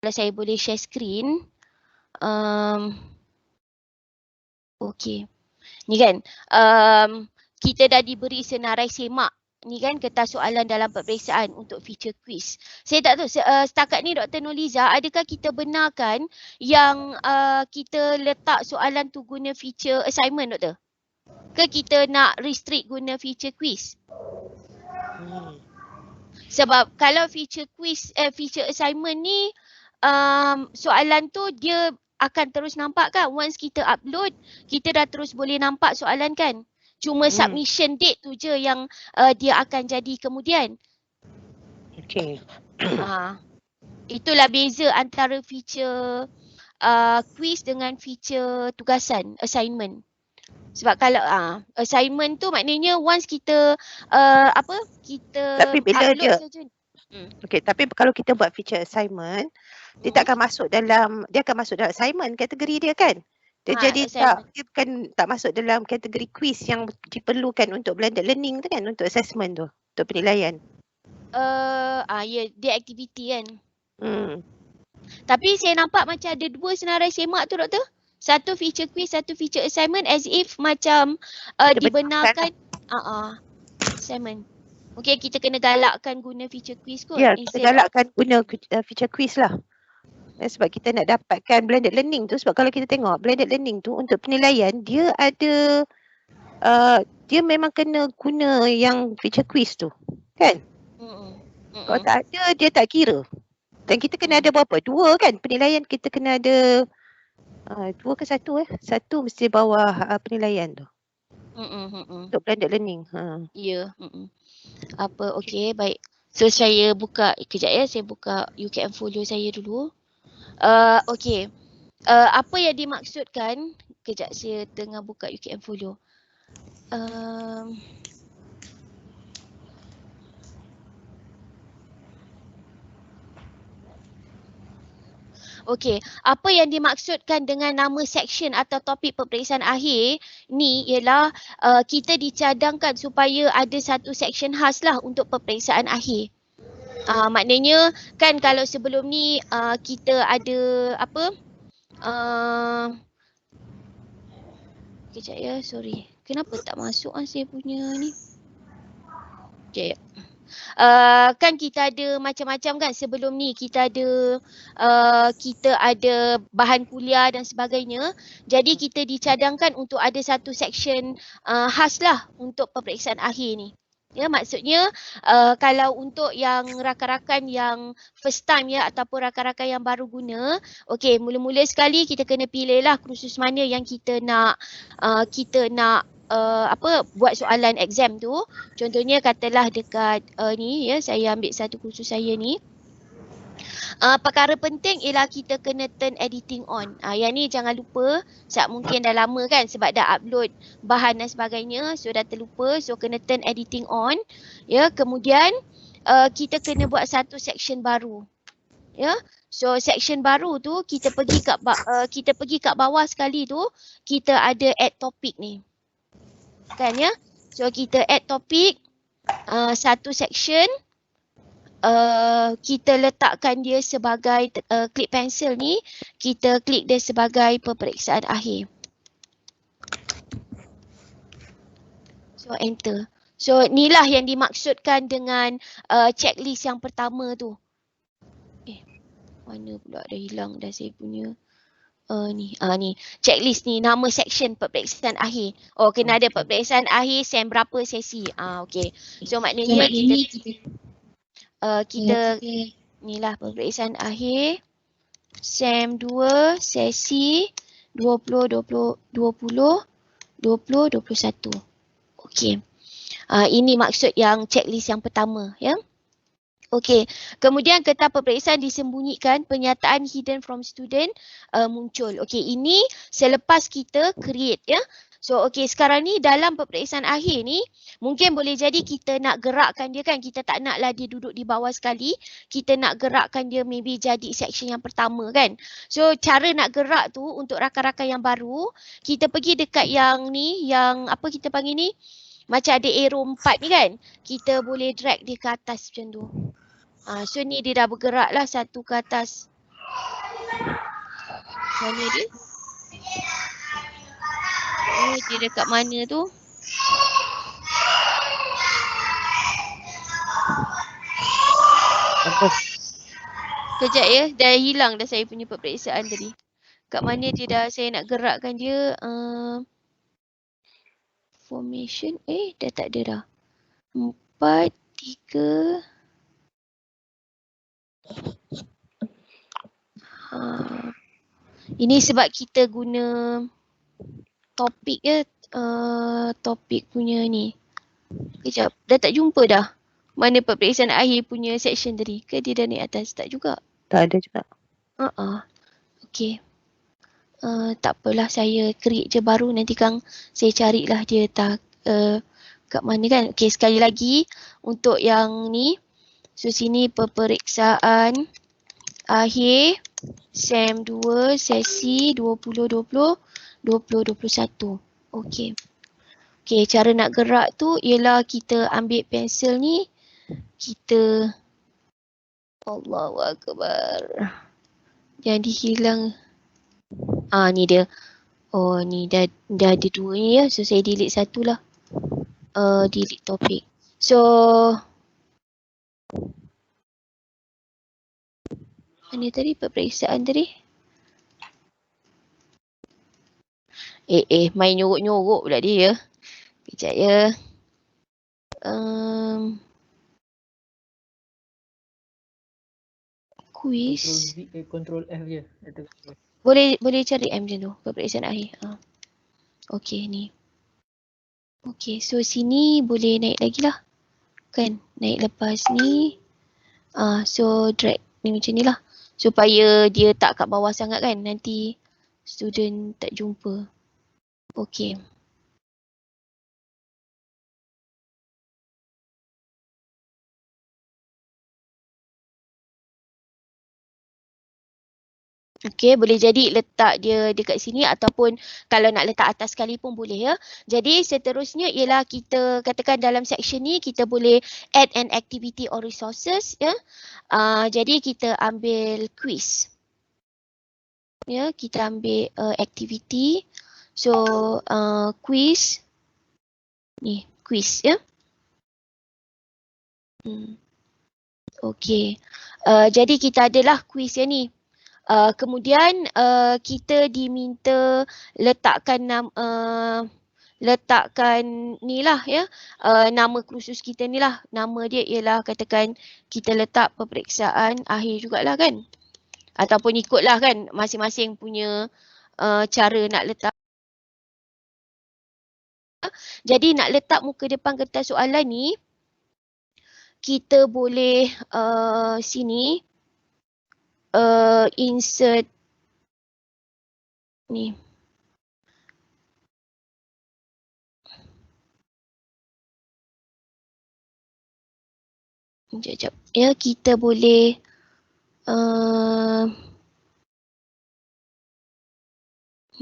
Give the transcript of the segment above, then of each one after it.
Kalau saya boleh share screen. Okey. Ni kan, kita dah diberi senarai semak ni kan kertas soalan dalam peperiksaan untuk feature quiz. Saya tak tahu setakat ni Dr. Nurliza, adakah kita benarkan yang kita letak soalan tu guna feature assignment, Doktor? Ke kita nak restrict guna feature quiz? Sebab kalau feature quiz, feature assignment ni soalan tu dia akan terus nampak kan. Once kita upload, kita dah terus boleh nampak soalan kan. Cuma submission date tu je yang dia akan jadi kemudian. Okey. Itulah beza antara feature quiz dengan feature tugasan, assignment. Sebab kalau assignment tu maknanya once kita kita upload saja. Okey, tapi kalau kita buat feature assignment, dia tak akan masuk dalam, dia akan masuk dalam assignment kategori dia kan? Dia jadi dia bukan tak masuk dalam kategori quiz yang diperlukan untuk blended learning tu kan, untuk assessment tu, untuk penilaian. Ya, dia aktiviti kan. Tapi saya nampak macam ada dua senarai semak tu, Doktor. Satu feature quiz, satu feature assignment, as if macam dibenarkan assignment. Okey, kita kena galakkan guna feature quiz kot. Ya, kita galakkan guna feature quiz lah. Sebab kita nak dapatkan blended learning tu, sebab kalau kita tengok blended learning tu untuk penilaian, dia ada dia memang kena guna yang feature quiz tu kan. Kalau tak ada, dia tak kira. Dan kita kena ada berapa? Dua kan penilaian, kita kena ada dua ke satu satu mesti bawah penilaian tu untuk blended learning. Ya. Okey, baik. So saya buka kejap ya, saya buka UKM folio saya dulu. Okey. Apa yang dimaksudkan, kejap saya tengah buka UKM folio. Okey, apa yang dimaksudkan dengan nama section atau topik peperiksaan akhir ni ialah kita dicadangkan supaya ada satu section khas lah untuk peperiksaan akhir. Maknanya kan kalau sebelum ni kita ada kejap ya, sorry. Kenapa tak masuk saya punya ni? Kejap ya. Kan kita ada macam-macam kan sebelum ni, kita ada bahan kuliah dan sebagainya. Jadi kita dicadangkan untuk ada satu section khas lah untuk peperiksaan akhir ni. Ya, maksudnya kalau untuk yang rakan-rakan yang first time ya ataupun rakan-rakan yang baru guna, okey, mula-mula sekali kita kena pilih lah kursus mana yang kita nak buat soalan exam tu. Contohnya katalah dekat ni ya, saya ambil satu kursus saya ni. Perkara penting ialah kita kena turn editing on. Yang ni jangan lupa, sebab mungkin dah lama kan sebab dah upload bahan dan sebagainya, so dah terlupa, so kena turn editing on. Ya, kemudian kita kena buat satu section baru. Ya. So section baru tu kita pergi kat bawah sekali tu, kita ada add topic ni. Kan ya. So kita add topik satu section, kita letakkan dia sebagai klik pensel ni, kita klik dia sebagai peperiksaan akhir. So enter. So inilah yang dimaksudkan dengan checklist yang pertama tu. Mana pula dah hilang dah saya punya ni checklist ni, nama section peperiksaan akhir. Kena ada peperiksaan akhir sem berapa sesi. Okey. So maknanya kita inilah peperiksaan akhir sem 2 sesi 20 21. Okey. Ini maksud yang checklist yang pertama ya. Okey, kemudian kertas peperiksaan disembunyikan, pernyataan hidden from student muncul. Okey, ini selepas kita create ya. So okey, sekarang ni dalam peperiksaan akhir ni mungkin boleh jadi kita nak gerakkan dia kan, kita tak naklah dia duduk di bawah sekali, kita nak gerakkan dia maybe jadi section yang pertama kan. So cara nak gerak tu untuk rakan-rakan yang baru, kita pergi dekat yang ni, yang apa kita panggil ni, macam ada arrow 4 ni kan, kita boleh drag dia ke atas macam tu. So ni dia dah bergerak lah satu ke atas. Mana dia? Oh, dia dekat mana tu? Apa? Kejap ya, dah hilang dah saya punya peperiksaan tadi. Kat mana dia dah, saya nak gerakkan dia. Formation, dah tak ada dah. 4, 3. Ini sebab kita guna topik ya, topik punya ni. Kejap, dah tak jumpa dah. Mana peperiksaan akhir punya section tadi? Ke dia dah naik atas? Tak juga. Tak ada juga. Okay. Tak apalah, saya create je baru. Nanti Kang saya carilah dia kat mana kan. Okay, sekali lagi untuk yang ni. So sini peperiksaan akhir SEM 2 sesi 2020-2021. Okay. Okay, cara nak gerak tu ialah kita ambil pensel ni. Kita Allahu Akbar. Jadi hilang. Ni dia. Oh, ni dah ada 2 ni ya. So saya delete satu lah. Delete topik. So mana tadi peperiksaan tadi? Main nyorok-nyorok pula dia ya. Kejap ya. Quiz. Control F je. Boleh cari M je tu, peperiksaan akhir. Okay, ni. Okay, so sini boleh naik lagi lah. Kan, naik lepas ni. So drag ni macam ni lah. Supaya dia tak kat bawah sangat kan. Nanti student tak jumpa. Okay. Okay, boleh jadi letak dia dekat sini ataupun kalau nak letak atas sekali pun boleh ya. Jadi seterusnya ialah kita katakan dalam section ni kita boleh add an activity or resources ya. Jadi kita ambil quiz. Ya, kita ambil activity. So quiz. Ni, quiz ya. Okay. Jadi kita adalah quiz yang ni. Kemudian kita diminta letakkan ni lah ya, nama kursus kita ni lah. Nama dia ialah katakan kita letak peperiksaan akhir jugalah kan. Ataupun ikutlah kan masing-masing punya cara nak letak. Jadi nak letak muka depan kertas soalan ni, kita boleh sini insert ni. Sekejap. Ya, kita boleh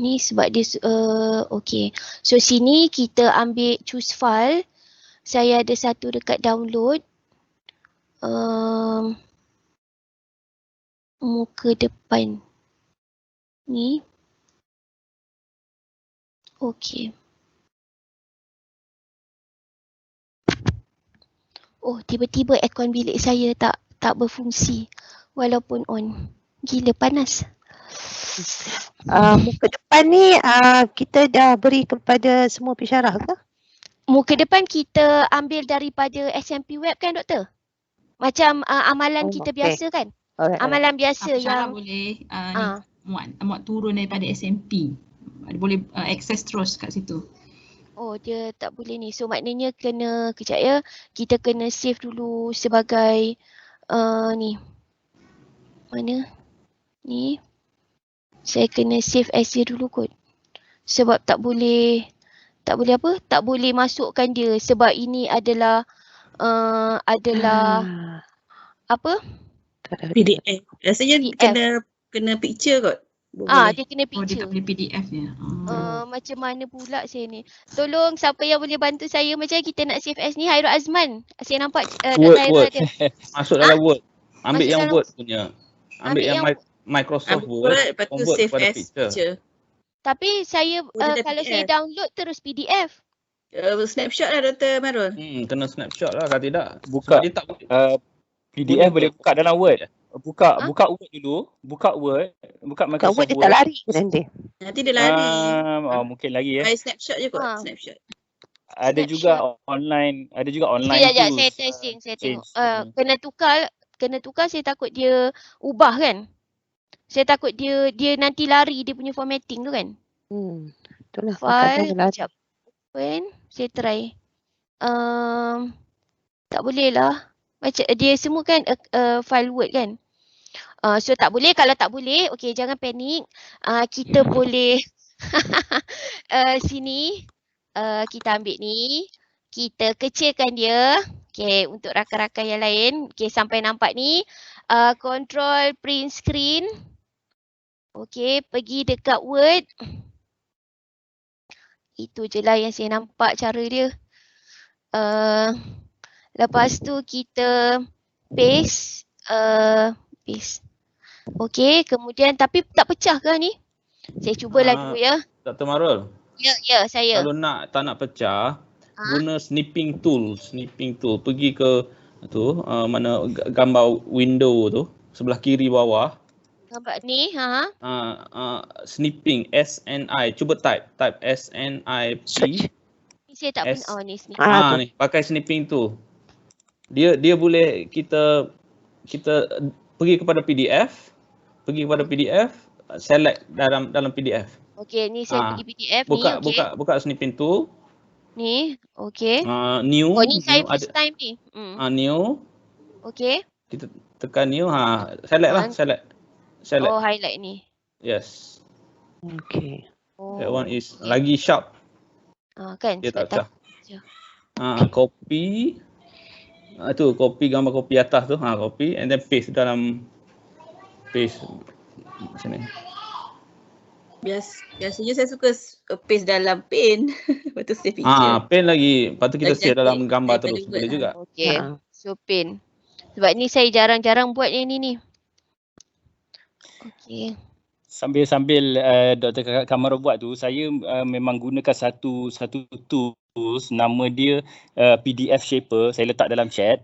ni sebab dia okay. So sini kita ambil choose file. Saya ada satu dekat download. Muka depan ni. Okay. Oh, tiba-tiba aircon bilik saya tak berfungsi walaupun on. Gila panas. Muka depan ni kita dah beri kepada semua pensyarah ke? Muka depan kita ambil daripada SMP web kan doktor? Macam amalan kita biasa kan? Amalan biasa yang boleh muat turun daripada SMP. Boleh akses terus kat situ. Oh, dia tak boleh ni. So maknanya kena kejap ya. Kita kena save dulu sebagai ni. Mana? Ni. Saya kena save as dia dulu kot. Sebab tak boleh apa? Tak boleh masukkan dia sebab ini adalah apa? PDF. Rasanya PDF. kena picture kot. Dia kena Oh, dia picture. tak boleh PDF dia. Macam mana pula saya ni? Tolong siapa yang boleh bantu saya macam kita nak save as ni. Hairul Azman. Saya nampak Dr. Hairul Word. ada. Masuk dalam Word. Ambil Masuk yang dalam- Word punya. Ambil yang Microsoft Ambil Word lepas tu convert save kepada as picture. picture. Tapi saya Dia dah kalau saya PDF. download terus PDF. Snapshot lah Dr. Marul. Kena snapshot lah, kalau tidak Buka. sebab dia tak PDF boleh buka dalam Word. Buka Ha? buka Word dulu, buka Word, buka Kat Microsoft Word dia Word. tak lari ke nanti? Nanti dia lari. Mungkin lagi ya. By snapshot je kot. Ha. Snapshot. Ada juga online, Sekejap, tools. saya testing, saya tengok. change. Kena tukar saya takut dia ubah kan. Saya takut dia nanti lari dia punya formatting tu kan. Itulah. File, Kadang-kadang lari. sekejap. Open, saya try. Tak boleh lah. Macam dia semua kan file Word kan. So tak boleh. Kalau tak boleh, okay jangan panik. Kita boleh sini kita ambil ni. Kita kecilkan dia. Okay, untuk rakan-rakan yang lain. Okay, sampai nampak ni. Control print screen. Okay, pergi dekat Word. Itu je lah yang saya nampak cara dia. Lepas tu kita paste. Paste. Okay, kemudian tapi tak pecah ke ni? Saya cubalah dulu ya. Dr. Marul, Ya, saya. kalau tak nak pecah, guna snipping tool. Pergi ke tu mana gambar window tu, sebelah kiri bawah. Gambar ni, Snipping, SNI. Cuba type SNIP. Search. Ni saya tak pernah. Oh, ni sini. Ni pakai snipping tu. Dia boleh kita pergi kepada PDF, select dalam PDF. Okey, ni saya pergi PDF buka, ni, okey. buka snipping tool. Ni, okey. New. Oh, ni saya new, first time ni. New. Okey. Kita tekan new, select lah, select. Oh, highlight ni. Yes. Okay. That one is lagi sharp. Kan? Dia tak sebab pecah. Copy. Tu copy gambar copy atas tu. Copy and then paste dalam sini. Biasanya saya suka paste dalam pen. Lepas tu save picture. Pen lagi. Lepas tu kita Lagi save dalam cantik gambar daripada terus. Word Boleh lah. juga. Okey. So pin. Sebab ni saya jarang-jarang buat yang ni. Okey. Sambil Dr. Kamarul buat tu, saya memang gunakan satu tools, nama dia PDF Shaper. Saya letak dalam chat.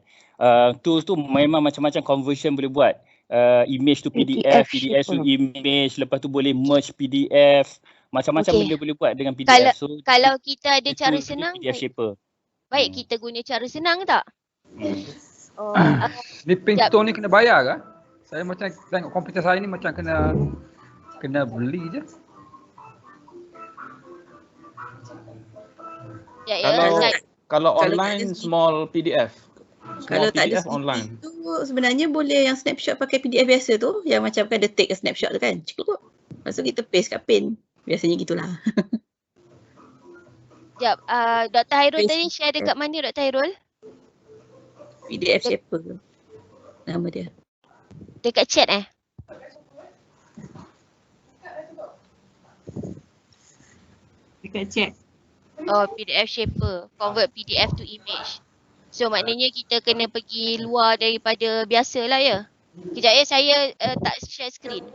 Tools tu memang macam-macam conversion boleh buat. Image to PDF to image, lepas tu boleh merge PDF. Macam-macam benda boleh buat dengan PDF. Kalau kita ada cara senang, PDF Shaper. baik kita guna cara senang tak? Snipping tool ni kena bayar ke? Saya macam tengok komputer saya ni macam kena beli je. Kalau online small PDF. Kalau tak ada online. Tu sebenarnya boleh yang snapshot pakai PDF biasa tu, yang macam kan dia take a snapshot tu kan. Cukup. Lepas tu kita paste kat pen. Biasanya gitulah. Sekejap, Dr. Hairul tadi share dekat mana Dr. Hairul? PDF Shaper. Nama dia. Dekat chat Dekat chat. Oh, PDF Shaper. Convert PDF to image. So maknanya kita kena pergi luar daripada biasa lah ya. Kejap ya, saya tak share screen.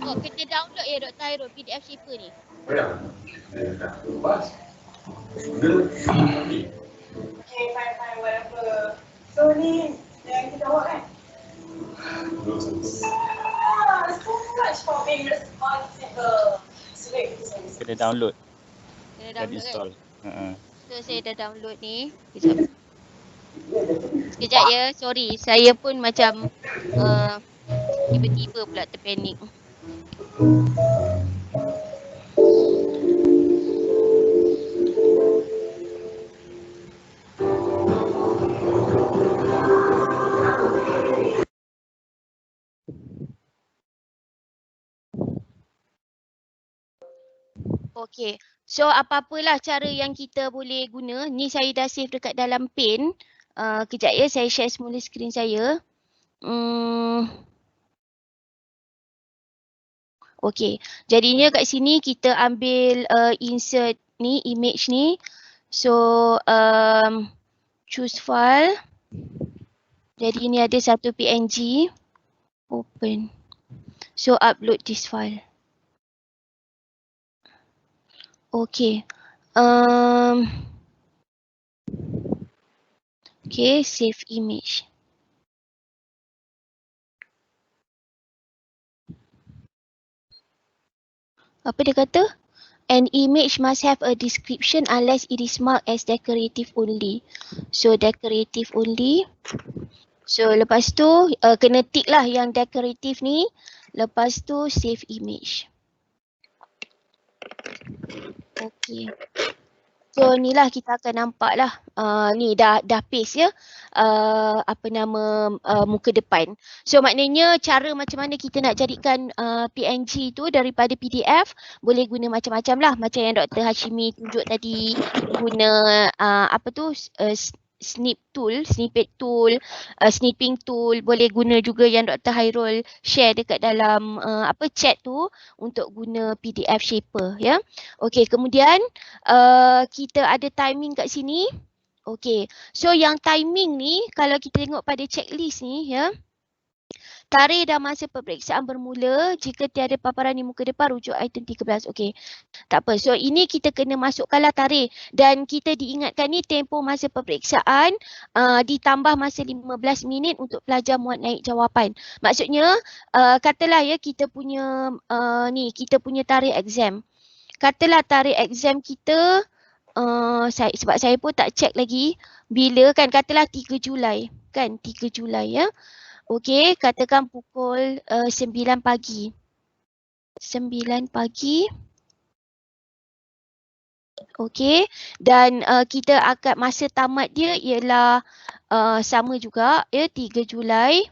Oh, kena download ya Dr. Hairul PDF Shaper ni. Okay, fine, whatever. So ni yang kita buat kan? So much for being responsible. Kena download. Kena download install. kan? So saya dah download ni. Sekejap ya, sorry. Saya pun macam tiba-tiba pula terpanik. Okey. So apa-apalah cara yang kita boleh guna. Ni saya dah save dekat dalam pen. Kejap ya, saya share semula skrin saya. Okey. Jadinya kat sini kita ambil insert ni, image ni. So choose file. Jadi ini ada satu PNG. Open. So upload this file. Okay. Okay, save image. Apa dia kata? An image must have a description unless it is marked as decorative only. So decorative only. So lepas tu kena tick lah yang decorative ni. Lepas tu save image. Okay. So ni lah kita akan nampak lah. Ni dah paste ya. Apa nama muka depan. So maknanya cara macam mana kita nak jadikan PNG tu daripada PDF boleh guna macam-macam lah. Macam yang Dr. Hashimi tunjuk tadi, guna apa tu snippet tool, snipping tool. Boleh guna juga yang Dr. Hairul share dekat dalam chat tu untuk guna PDF shaper ya. Okey, kemudian kita ada timing kat sini. Okey. So yang timing ni kalau kita tengok pada checklist ni ya. Tarikh dan masa peperiksaan bermula jika tiada paparan di muka depan rujuk item 13. Okey. Tak apa. So ini kita kena masukkanlah tarikh dan kita diingatkan ni tempoh masa peperiksaan ditambah masa 15 minit untuk pelajar muat naik jawapan. Maksudnya katalah ya kita punya kita punya tarikh exam. Katalah tarikh exam kita sebab saya pun tak check lagi bila kan, katalah 3 Julai kan, 3 Julai ya. Okey, katakan pukul 9 pagi. 9 pagi. Okey, dan kita akan masa tamat dia ialah sama juga ya, 3 Julai.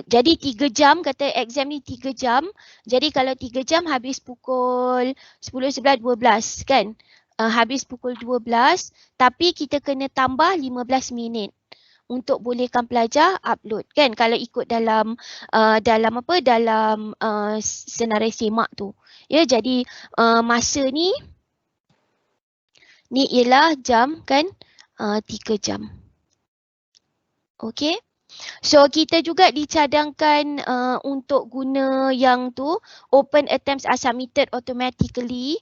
Jadi 3 jam, kata exam ni 3 jam. Jadi kalau 3 jam habis pukul 10, 11, 12 kan. Habis pukul 12 tapi kita kena tambah 15 minit untuk bolehkan pelajar upload kan kalau ikut dalam dalam senarai semak tu. Ya, jadi masa ni ialah jam kan 3 jam. Okey. So kita juga dicadangkan untuk guna yang tu open attempts are submitted automatically.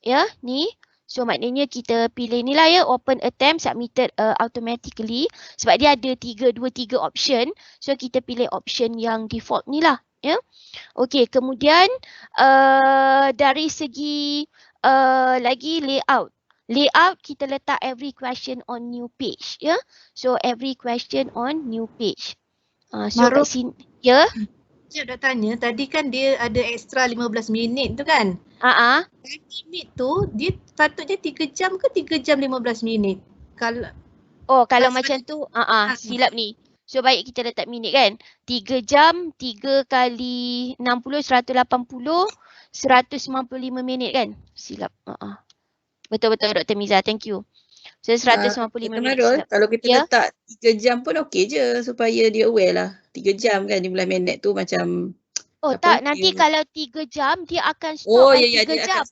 Ya, ni. So maknanya kita pilih ni lah ya, open attempt submitted automatically sebab dia ada 3 option. So kita pilih option yang default ni lah ya. Okey, kemudian dari segi lagi layout. Layout kita letak every question on new page ya. So every question on new page. So kat sini ya. Cik dah tanya, tadi kan dia ada extra 15 minit tu kan? Limit tu dia patutnya 3 jam ke 3 jam 15 minit? Kalau macam tu silap ni. So baik kita letak minit kan. 3 jam 3 kali 60 180 195 minit kan. Silap. Betul Dr. Miza, thank you. So 195 minit. Kalau kita letak 3 jam pun okey je supaya dia aware lah. 3 jam kan 15 minit tu macam nanti kalau 3 jam dia akan stop 3 jam.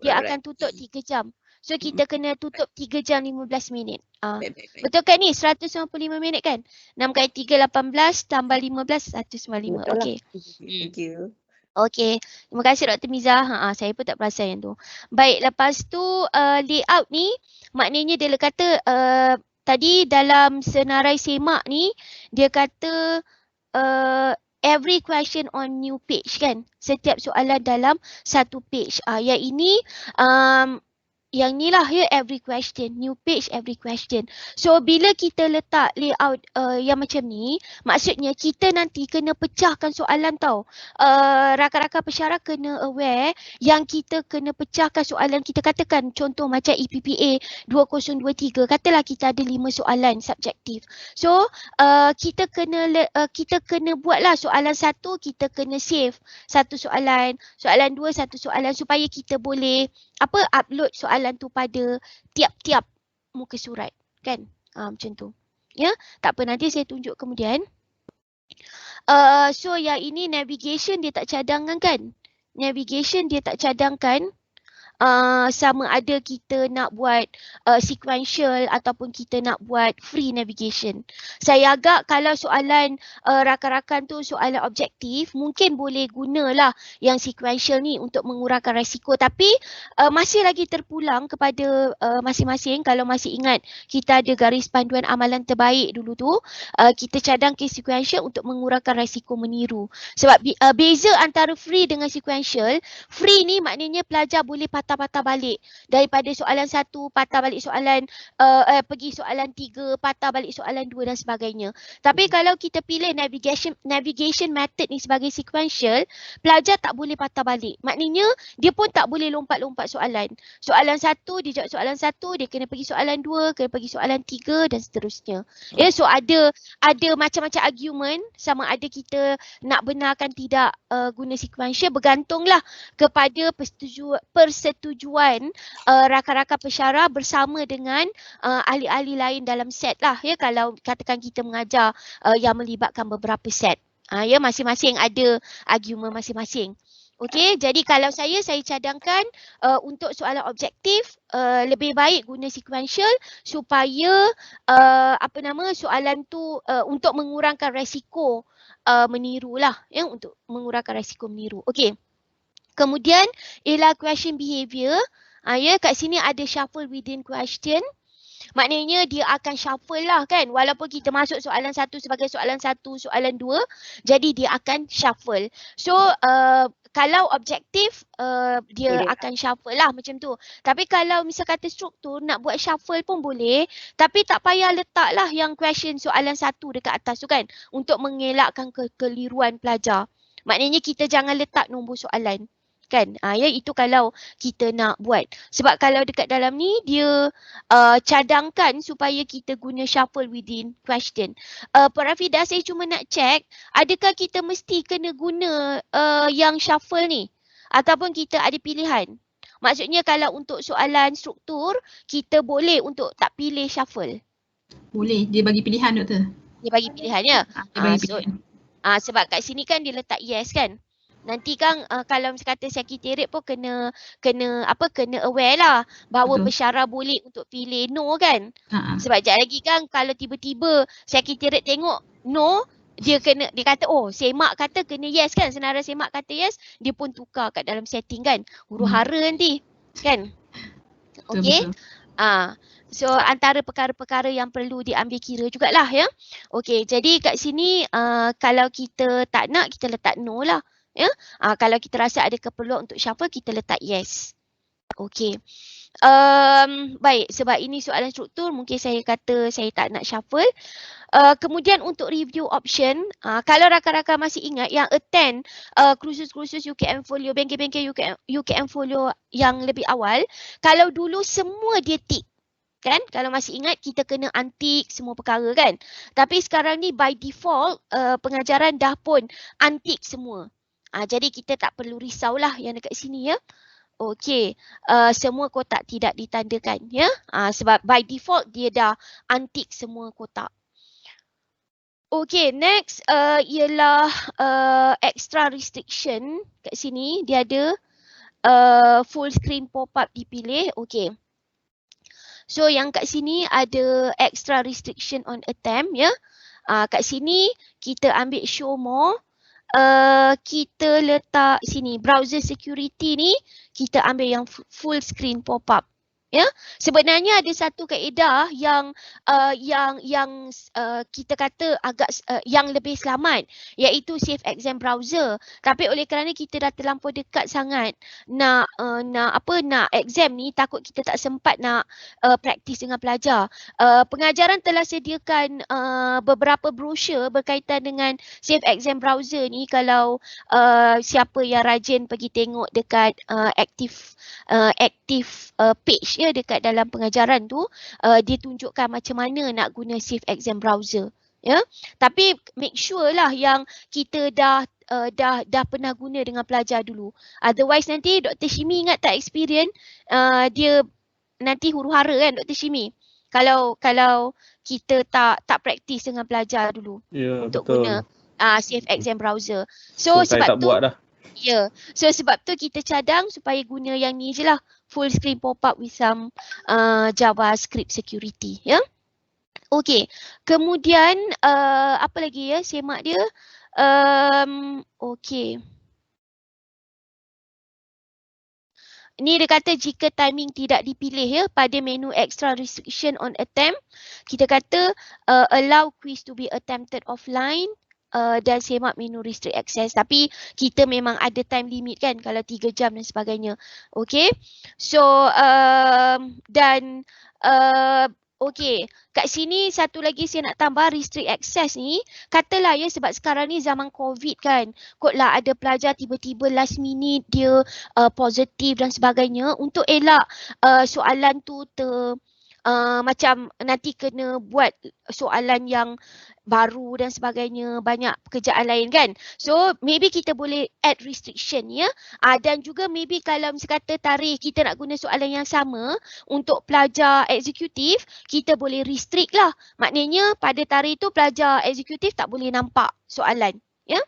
Dia akan tutup 3 jam. So kita kena tutup 3 jam 15 minit. Betul kan ni 195 minit kan? 6 kali 3 18 tambah 15 195. Okey. Thank you. Okey, terima kasih Dr. Miza. Saya pun tak perasan yang tu. Baik, lepas tu layout ni maknanya dia kata tadi dalam senarai semak ni dia kata every question on new page kan. Setiap soalan dalam satu page. Yang ini yang ni lah ya, every question, new page every question. So bila kita letak layout yang macam ni, maksudnya kita nanti kena pecahkan soalan tau. Rakan-rakan pesyarah kena aware yang kita kena pecahkan soalan. Kita katakan contoh macam EPPA 2023, katalah kita ada 5 soalan subjektif. So kita kena buatlah soalan 1 kita kena save satu soalan, soalan 2 satu soalan supaya kita boleh upload soalan tu pada tiap-tiap muka surat kan, macam tu ya. Tak apa, nanti saya tunjuk kemudian. So yang ini navigation dia tak cadangan kan, navigation dia tak cadangkan sama ada kita nak buat sequential ataupun kita nak buat free navigation. Saya agak kalau soalan rakan-rakan tu soalan objektif, mungkin boleh gunalah yang sequential ni untuk mengurangkan risiko, tapi masih lagi terpulang kepada masing-masing. Kalau masih ingat kita ada garis panduan amalan terbaik dulu tu, kita cadangkan sequential untuk mengurangkan risiko meniru. Sebab beza antara free dengan sequential, free ni maknanya pelajar boleh patah balik daripada soalan 1 patah balik soalan pergi soalan 3 patah balik soalan 2 dan sebagainya. Tapi kalau kita pilih navigation method ni sebagai sequential, pelajar tak boleh patah balik. Maknanya dia pun tak boleh lompat-lompat soalan. Soalan 1 dia jawab soalan 1, dia kena pergi soalan 2, kena pergi soalan 3 dan seterusnya. Ya, so ada macam-macam argument sama ada kita nak benarkan tidak guna sequential, bergantunglah kepada persetujuan rakan-rakan pensyarah bersama dengan ahli-ahli lain dalam set lah, ya, kalau katakan kita mengajar yang melibatkan beberapa set. Ya, masing-masing ada argument masing-masing. Okey, jadi kalau saya cadangkan untuk soalan objektif lebih baik guna sequential supaya soalan tu untuk mengurangkan resiko meniru lah, ya, untuk mengurangkan resiko meniru. Okey. Kemudian ialah question behavior. Ya, kat sini ada shuffle within question. Maknanya dia akan shuffle lah kan. Walaupun kita masuk soalan 1 sebagai soalan 1, soalan 2. Jadi dia akan shuffle. So kalau objektif dia akan shuffle lah macam tu. Tapi kalau misal kata struktur nak buat shuffle pun boleh. Tapi tak payah letak lah yang question soalan 1 dekat atas tu kan. Untuk mengelakkan kekeliruan pelajar. Maknanya kita jangan letak nombor soalan. Kan, ya, itu kalau kita nak buat. Sebab kalau dekat dalam ni dia cadangkan supaya kita guna shuffle within question. Puan Rafidah, saya cuma nak check, adakah kita mesti kena guna yang shuffle ni ataupun kita ada pilihan? Maksudnya kalau untuk soalan struktur kita boleh untuk tak pilih shuffle. Boleh, dia bagi pilihan doktor. Dia bagi pilihan ya. Dia bagi pilihan. Sebab kat sini kan dia letak yes kan. Nanti kan kalau kata sekretariat pun kena aware lah bahawa pensyarah boleh untuk pilih no kan. Sebab sekejap lagi kan kalau tiba-tiba sekretariat tengok no, dia kata oh semak kata kena yes kan, senara semak kata yes, dia pun tukar kat dalam setting kan. Huru-hara nanti kan. Okey. So antara perkara-perkara yang perlu diambil kira jugalah ya. Okey, jadi kat sini kalau kita tak nak kita letak no lah. Ya, kalau kita rasa ada keperluan untuk shuffle, kita letak yes. Okey. Baik, sebab ini soalan struktur, mungkin saya kata saya tak nak shuffle. Kemudian untuk review option, kalau rakan-rakan masih ingat yang attend kursus-kursus UKM Folio, bengkel-bengkel UKM Folio yang lebih awal, kalau dulu semua dia tick. Kan? Kalau masih ingat kita kena untick semua perkara kan. Tapi sekarang ni by default pengajaran dah pun untick semua. Jadi kita tak perlu risaulah yang dekat sini ya. Okey, semua kotak tidak ditandakan ya. Sebab by default dia dah untick semua kotak. Okey, next ialah extra restriction. Kat sini dia ada full screen pop-up dipilih. Okey. So yang kat sini ada extra restriction on attempt ya. Kat sini kita ambil show more. Kita letak sini browser security ni kita ambil yang full screen pop-up. Ya, sebenarnya ada satu kaedah yang kita kata agak yang lebih selamat, iaitu save exam browser. Tapi oleh kerana kita dah terlampau dekat sangat nak exam ni, takut kita tak sempat nak praktis dengan pelajar. Pengajaran telah sediakan beberapa brosur berkaitan dengan save exam browser ni. Kalau siapa yang rajin pergi tengok dekat active page ya dekat dalam pengajaran tu, dia tunjukkan macam mana nak guna save exam browser ya. Tapi make sure lah yang kita dah pernah guna dengan pelajar dulu. Otherwise nanti Dr. Shimi ingat tak experience dia nanti huru-hara kan Dr. Shimi. Kalau kita tak praktis dengan pelajar dulu untuk betul. Guna save exam browser. So saya sebab tak tu buat dah. Ya, so sebab tu kita cadang supaya guna yang ni je lah. Full screen pop-up with some JavaScript security. Ya. Okay, kemudian apa lagi ya semak dia. Okay. Ni dia kata jika timing tidak dipilih ya pada menu extra restriction on attempt, kita kata allow quiz to be attempted offline dan semak menu restrict access. Tapi kita memang ada time limit kan kalau 3 jam dan sebagainya. Okay. So dan okay, kat sini satu lagi saya nak tambah restrict access ni. Katalah ya sebab sekarang ni zaman COVID kan. Kotlah ada pelajar tiba-tiba last minute dia positif dan sebagainya. Untuk elak soalan tu macam nanti kena buat soalan yang baru dan sebagainya, banyak pekerjaan lain kan. So maybe kita boleh add restriction ya. Dan juga maybe kalau misalnya kata tarikh kita nak guna soalan yang sama untuk pelajar eksekutif, kita boleh restrict lah. Maknanya pada tarikh tu pelajar eksekutif tak boleh nampak soalan ya.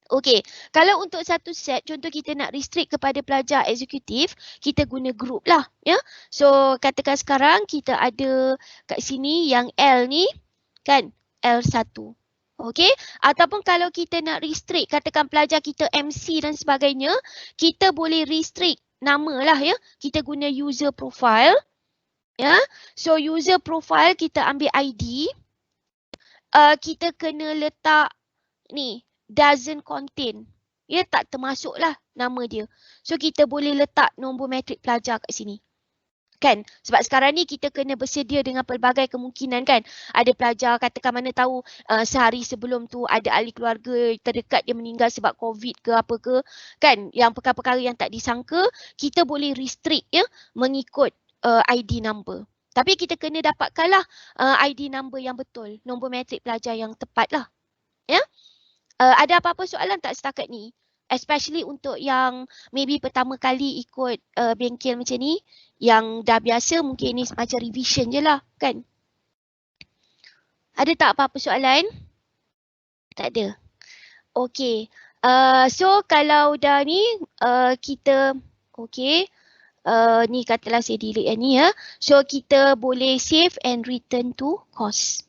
Okey, kalau untuk satu set, contoh kita nak restrict kepada pelajar eksekutif, kita guna group lah ya. So katakan sekarang kita ada kat sini yang L ni kan, L1. Okey, ataupun kalau kita nak restrict, katakan pelajar kita MC dan sebagainya, kita boleh restrict nama lah ya. Kita guna user profile ya. So user profile kita ambil ID, kita kena letak ni doesn't contain. Ya, tak termasuk lah nama dia. So kita boleh letak nombor matrik pelajar kat sini. Kan? Sebab sekarang ni kita kena bersedia dengan pelbagai kemungkinan kan. Ada pelajar katakan mana tahu sehari sebelum tu ada ahli keluarga terdekat dia meninggal sebab COVID ke apa ke. Kan? Yang perkara-perkara yang tak disangka, kita boleh restrict ya mengikut ID number. Tapi kita kena dapatkanlah ID number yang betul. Nombor matrik pelajar yang tepat lah. Ya? Ada apa-apa soalan tak setakat ni? Especially untuk yang maybe pertama kali ikut bengkel macam ni. Yang dah biasa mungkin ni macam revision je lah kan? Ada tak apa-apa soalan? Tak ada. Okay. So kalau dah ni kita okay. Ni katalah saya delete yang ni ya. So kita boleh save and return to course.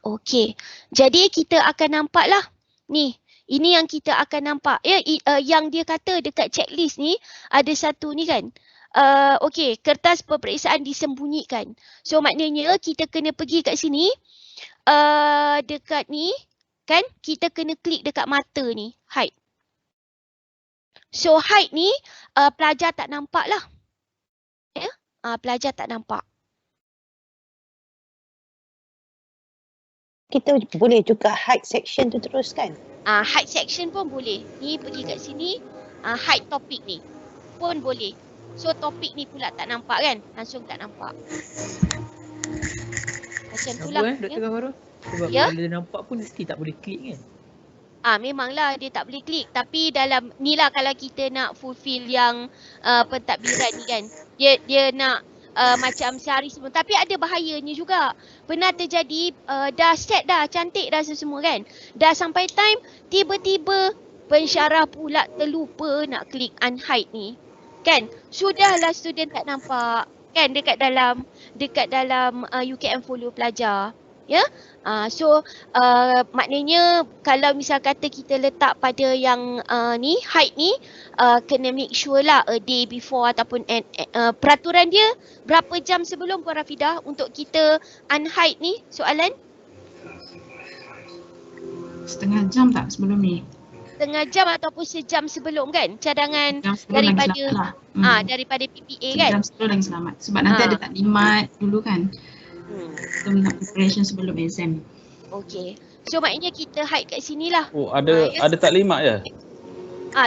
Okey, jadi kita akan nampak lah ni, ini yang kita akan nampak ya, yang dia kata dekat checklist ni ada satu ni kan. Okey, kertas peperiksaan disembunyikan. So maknanya kita kena pergi kat sini, dekat ni kan, kita kena klik dekat mata ni, hide. So hide ni pelajar tak nampak lah. Ya, pelajar tak nampak. Kita boleh juga hide section tu terus kan? Hide section pun boleh. Ni pergi kat sini, hide topik ni pun boleh. So topik ni pula tak nampak kan? Langsung tak nampak. Macam tu lah. Dr. Ghamarul? Sebab ya? Bila dia nampak pun mesti tak boleh klik kan? Memanglah dia tak boleh klik. Tapi dalam ni lah kalau kita nak fulfill yang pentadbiran ni kan. Dia nak macam sehari sebelum. Tapi ada bahayanya juga. Pernah terjadi dah set dah, cantik dah semua kan. Dah sampai time, tiba-tiba pensyarah pula terlupa nak klik unhide ni. Kan? Sudahlah student tak nampak. Kan dekat dalam UKM follow pelajar. Ya. So maknanya kalau misal kata kita letak pada yang ni hide ni, kena make sure lah a day before ataupun peraturan dia berapa jam sebelum Puan Rafidah untuk kita unhide ni soalan? Setengah jam tak sebelum ni? Setengah jam ataupun sejam sebelum kan cadangan daripada daripada PPA kan? Sejam sebelum lagi selamat sebab nanti ada taklimat dulu kan. Kita nak preparation sebelum exam. Okey. So maknanya kita hide kat sini lah. Oh, ada taklimat je?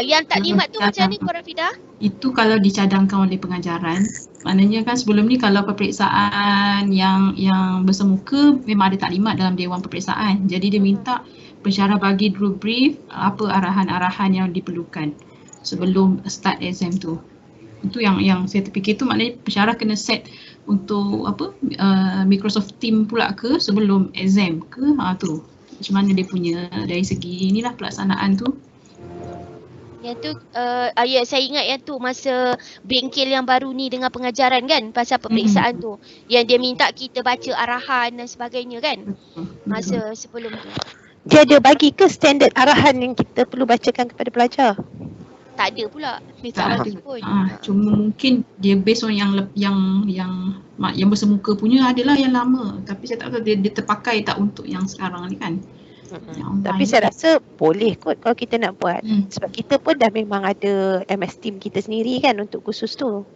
Yang taklimat tu macam ni Puan Rafidah? Itu kalau dicadangkan oleh pengajaran. Maknanya kan sebelum ni kalau peperiksaan yang bersemuka memang ada taklimat dalam dewan peperiksaan. Jadi dia minta pensyarah bagi dulu brief apa arahan-arahan yang diperlukan sebelum start exam tu. Itu yang saya terfikir tu maknanya pensyarah kena set untuk apa Microsoft Team pula ke sebelum exam ke tu. macam mana dia punya dari segi inilah pelaksanaan tu. Yang tu, ya saya ingat yang tu masa bengkel yang baru ni dengan pengajaran kan pasal peperiksaan tu. Yang dia minta kita baca arahan dan sebagainya kan masa sebelum tu. Dia ada bagi ke standard arahan yang kita perlu bacakan kepada pelajar? Tak ada pula. Dia tak bagi pun. Cuma mungkin dia based on yang bersemuka punya adalah yang lama. Tapi saya tak tahu dia terpakai tak untuk yang sekarang ni kan. Tapi saya rasa boleh kot kalau kita nak buat. Sebab kita pun dah memang ada MS Team kita sendiri kan untuk khusus tu.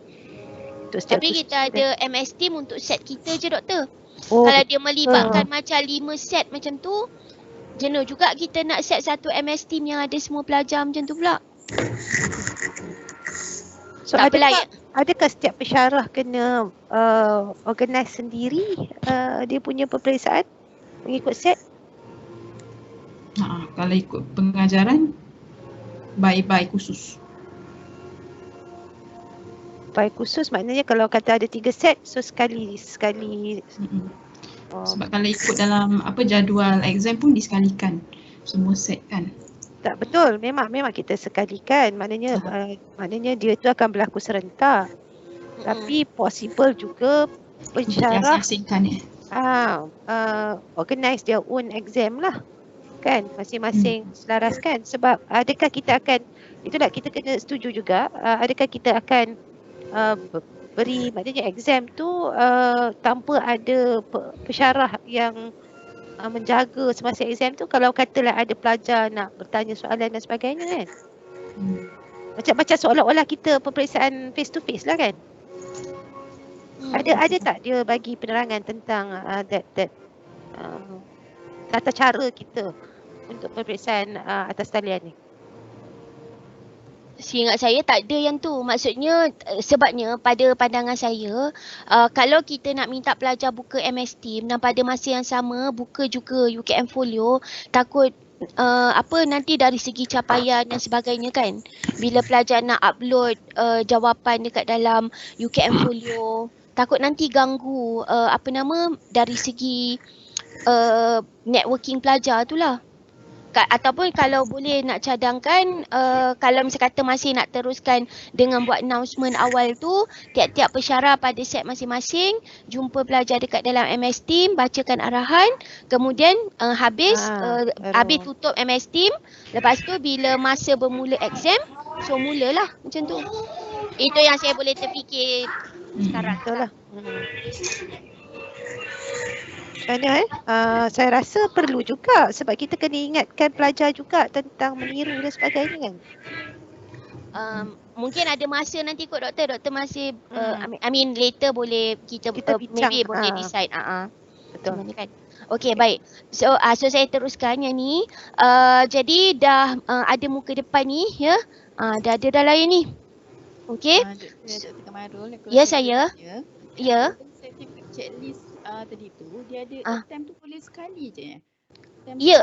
Tapi kita ada MS Team untuk set kita je doktor. Kalau dia melibatkan macam 5 set macam tu, jenuh juga kita nak set satu MS Team yang ada semua pelajar macam tu pula. So adakah setiap pensyarah kena organize sendiri dia punya peperiksaan mengikut set? Kalau ikut pengajaran by khusus. By khusus maknanya kalau kata ada 3 set, so sekali. Sebab kalau ikut dalam jadual exam pun disekalikan semua set kan. Tak betul, memang kita sekalikan. Maknanya dia tu akan berlaku serentak. Tapi possible juga pensyarah organize their own exam lah. Kan masing-masing selaraskan. Sebab adakah kita akan, itulah kita kena setuju juga, adakah kita akan beri maknanya exam tu tanpa ada pensyarah yang menjaga semasa exam tu, kalau katalah ada pelajar nak bertanya soalan dan sebagainya kan. Macam seolah-olah kita peperiksaan face to face lah kan. Ada tak dia bagi penerangan tentang tata cara kita untuk peperiksaan atas talian ni? Seingat saya tak ada yang tu. Maksudnya sebabnya pada pandangan saya kalau kita nak minta pelajar buka MS Team dan pada masa yang sama buka juga UKM Folio, takut nanti dari segi capaian dan sebagainya kan. Bila pelajar nak upload jawapan dekat dalam UKM Folio, takut nanti ganggu dari segi networking pelajar tu lah. Ataupun kalau boleh nak cadangkan, kalau misalnya kata masih nak teruskan dengan buat announcement awal tu, tiap-tiap pensyarah pada set masing-masing jumpa pelajar dekat dalam MS Team, bacakan arahan, kemudian habis tutup MS Team, lepas tu bila masa bermula exam, so mulalah macam tu. Itu yang saya boleh terfikir sekarang lah. Saya rasa perlu juga sebab kita kena ingatkan pelajar juga tentang meniru dan sebagainya kan. Mungkin ada masa nanti kot doktor masih later boleh kita bincang, maybe boleh decide. Betul kan. Okey, baik. So saya teruskan yang ni. Jadi dah ada muka depan ni ya. Dah ada dah lain ni. Okey. Dr. Kamarul, ya saya. Ya. Checklist tadi tu dia ada attempt tu boleh sekali je. Ya,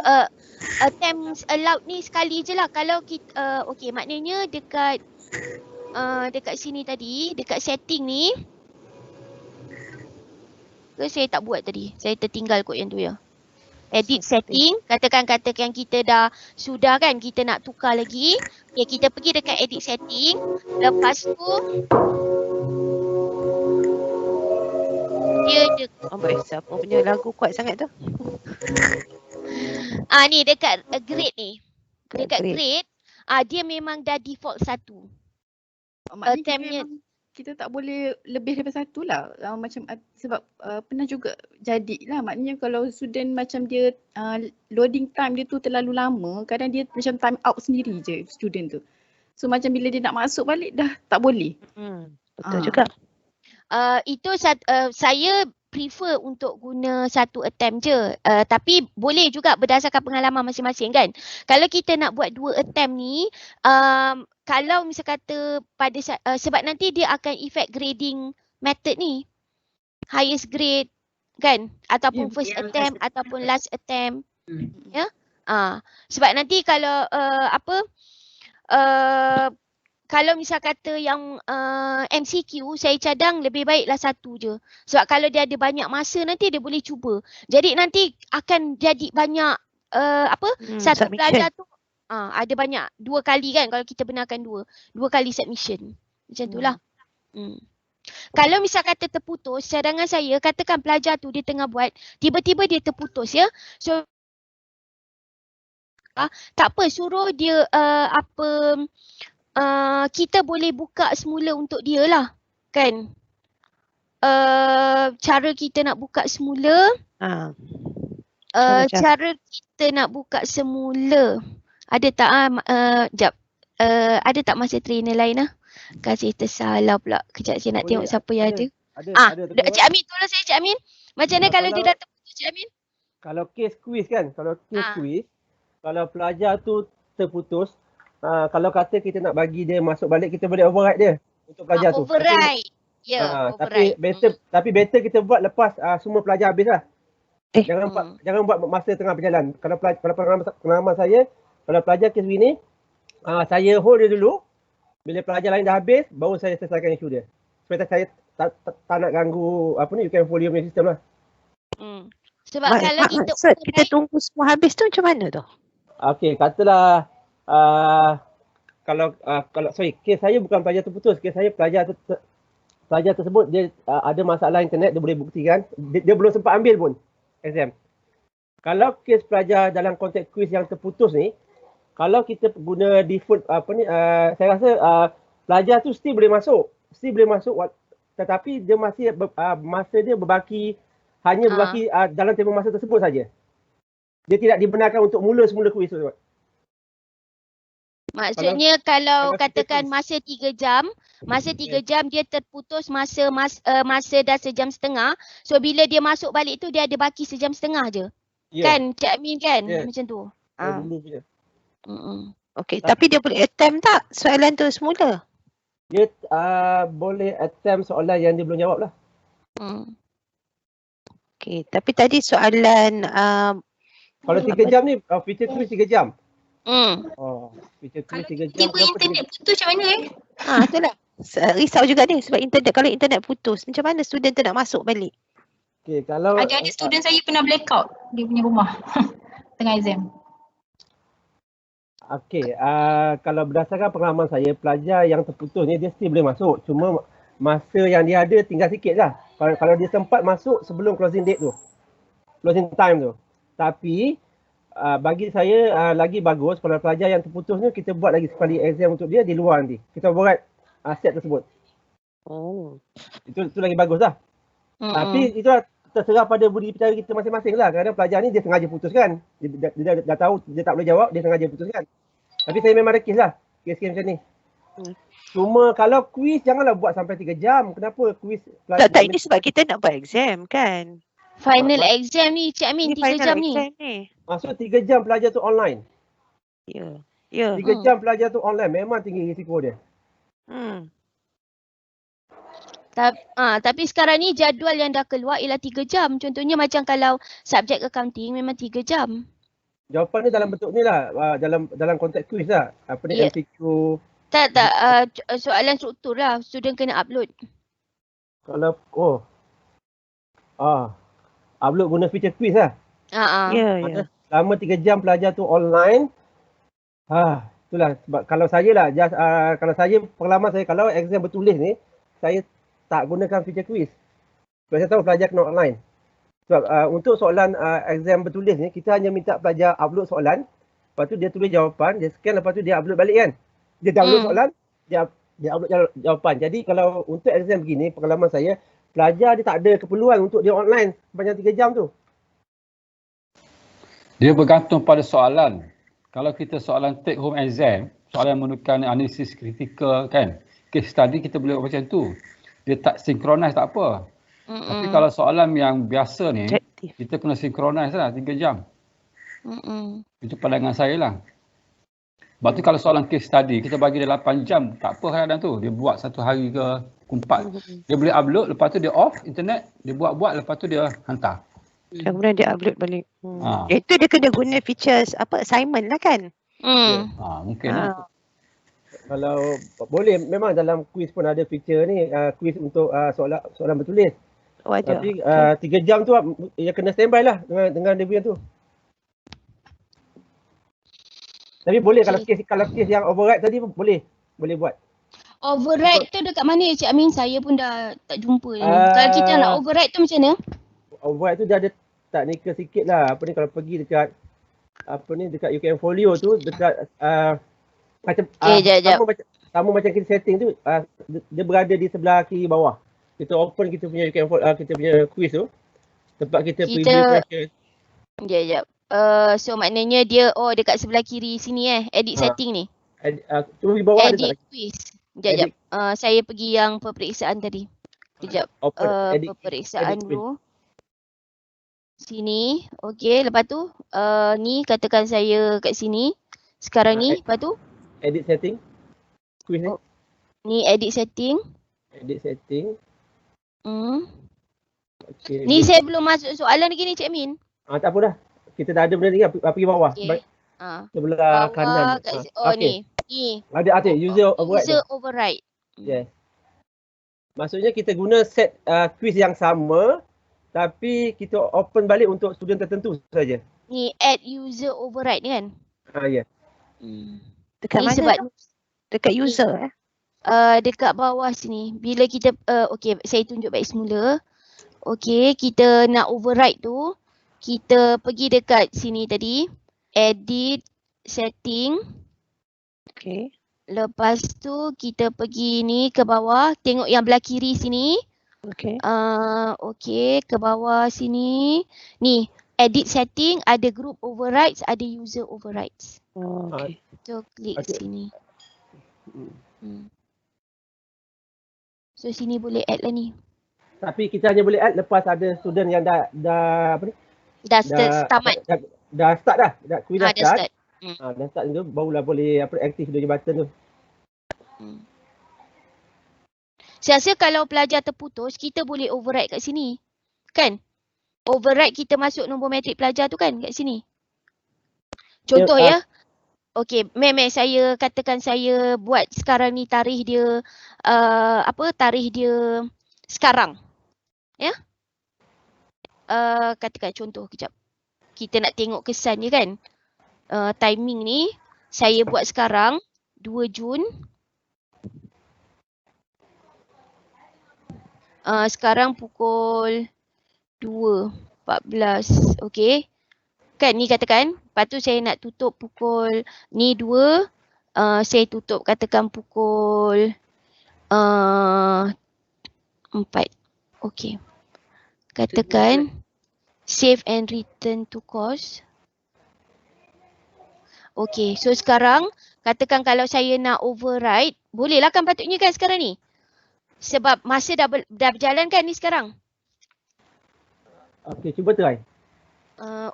attempt allowed ni sekali je lah. Kalau kita okey, maknanya dekat sini tadi, dekat setting ni, saya tak buat tadi. Saya tertinggal kot yang tu ya. Edit setting, katakan kita dah sudah kan, kita nak tukar lagi. Okay, kita pergi dekat edit setting. Lepas tu dia siapa punya lagu kuat sangat tu? Ni dekat grade ni. Dekat grade, dia memang dah default 1. Maknanya kita tak boleh lebih daripada 1 lah. Macam sebab pernah juga jadilah, maknanya kalau student macam dia loading time dia tu terlalu lama, kadang dia macam time out sendiri je student tu. So macam bila dia nak masuk balik dah tak boleh. Betul juga. Itu saya prefer untuk guna 1 attempt je. Tapi boleh juga berdasarkan pengalaman masing-masing kan. Kalau kita nak buat 2 attempt ni, kalau misal kata pada sebab nanti dia akan effect grading method ni. Highest grade kan, ataupun first attempt ataupun last attempt. Ya. Sebab nanti kalau kalau misal kata yang MCQ, saya cadang lebih baiklah 1 je. Sebab kalau dia ada banyak masa nanti dia boleh cuba. Jadi nanti akan jadi banyak satu submission. pelajar tu ada banyak 2 kali kan kalau kita benarkan 2 kali submission. Macam itulah. Kalau misal kata terputus, cadangan saya katakan pelajar tu dia tengah buat, tiba-tiba dia terputus ya. So tak apa, suruh dia kita boleh buka semula untuk dia lah. Kan? Cara kita nak buka semula. Cara kita nak buka semula. Ada tak jap. Ada tak masa trainer lain lah? Kasih tersalah pula. Kejap saya nak tengok siapa yang ada. Cik Amin, tolong saya Cik Amin. Macam mana kalau dia dah terputus Cik Amin? Kalau kes kuis kan, kalau pelajar tu terputus, kalau kata kita nak bagi dia masuk balik, kita boleh override dia untuk pelajar tu. Override. Override. Tapi better kita buat lepas semua pelajar habis lah. Jangan buat masa tengah berjalan. Kalau pengalaman saya, kalau pelajar kes ini, saya hold dia dulu. Bila pelajar lain dah habis, baru saya selesaikan isu dia. Supaya saya tak nak ganggu UKM Folio punya sistem lah. Sebab kalau kita tunggu semua habis tu macam mana tu? Okey, katalah kalau kes saya bukan pelajar terputus. Kes saya pelajar tersebut dia ada masalah internet, dia boleh buktikan. Dia belum sempat ambil pun exam. Kalau kes pelajar dalam konteks kuis yang terputus ni, kalau kita guna default saya rasa pelajar tu still boleh masuk. Tetapi dia masih masa dia berbaki dalam tempoh masa tersebut saja. Dia tidak dibenarkan untuk semula kuis tu. Maksudnya kalau katakan masa 3 jam, dia terputus masa dah 1.5 jam. So bila dia masuk balik tu dia ada baki 1.5 jam je. Kan Cik Amin kan? Macam tu. Okey, tapi dia boleh attempt tak soalan tu semula? Dia boleh attempt soalan yang dia belum jawab lah. Okey, tapi tadi soalan kalau 3 jam ni feature quiz 3 jam. Feature quiz 3 jam. Tiba internet putus macam mana itulah. Risau juga ni sebab kalau internet putus, macam mana student tu nak masuk balik? Okey, kalau ada student saya pernah blackout dia punya rumah tengah exam. Okey, kalau berdasarkan pengalaman saya, pelajar yang terputus ni dia still boleh masuk. Cuma masa yang dia ada tinggal sikit lah. Kalau dia sempat masuk sebelum closing date tu. Closing time tu. Tapi bagi saya lagi bagus kalau pelajar yang terputus ni kita buat lagi sekali exam untuk dia di luar nanti. Kita buat set tersebut. Itu lagi bagus lah. Tapi itu terserah pada budi pecara kita masing-masing lah. Kadang pelajar ni dia sengaja putuskan. Dia dah tahu dia tak boleh jawab, dia sengaja putuskan. Tapi saya memang ada kes lah. Kes-kes macam ni. Cuma kalau kuis janganlah buat sampai 3 jam. Kenapa kuis? Tak, ini sebab kita nak buat exam kan. Final exam ni Cik Amin 3 jam ni. Maksud 3 jam pelajar tu online. Ya. 3 jam pelajar tu online memang tinggi risiko dia. Tapi sekarang ni jadual yang dah keluar ialah 3 jam. Contohnya macam kalau subjek accounting memang 3 jam. Jawapan dia dalam bentuk ni lah. Dalam konteks kuis lah. MCQ. Tak. Soalan struktur lah. Student kena upload. Kalau, upload guna feature quiz lah. Ya. Selama 3 jam pelajar tu online. Itulah. Sebab kalau saya lah, kalau saya, pengalaman saya, kalau exam bertulis ni, saya tak gunakan feature quiz. Sebab saya tahu pelajar kena online. Sebab untuk soalan exam bertulis ni, kita hanya minta pelajar upload soalan. Lepas tu dia tulis jawapan, dia scan, lepas tu dia upload balik kan. Dia download soalan, dia upload jawapan. Jadi kalau untuk exam begini, pengalaman saya, pelajar dia tak ada keperluan untuk dia online sepanjang 3 jam tu. Dia bergantung pada soalan. Kalau kita soalan take home exam, soalan memerlukan analisis kritikal kan. Case study kita boleh buat macam tu. Dia tak synchronize tak apa. Tapi kalau soalan yang biasa ni, kita kena synchronize lah 3 jam. Itu pandangan saya lah. Sebab tu kalau soalan case study, kita bagi dia 8 jam, tak apa kadang tu. Dia buat 1 hari ke 4. Dia boleh upload, lepas tu dia off internet, dia buat-buat, lepas tu dia hantar. Kemudian dia upload balik. Itu dia kena guna features assignment lah kan? Mungkin lah. Kalau boleh, memang dalam kuis pun ada feature ni, kuis untuk soalan bertulis. Wajar. Tapi 3 jam tu dia kena standby lah dengan dia punya tu. Tapi boleh kalau kes yang override tadi boleh buat. Override tu dekat mana ya Cik Amin? Saya pun dah tak jumpa ni. Kalau kita nak override tu macam mana? Override tu dia ada teknikal sikit lah. Apa ni kalau pergi dekat dekat UKM Folio tu dekat macam sama macam kita setting tu, dia berada di sebelah kiri bawah. Kita open kita punya UKM kita punya quiz tu. Tempat kita preview question. Sekejap. So maknanya dia dekat sebelah kiri sini edit setting ni. Cuma di bawah edit ada quiz. Sekejap. Saya pergi yang peperiksaan tadi. Sekejap. Peperiksaan dulu. Sini. Okey, lepas tu ni katakan saya kat sini. Sekarang ni, lepas tu edit setting. Quiz ni. Ni edit setting. Edit setting. Okay, ni saya belum masuk soalan lagi ni Cik Min. Tak apa dah. Kita dah ada benda ni, pergi bawah. Okay. Sebelah kanan. Ni. Ada user override. User override. Yes. Maksudnya kita guna set quiz yang sama tapi kita open balik untuk student tertentu saja. Ni add user override ni kan? Ya. Dekat mana sebab tu? Dekat user dekat bawah sini. Bila kita okey, saya tunjuk baik semula. Okey, kita nak override tu, kita pergi dekat sini tadi, edit setting. Okey. Lepas tu kita pergi ni ke bawah, tengok yang belah kiri sini. Okey. Okey, ke bawah sini. Ni, edit setting, ada group overrides, ada user overrides. Okey. So klik sini. So sini boleh add lah ni. Tapi kita hanya boleh add lepas ada student yang dah apa ni? Dah tamat. Dah start dah. Dah kuis dah start. Dah start tu barulah boleh aktif dia button tu. Saya rasa kalau pelajar terputus, kita boleh override kat sini. Kan? Override kita masuk nombor matrik pelajar tu kan kat sini. Contoh ya. Okey, saya katakan saya buat sekarang ni tarikh dia tarikh dia sekarang. Ya? Katakan contoh kejap. Kita nak tengok kesan dia kan. Timing ni saya buat sekarang 2 Jun. Sekarang pukul 2.14. Okey. Kan ni katakan. Lepas tu saya nak tutup pukul ni 2. Saya tutup katakan pukul 4. Okey. Katakan save and return to course. Okey. So sekarang katakan kalau saya nak override. Boleh lah kan patutnya kan sekarang ni. Sebab masa dah berjalan kan ni sekarang. Okey, cuba try.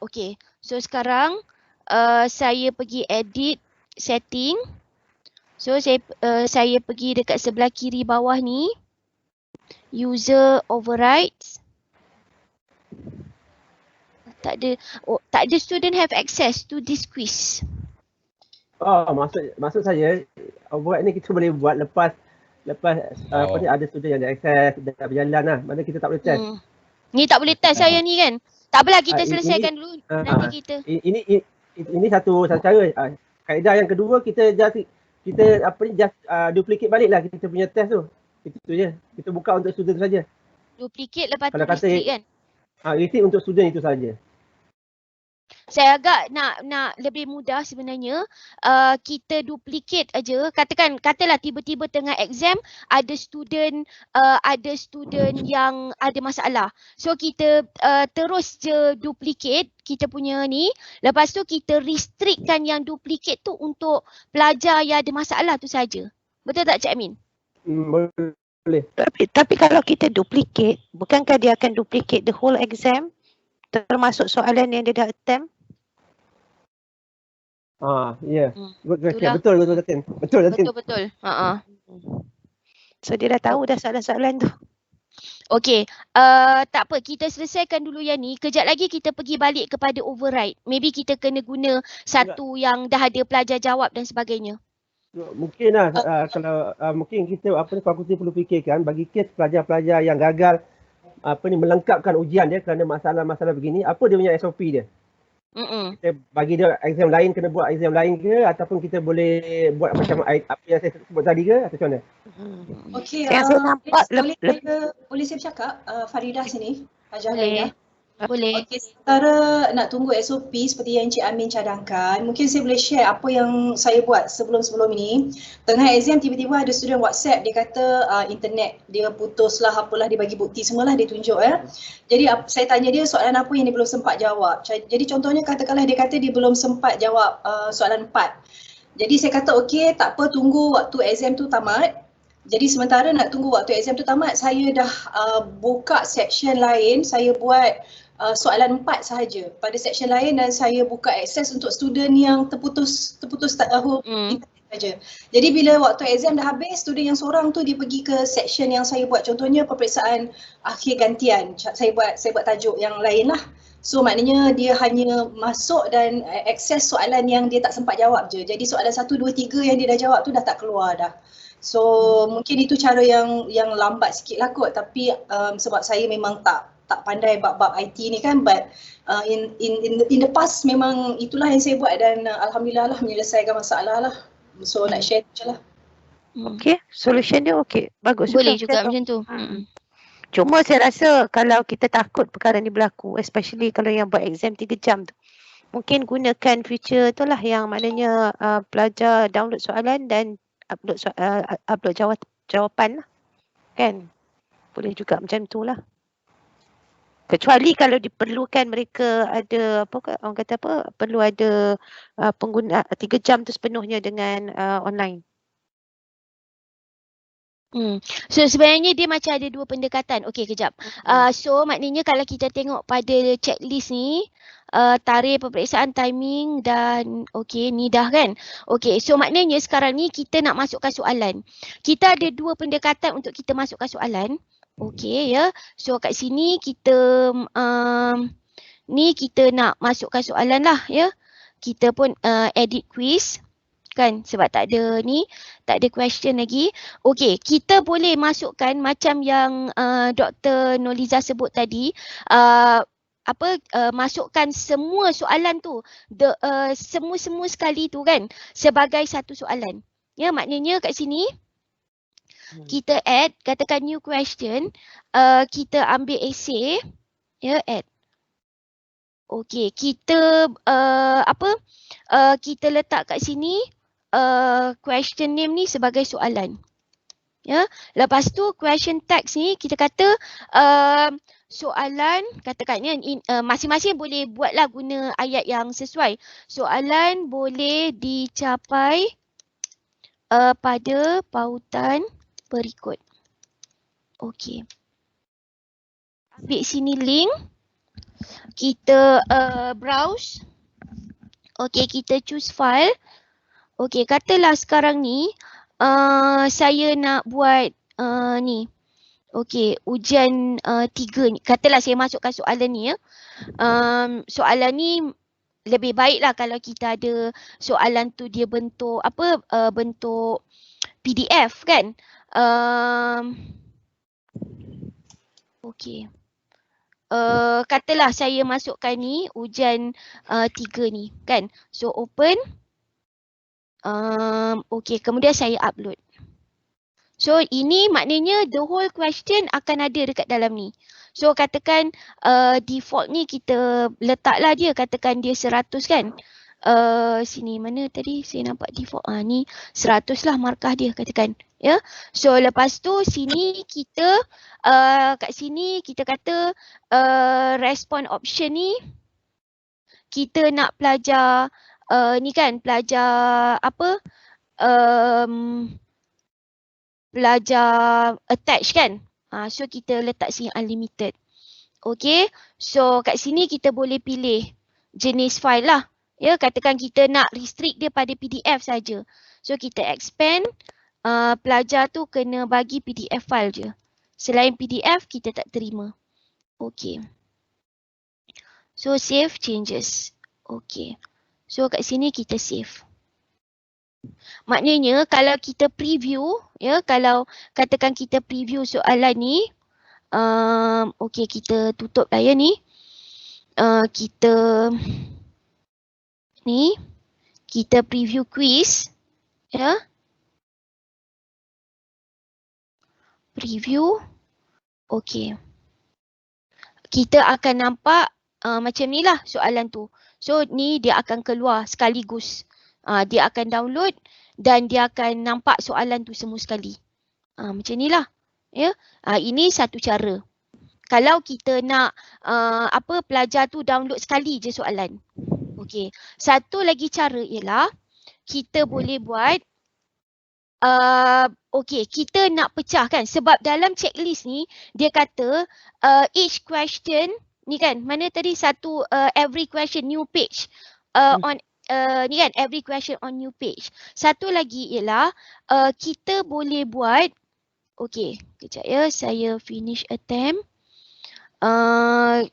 Okey. So sekarang saya pergi edit setting. So saya pergi dekat sebelah kiri bawah ni. User overrides. Tak ada student have access to this quiz. Maksud saya override ni kita boleh buat lepas apa ni ada student yang ada akses dah berjalan lah. Mana kita tak boleh test. Ni tak boleh test saya ni kan. Tak apalah kita selesaikan dulu nanti kita. Ini satu cara. Kaedah yang kedua kita just duplicate baliklah kita punya test tu. Itu je. Kita buka untuk student saja. Duplicate lepas tu restrict kan. Restrict untuk student itu saja. Saya agak nak lebih mudah sebenarnya kita duplicate aja. Katalah tiba-tiba tengah exam ada student yang ada masalah. So kita terus je duplicate kita punya ni. Lepas tu kita restrictkan yang duplicate tu untuk pelajar yang ada masalah tu saja. Betul tak Cik Amin? Boleh. Tapi kalau kita duplicate, bukankah dia akan duplicate the whole exam? Termasuk soalan yang dia dah attempt? Ya. Betul Datin. Betul. So dia dah tahu dah soalan-soalan tu. Okey, tak apa, kita selesaikan dulu yang ni. Kejap lagi kita pergi balik kepada override. Maybe kita kena guna satu yang dah ada pelajar jawab dan sebagainya. Mungkinlah kalau mungkin kita fakulti perlu fikirkan bagi kes pelajar-pelajar yang gagal melengkapkan ujian dia kerana masalah-masalah begini, apa dia punya SOP dia? Kita bagi dia exam lain, kena buat exam lain ke, ataupun kita boleh buat macam apa yang saya sebut tadi ke, atau macam mana? Okey, Saya nampak boleh saya bercakap, Faridah sini, Hajar Boleh. Faridah. Boleh. Okey, sementara nak tunggu SOP seperti yang Encik Amin cadangkan, mungkin saya boleh share apa yang saya buat sebelum-sebelum ini. Tengah exam tiba-tiba ada student WhatsApp, dia kata internet dia putus lah, apalah, dia bagi bukti semualah, dia tunjuk Jadi saya tanya dia soalan apa yang dia belum sempat jawab. Jadi contohnya katakanlah dia kata dia belum sempat jawab soalan 4. Jadi saya kata okey, tak apa, tunggu waktu exam tu tamat. Jadi sementara nak tunggu waktu exam tu tamat, saya dah buka section lain, saya buat soalan 4 sahaja pada section lain, dan saya buka akses untuk student yang terputus internet saja. Jadi bila waktu exam dah habis, student yang seorang tu dia pergi ke section yang saya buat, contohnya peperiksaan akhir gantian. Saya buat tajuk yang lain lah. So maknanya dia hanya masuk dan akses soalan yang dia tak sempat jawab je. Jadi soalan 1, 2, 3 yang dia dah jawab tu dah tak keluar dah. So mungkin itu cara yang lambat sikit lah kot, tapi sebab saya memang tak pandai bab-bab IT ni kan, but in the past memang itulah yang saya buat, dan alhamdulillah lah menyelesaikan masalah lah. So nak share je lah. Okey, solution dia okey. Bagus. Boleh juga macam tu. Cuma saya rasa kalau kita takut perkara ni berlaku, especially kalau yang buat exam 3 jam tu, mungkin gunakan feature tu lah yang maknanya pelajar download soalan dan upload jawapan lah. Kan? Boleh juga macam tu lah. Kecuali kalau diperlukan mereka ada orang kata perlu ada pengguna 3 jam tu sepenuhnya dengan online. So sebenarnya dia macam ada dua pendekatan. Okey, kejap. So maknanya kalau kita tengok pada checklist ni, tarikh peperiksaan, timing dan okey ni dah kan. Okey, so maknanya sekarang ni kita nak masukkan soalan. Kita ada dua pendekatan untuk kita masukkan soalan. Okey ya. So kat sini kita ni kita nak masukkan soalan lah ya. Kita pun edit quiz kan, sebab tak ada question lagi. Okey, kita boleh masukkan macam yang Dr. Noliza sebut tadi, masukkan semua soalan tu, semua sekali tu kan, sebagai satu soalan. Ya, maknanya kat sini kita add, katakan new question, kita ambil essay, ya, add. Okey, kita kita letak kat sini question name ni sebagai soalan. Ya, lepas tu question text ni kita kata soalan, katakan masing-masing boleh buatlah guna ayat yang sesuai. Soalan boleh dicapai pada pautan berikut. Okey. Ambil sini link. Kita browse. Okey, kita choose file. Okey, katalah sekarang ni saya nak buat ni. Okey, ujian 3 ni. Katalah saya masukkan soalan ni ya. Soalan ni lebih baiklah kalau kita ada soalan tu dia bentuk bentuk PDF kan. Okey. Katalah saya masukkan ni ujian 3 ni kan. So open. Okey, kemudian saya upload. So ini maknanya the whole question akan ada dekat dalam ni. So katakan default ni kita letaklah dia, katakan dia 100 kan. Sini mana tadi saya nampak default, ni 100 lah markah dia katakan ya. So lepas tu sini kita kat sini kita kata respond option ni kita nak pelajar ni kan, pelajar pelajar attach kan. So kita letak sini unlimited. Okay, so kat sini kita boleh pilih jenis file lah. Ya, katakan kita nak restrict dia pada PDF saja. So kita expand, pelajar tu kena bagi PDF file je. Selain PDF kita tak terima. Okay. So save changes. Okay. So kat sini kita save. Maknanya kalau kita preview, ya, kalau katakan kita preview soalan ni, okey kita tutup lah ya ni. Kita ni, kita preview quiz. Ya. Preview. Okey. Kita akan nampak macam ni lah soalan tu. So ni dia akan keluar sekaligus. Dia akan download dan dia akan nampak soalan tu semua sekali. Macam ni lah. Ya. Ini satu cara. Kalau kita nak pelajar tu download sekali je soalan. Okey. Satu lagi cara ialah kita boleh buat okey, kita nak pecahkan sebab dalam checklist ni dia kata each question ni kan, mana tadi satu every question new page on ni kan every question on new page. Satu lagi ialah kita boleh buat okey, kejap ya, saya finish attempt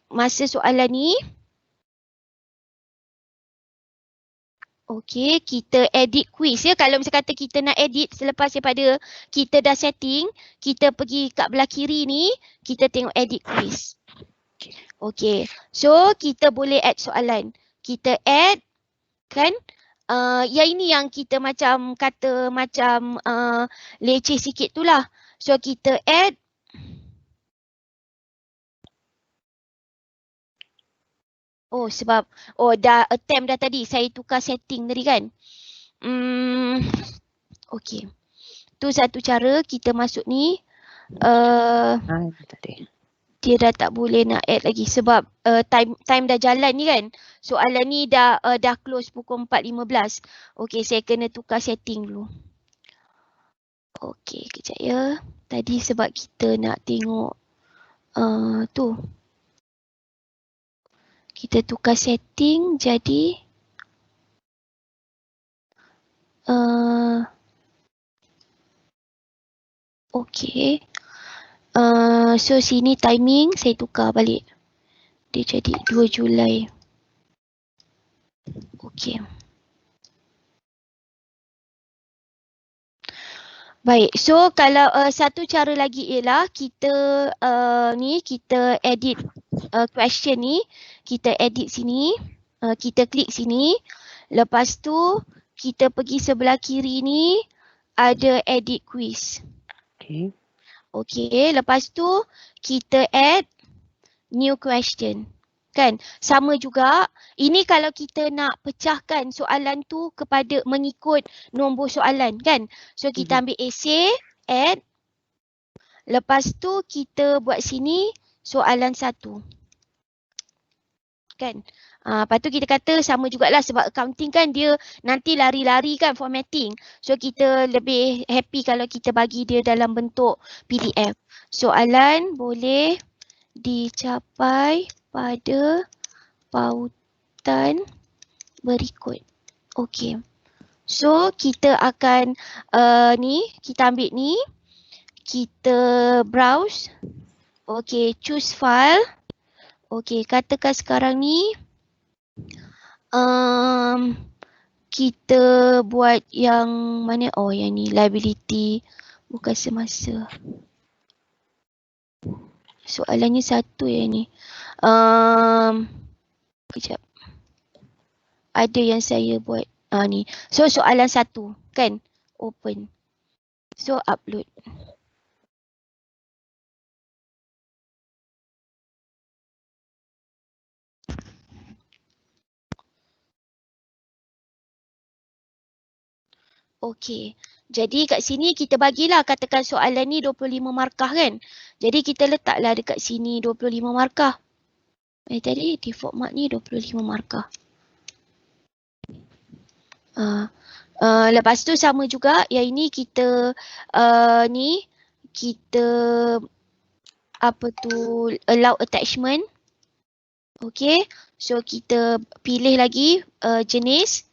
masa soalan ni. Okey, kita edit quiz ya. Kalau misalnya kata kita nak edit selepas daripada kita dah setting, kita pergi kat belah kiri ni, kita tengok edit quiz. Okey, so kita boleh add soalan. Kita add kan, yang ini yang kita macam kata macam leceh sikit tu lah. So kita add. Oh sebab, dah attempt dah tadi, saya tukar setting tadi kan. Okey. Tu satu cara kita masuk ni. Dia dah tak boleh nak add lagi sebab time dah jalan ni kan. Soalan ni dah close pukul 4.15. Okey, saya kena tukar setting dulu. Okey, kejap ya. Tadi sebab kita nak tengok tu. Kita tukar setting jadi okey. So sini timing saya tukar balik. Dia jadi 2 Julai. Okey. Baik, so kalau satu cara lagi ialah kita kita edit question ni, kita edit sini, kita klik sini, lepas tu kita pergi sebelah kiri ni ada edit quiz. Okey. Okey, lepas tu kita add new question. Kan, sama juga. Ini kalau kita nak pecahkan soalan tu kepada mengikut nombor soalan kan. So kita ambil essay, add. Lepas tu kita buat sini soalan 1. Kan. Lepas tu kita kata sama jugalah sebab accounting kan dia nanti lari-lari kan formatting. So kita lebih happy kalau kita bagi dia dalam bentuk PDF. Soalan boleh dicapai pada pautan berikut. Okey. So kita akan kita ambil ni, kita browse. Okey, choose file. Okey, katakan sekarang ni kita buat yang mana? Oh, yang ni liability bukan semasa. Soalannya satu yang ni. Kejap. Ada yang saya buat. Ni. So soalan 1 kan. Open. So upload. Okey. Jadi kat sini kita bagilah katakan soalan ni 25 markah kan. Jadi kita letaklah dekat sini 25 markah. Tadi default mark ni 25 markah. Lepas tu sama juga yang ini kita kita allow attachment. Okey. So kita pilih lagi jenis.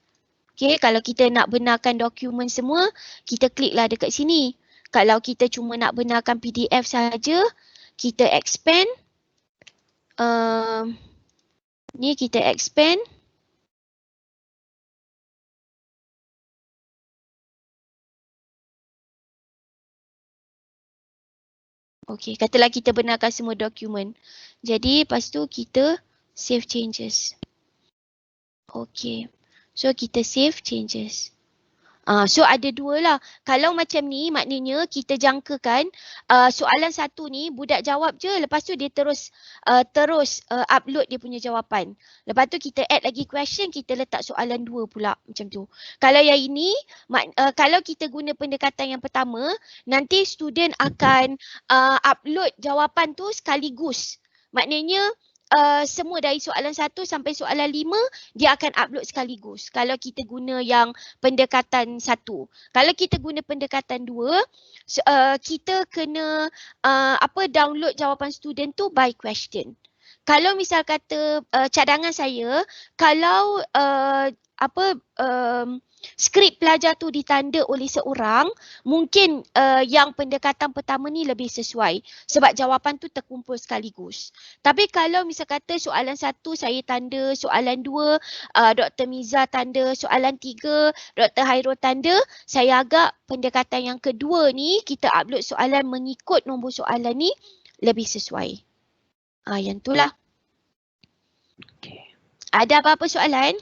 Okay, kalau kita nak benarkan dokumen semua, kita kliklah dekat sini. Kalau kita cuma nak benarkan PDF saja, kita expand. Ni kita expand. Okay, katalah kita benarkan semua dokumen. Jadi, lepas tu kita save changes. Okay. So kita save changes. So ada dua lah. Kalau macam ni maknanya kita jangkakan soalan satu ni budak jawab je, lepas tu dia terus upload dia punya jawapan. Lepas tu kita add lagi question, kita letak soalan dua pula macam tu. Kalau yang ini kalau kita guna pendekatan yang pertama, nanti student akan upload jawapan tu sekaligus. Maknanya semua dari soalan 1 sampai soalan 5 dia akan upload sekaligus kalau kita guna yang pendekatan 1. Kalau kita guna pendekatan 2, kita kena download jawapan student tu by question. Kalau misal kata cadangan saya, kalau skrip pelajar tu ditanda oleh seorang, mungkin yang pendekatan pertama ni lebih sesuai sebab jawapan tu terkumpul sekaligus. Tapi kalau misal kata soalan 1 saya tanda, soalan 2 Dr. Miza tanda, soalan 3 Dr. Hairul tanda, saya agak pendekatan yang kedua ni kita upload soalan mengikut nombor soalan ni lebih sesuai. Yang tu lah. Okay. Ada apa-apa soalan?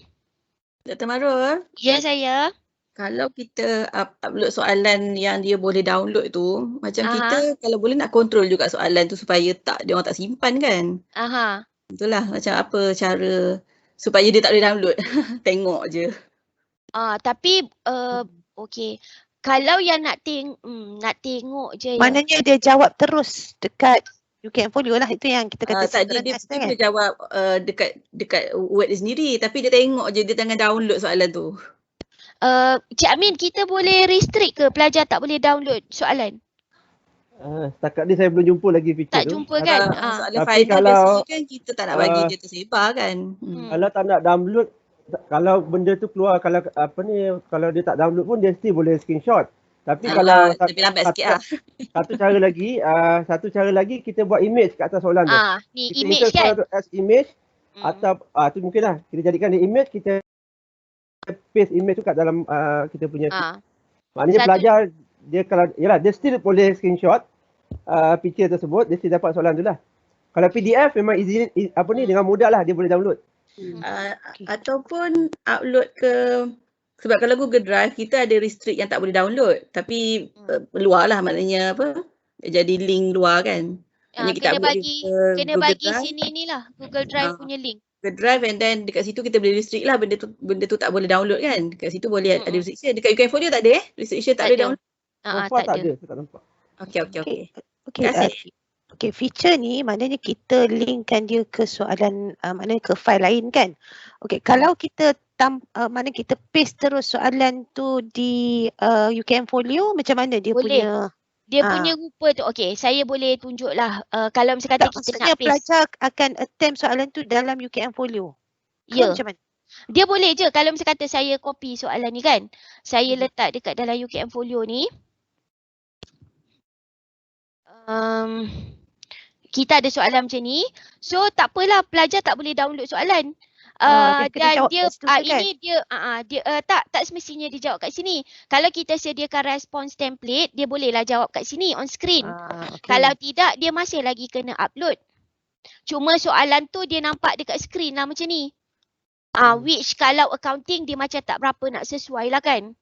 Dr. Marul? Ya, saya. Kalau kita upload soalan yang dia boleh download tu, macam kita kalau boleh nak kontrol juga soalan tu supaya dia orang tak simpan kan? Itulah macam apa cara supaya dia tak boleh download. Tengok je. Tapi okey. Kalau yang nak tengok je. Maknanya dia jawab terus dekat UKM-Folio lah, itu yang kita kata tadi dia jawab dekat word dia sendiri, tapi dia tengok je, dia tengah download soalan tu. Cik Amin, kita boleh restrict ke pelajar tak boleh download soalan? Setakat ni saya belum jumpa lagi feature tu. Tak jumpa kan? Soalan final biasanya kan kita tak nak bagi dia tersebar kan. Kalau tak nak download, kalau benda tu keluar, kalau dia tak download pun dia still boleh screenshot. Tapi kalau lebih lambat sikit lah. Satu cara lagi kita buat image kat atas soalan tu. Ni kita image kan? As image atau tu mungkin lah kita jadikan dia image, kita paste image tu kat dalam kita punya. Maknanya pelajar dia kalau dia still boleh screenshot picture tersebut, dia still dapat soalan tu lah. Kalau PDF memang easy dengan mudah lah dia boleh download. Ataupun upload ke, sebab kalau Google Drive kita ada restrict yang tak boleh download, tapi luar lah maknanya jadi link luar kan. Kena bagi sini ni lah Google Drive punya link. Google Drive and then dekat situ kita boleh restrict lah benda tu tak boleh download kan. Dekat situ boleh ada restriction. Dekat UKM-Folio tak ada restriction tak boleh download. Tak ada, saya tak nampak. Okey, feature ni maknanya kita linkkan dia ke soalan, maknanya ke file lain kan. Okey, kalau kita mana kita paste terus soalan tu di UKM-Folio, macam mana dia punya? Dia punya rupa tu. Okey, saya boleh tunjuklah kalau misalkan kita nak paste. Pelajar akan attempt soalan tu dalam UKM-Folio. Ya. Macam mana? Dia boleh je kalau misalkan saya copy soalan ni kan. Saya letak dekat dalam UKM-Folio ni. Kita ada soalan macam ni. So tak apalah, pelajar tak boleh download soalan. Dan dia ini dia tak semestinya dia jawab kat sini. Kalau kita sediakan response template, dia bolehlah jawab kat sini on screen. Kalau tidak, dia masih lagi kena upload. Cuma soalan tu dia nampak dekat screen lah macam ni. Which kalau accounting dia macam tak berapa nak sesuai lah kan.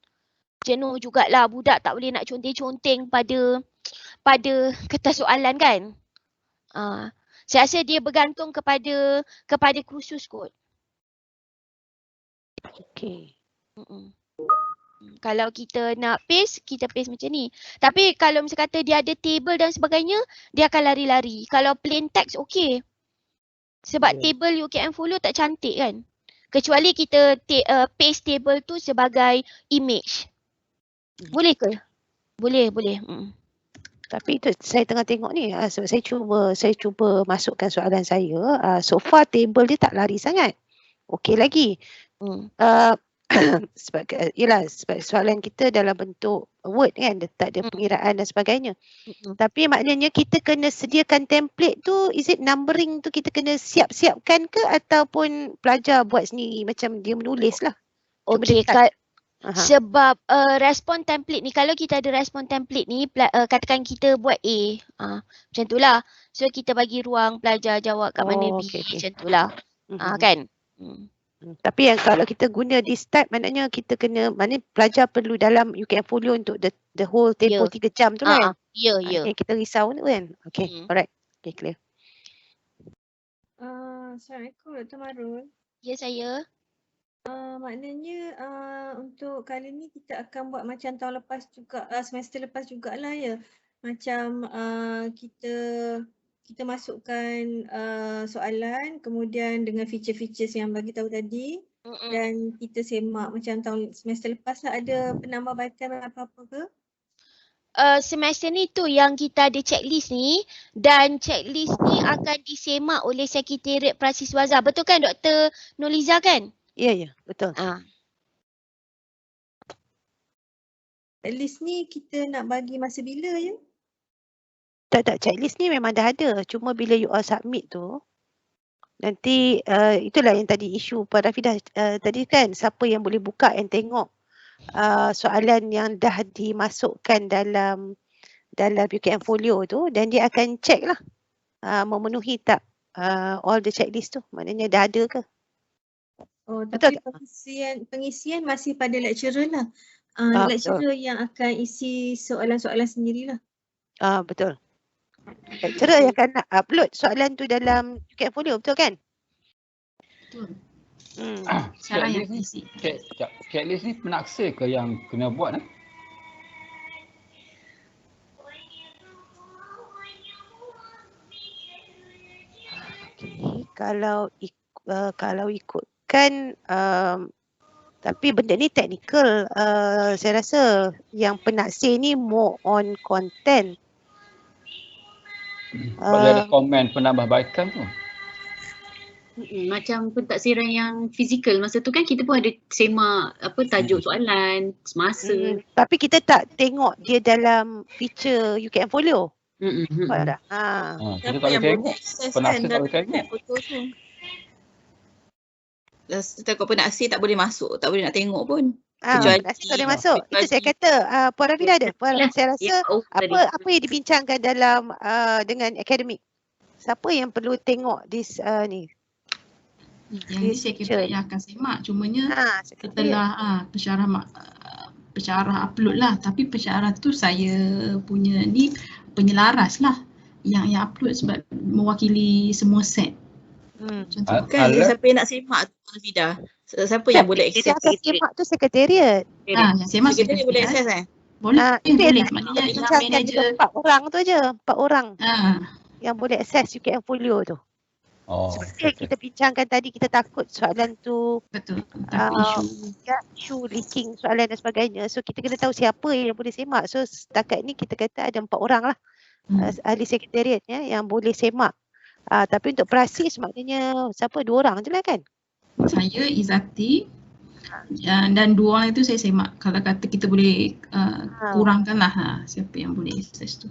Jenuh jugalah budak tak boleh nak conteng-conteng pada kertas soalan kan. Saya rasa dia bergantung kepada kursus kot. Okey. Kalau kita nak paste, kita paste macam ni. Tapi kalau misalnya kata dia ada table dan sebagainya, dia akan lari-lari. Kalau plain text okey. Sebab table UKM-Folio tak cantik kan. Kecuali kita paste table tu sebagai image. Boleh ke? Boleh. Tapi itu saya tengah tengok ni, sebab saya cuba masukkan soalan saya. So far table dia tak lari sangat. Okey lagi. Sebab soalan kita dalam bentuk word kan, dia tak ada pengiraan dan sebagainya. Tapi maknanya kita kena sediakan template tu, is it numbering tu kita kena siap-siapkan ke ataupun pelajar buat sendiri macam dia menulis lah? Okey, sebab respon template ni, kalau kita ada respon template ni, katakan kita buat A, macam tu lah. So kita bagi ruang pelajar jawab kat mana B, macam tu lah. Kan? Tapi yang kalau kita guna this type, maknanya kita kena, maknanya pelajar perlu dalam UKM-Folio untuk the whole tempoh 3 jam tu kan? Ya. Yang kita risau tu kan? Okay, alright. Okay, clear. Assalamualaikum Dr. Marul. Ya, saya. Maknanya untuk kali ni kita akan buat macam tahun lepas juga, semester lepas jugalah ya. Macam kita masukkan soalan, kemudian dengan feature-features yang bagi tahu tadi, dan kita semak macam tahun semester lepas lah. Ada penambahbaikan apa-apa ke? Semester ni tu yang kita ada checklist ni, dan checklist ni akan disemak oleh Sekretariat Prasiswaza. Betul kan Dr. Nurliza kan? Ya, betul. Checklist ni kita nak bagi masa bila ya? Tak, checklist ni memang dah ada. Cuma bila you all submit tu, nanti itulah yang tadi isu Puan Rafidah tadi kan, siapa yang boleh buka and tengok soalan yang dah dimasukkan dalam UKM-Folio tu, dan dia akan check lah memenuhi tak all the checklist tu, maknanya dah ada ke. Tapi pengisian masih pada lecturer lah. Lecturer yang akan isi soalan-soalan sendirilah. Betul. Lecturer yang akan nak upload soalan tu dalam UKM-Folio, betul kan? Betul. Checklist ni penaksir ke yang kena buat? Okay. Kalau ikutkan, tapi benda ni teknikal, saya rasa yang penaksir ni more on content. Boleh ada komen penambahbaikan tu? Macam pentaksiran yang fizikal, masa tu kan kita pun ada semak tajuk soalan semasa. Tapi kita tak tengok dia dalam feature UKM-Folio. Nampak tak? Kita tak boleh tengok. Penaksir tak boleh tengok. Takut penaksir tak boleh masuk, tak boleh nak tengok pun. Penaksir tak boleh masuk. Itu saya kata, Puan Rafidah ada. Saya rasa apa yang dibincangkan dalam dengan akademik. Siapa yang perlu tengok this ni? Yang ni saya kira yang akan semak, cumanya setelah pensyarah upload lah, tapi pensyarah tu saya punya ni penyelaras lah yang upload sebab mewakili semua set. Kan siapa yang nak semak tu Rafidah? Siapa yang boleh akses? Yang semak tu sekretariat. Yang semak sekretariat boleh akses Boleh. Maknanya bincangkan je 4 orang tu je, 4 orang yang boleh akses UKM-Folio tu. Seperti yang kita bincangkan tadi, kita takut soalan tu isu leaking soalan dan sebagainya. So kita kena tahu siapa yang boleh semak. So setakat ni kita kata ada 4 orang lah ahli sekretariat yang boleh semak. Tapi untuk prasis maknanya siapa? 2 orang je lah kan? Saya, Izzati, dan 2 orang itu saya semak. Kalau kata kita boleh kurangkan lah siapa yang boleh akses tu.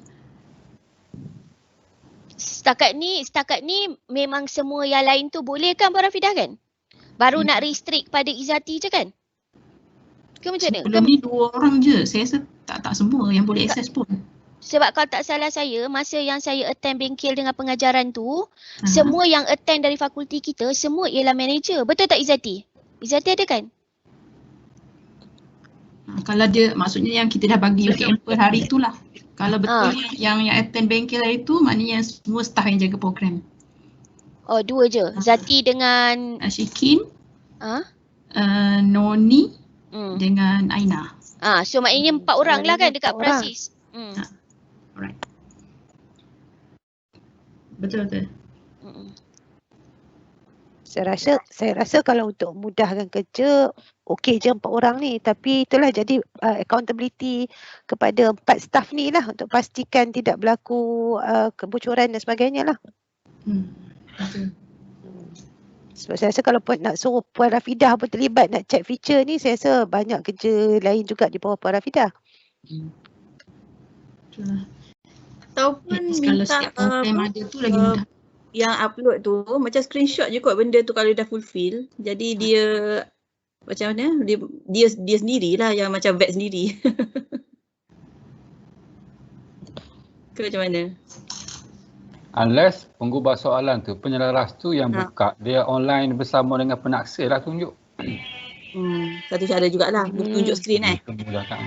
Setakat ni memang semua yang lain tu boleh kan Puan Rafidah kan? Baru nak restrict pada Izzati je kan? Ke macam mana? Sebelum ni 2 orang je. Saya rasa tak semua yang boleh akses pun. Sebab kalau tak salah saya, masa yang saya attend bengkel dengan pengajaran tu, semua yang attend dari fakulti kita, semua ialah manager. Betul tak Izzati? Izzati ada kan? Kalau dia, maksudnya yang kita dah bagi UKM per hari tu lah. Kalau betul yang attend bengkel hari tu, maknanya yang semua staff yang jaga program. 2 je. Zati dengan Syikin, Noni dengan Aina. So maknanya 4 orang lah kan dekat prasis. Alright. Betul. Saya rasa kalau untuk mudahkan kerja, okey je 4 orang ni. Tapi itulah jadi accountability kepada 4 staff ni lah untuk pastikan tidak berlaku kebocoran dan sebagainya lah. Betul. Sebab saya rasa kalau nak suruh Puan Rafidah pun terlibat nak check feature ni, saya rasa banyak kerja lain juga di bawah Puan Rafidah. Ataupun minta ada tu lagi mudah. Yang upload tu macam screenshot je kot benda tu kalau dah fulfill. Jadi dia macam mana? Dia sendirilah yang macam vet sendiri. Ke macam mana? Unless penggubah soalan tu, penyelaras tu yang buka, dia online bersama dengan penaksir lah tunjuk. Satu cara jugalah, tunjuk skrin Memudahkan.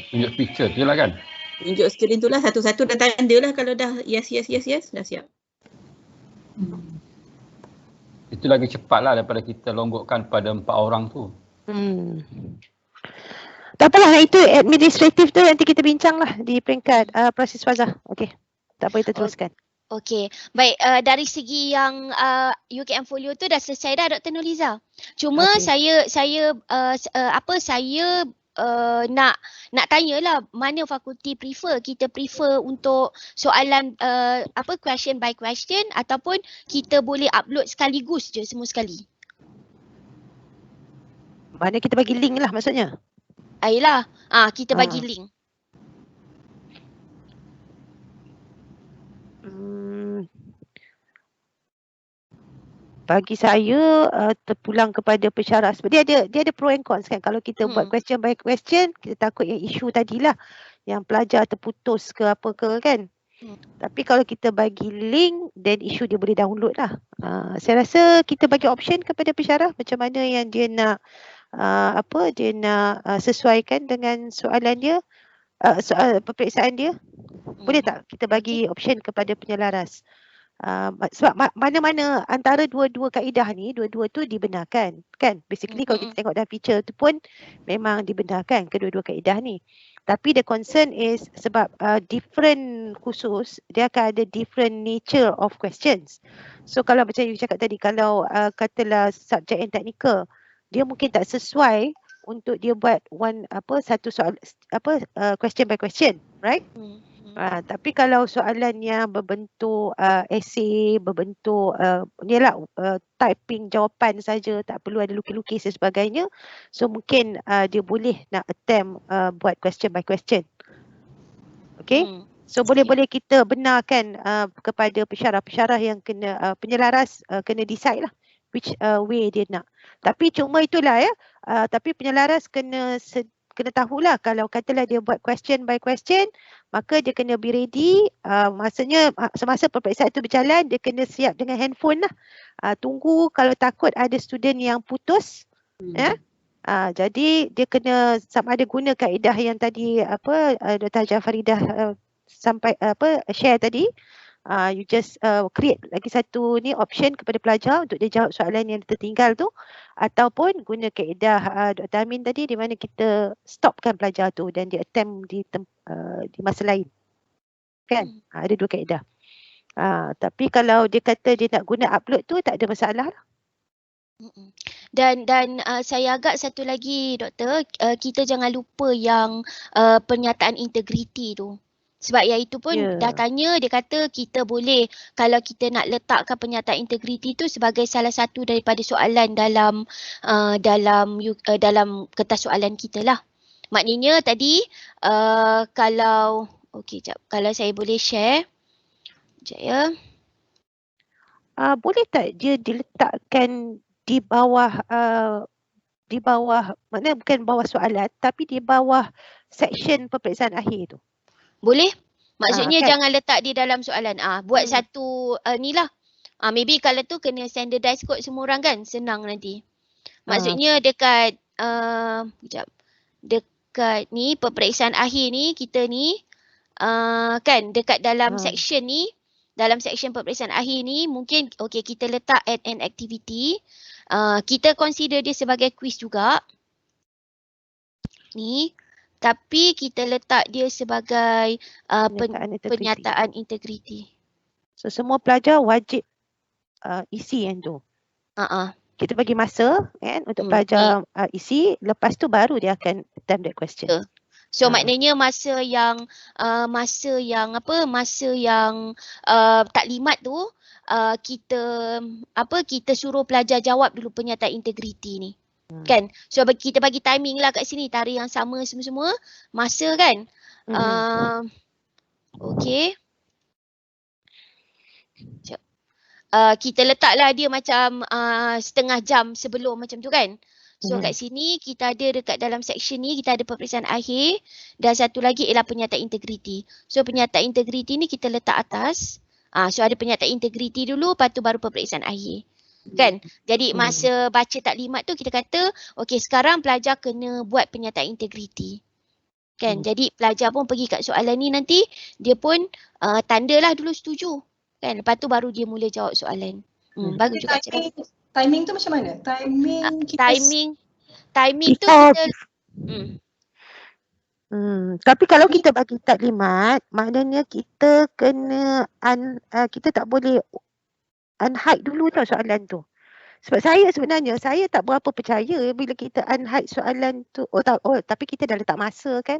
Tunjuk picture tu lah kan. Tunjuk skrin tu lah, satu-satu dah tanda lah kalau dah yes, dah siap. Itu lagi cepat lah daripada kita longgokkan pada 4 orang tu. Tak apalah, itu administratif tu nanti kita bincang lah di peringkat proses fazah. Okey. Tak apa, kita teruskan. Okey, baik, dari segi yang UKM Folio tu dah selesai dah Dr. Nurliza. Cuma saya nak tanyalah mana fakulti prefer. Kita prefer untuk soalan question by question ataupun kita boleh upload sekaligus je semua sekali. Mana kita bagi link lah maksudnya. Ayolah, kita bagi link. Bagi saya terpulang kepada pensyarah sebab dia ada pro and cons kan. Kalau kita buat question by question, kita takut yang isu tadilah yang pelajar terputus ke apa ke kan. Tapi kalau kita bagi link, then isu dia boleh download lah. Saya rasa kita bagi option kepada pensyarah macam mana yang dia nak sesuaikan dengan soalan dia, soal peperiksaan dia. Boleh tak kita bagi option kepada penyelaras? Sebab mana-mana antara dua-dua kaedah ni, dua-dua tu dibenarkan kan. Basically kalau kita tengok dalam feature tu pun memang dibenarkan kedua-dua kaedah ni. Tapi the concern is sebab different khusus, dia akan ada different nature of questions. So kalau macam you cakap tadi, kalau katalah subjek yang teknikal, dia mungkin tak sesuai untuk dia buat satu soal question by question, right? Tapi kalau soalan yang berbentuk essay, berbentuk typing jawapan saja, tak perlu ada lukis-lukis dan sebagainya, so mungkin dia boleh nak attempt buat question by question. Okay, so boleh-boleh kita benarkan kepada pensyarah-pensyarah yang kena penyelaras kena decide lah which way dia nak. Tapi cuma itulah tapi penyelaras kena tahulah kalau katalah dia buat question by question, maka dia kena be ready. Maksudnya semasa peperiksaan itu berjalan, dia kena siap dengan handphone lah. Tunggu kalau takut ada student yang putus. Jadi dia kena sama ada guna kaedah yang tadi Dr. Hajar Faridah sampai share tadi. You just create lagi satu ni option kepada pelajar untuk dia jawab soalan yang tertinggal tu, ataupun guna kaedah Dr. Amin tadi di mana kita stopkan pelajar tu dan dia attempt di masa lain kan. Ada dua kaedah. Tapi kalau dia kata dia nak guna upload tu tak ada masalah lah. Dan saya agak satu lagi doktor, kita jangan lupa yang pernyataan integriti tu. Sebab yang itu pun dah tanya, dia kata kita boleh, kalau kita nak letakkan pernyataan integriti tu sebagai salah satu daripada soalan dalam kertas soalan kita lah. Maknanya tadi kalau kalau saya boleh share. Sekejap ya. Boleh tak dia diletakkan di bawah maknanya bukan bawah soalan tapi di bawah section peperiksaan akhir tu? Boleh. Maksudnya jangan letak di dalam soalan. Buat satu ni lah. Maybe kalau tu kena standardize kot semua orang kan. Senang nanti. Maksudnya dekat dekat ni peperiksaan akhir ni kita ni kan dekat dalam section ni, dalam section peperiksaan akhir ni mungkin kita letak add an activity. Kita consider dia sebagai quiz juga. Ni. Tapi kita letak dia sebagai pernyataan integriti. So semua pelajar wajib isi yang tu. Kita bagi masa kan untuk pelajar isi, lepas tu baru dia akan attempt that question. So maknanya masa yang taklimat tu kita suruh pelajar jawab dulu pernyataan integriti ni. Kan? So kita bagi timing lah kat sini, tarikh yang sama semua-semua, masa kan. Okay. Kita letaklah dia macam setengah jam sebelum macam tu kan. So kat sini kita ada dekat dalam section ni kita ada peperiksaan akhir dan satu lagi ialah pernyataan integriti. So pernyataan integriti ni kita letak atas. So ada penyertaan integriti dulu, lepas tu baru peperiksaan akhir. Kan? Jadi masa baca taklimat tu kita kata, okey sekarang pelajar kena buat penyertaan integriti. Kan? Jadi pelajar pun pergi kat soalan ni nanti, dia pun tandalah dulu setuju. Kan? Lepas tu baru dia mula jawab soalan. Bagus juga cara. Timing tu macam mana? Timing tu kita tapi kalau kita bagi taklimat, maknanya kita kena kita tak boleh unhide dulu tau soalan tu. Sebab sebenarnya saya tak berapa percaya bila kita unhide soalan tu. Tapi kita dah letak masa kan.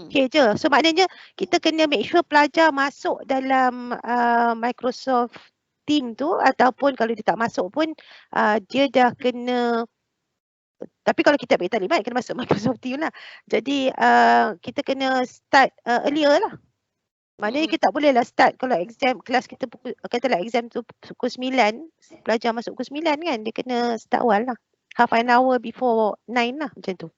Okey je. So maknanya kita kena make sure pelajar masuk dalam Microsoft Team tu, ataupun kalau dia tak masuk pun dia dah kena. Tapi kalau kita bagi taklimat kena masuk Microsoft Team lah. Jadi kita kena start earlier lah. Maknanya kita tak boleh lah start kalau exam kelas kita katalah exam tu pukul 9, pelajar masuk pukul 9 kan. Dia kena start awal lah. Half an hour before 9 lah macam tu.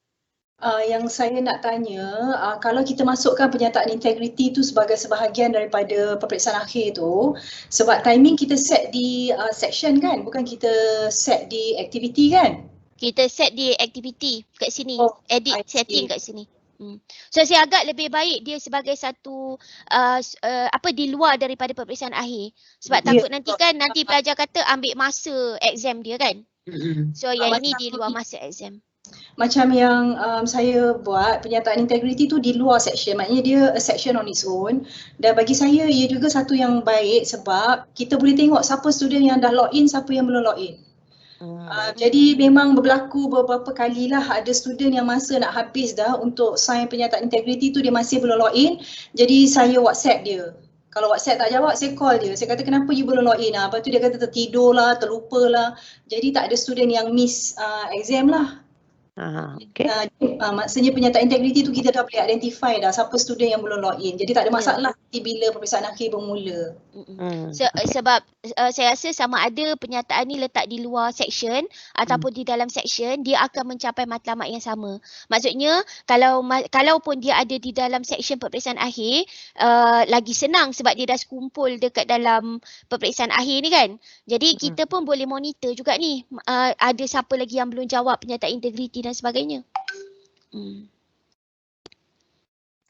Yang saya nak tanya, kalau kita masukkan penyertaan integriti tu sebagai sebahagian daripada peperiksaan akhir tu, sebab timing kita set di section kan, bukan kita set di aktiviti kan? Kita set di aktiviti kat sini, edit setting kat sini. So saya agak lebih baik dia sebagai satu di luar daripada peperiksaan akhir. Sebab takut nanti pelajar kata ambil masa exam dia kan. So yang ini di luar masa exam. Macam yang saya buat penyertaan integriti tu di luar section, maknanya dia a section on its own, dan bagi saya ia juga satu yang baik sebab kita boleh tengok siapa student yang dah log in, siapa yang belum log in. Jadi memang berlaku beberapa kali lah ada student yang masa nak habis dah untuk sign penyertaan integriti tu dia masih belum log in. Jadi saya WhatsApp dia. Kalau WhatsApp tak jawab, saya call dia. Saya kata kenapa you belum log in lah. Lepas tu dia kata tertidur lah, terlupa lah. Jadi tak ada student yang miss exam lah. Maksudnya penyertaan integriti tu kita dah boleh identify dah siapa student yang belum log in. Jadi tak ada masalah bila peperiksaan akhir bermula. Sebab saya rasa sama ada penyertaan ni letak di luar section ataupun di dalam section, dia akan mencapai matlamat yang sama. Maksudnya kalau pun dia ada di dalam section peperiksaan akhir, lagi senang sebab dia dah sekumpul dekat dalam peperiksaan akhir ni kan. Jadi kita pun boleh monitor juga ni, ada siapa lagi yang belum jawab penyertaan integriti dan sebagainya.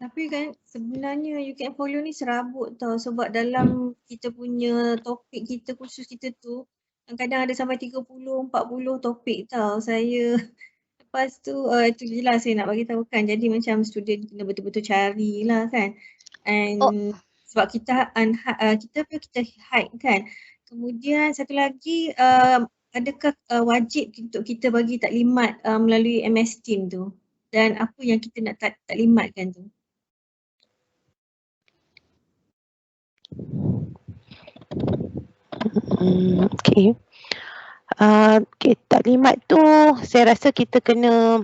Tapi kan sebenarnya You Can Follow ni serabut tau, sebab dalam kita punya topik kita khusus kita tu kadang-kadang ada sampai 30-40 topik tau. Lepas tu itu je lah saya nak bagi tahu kan. Jadi macam student kena betul-betul carilah kan. And sebab kita kita hide kan. Kemudian satu lagi adakah wajib untuk kita bagi taklimat melalui MS Team tu? Dan apa yang kita nak taklimatkan tu? Okay. Taklimat tu saya rasa kita kena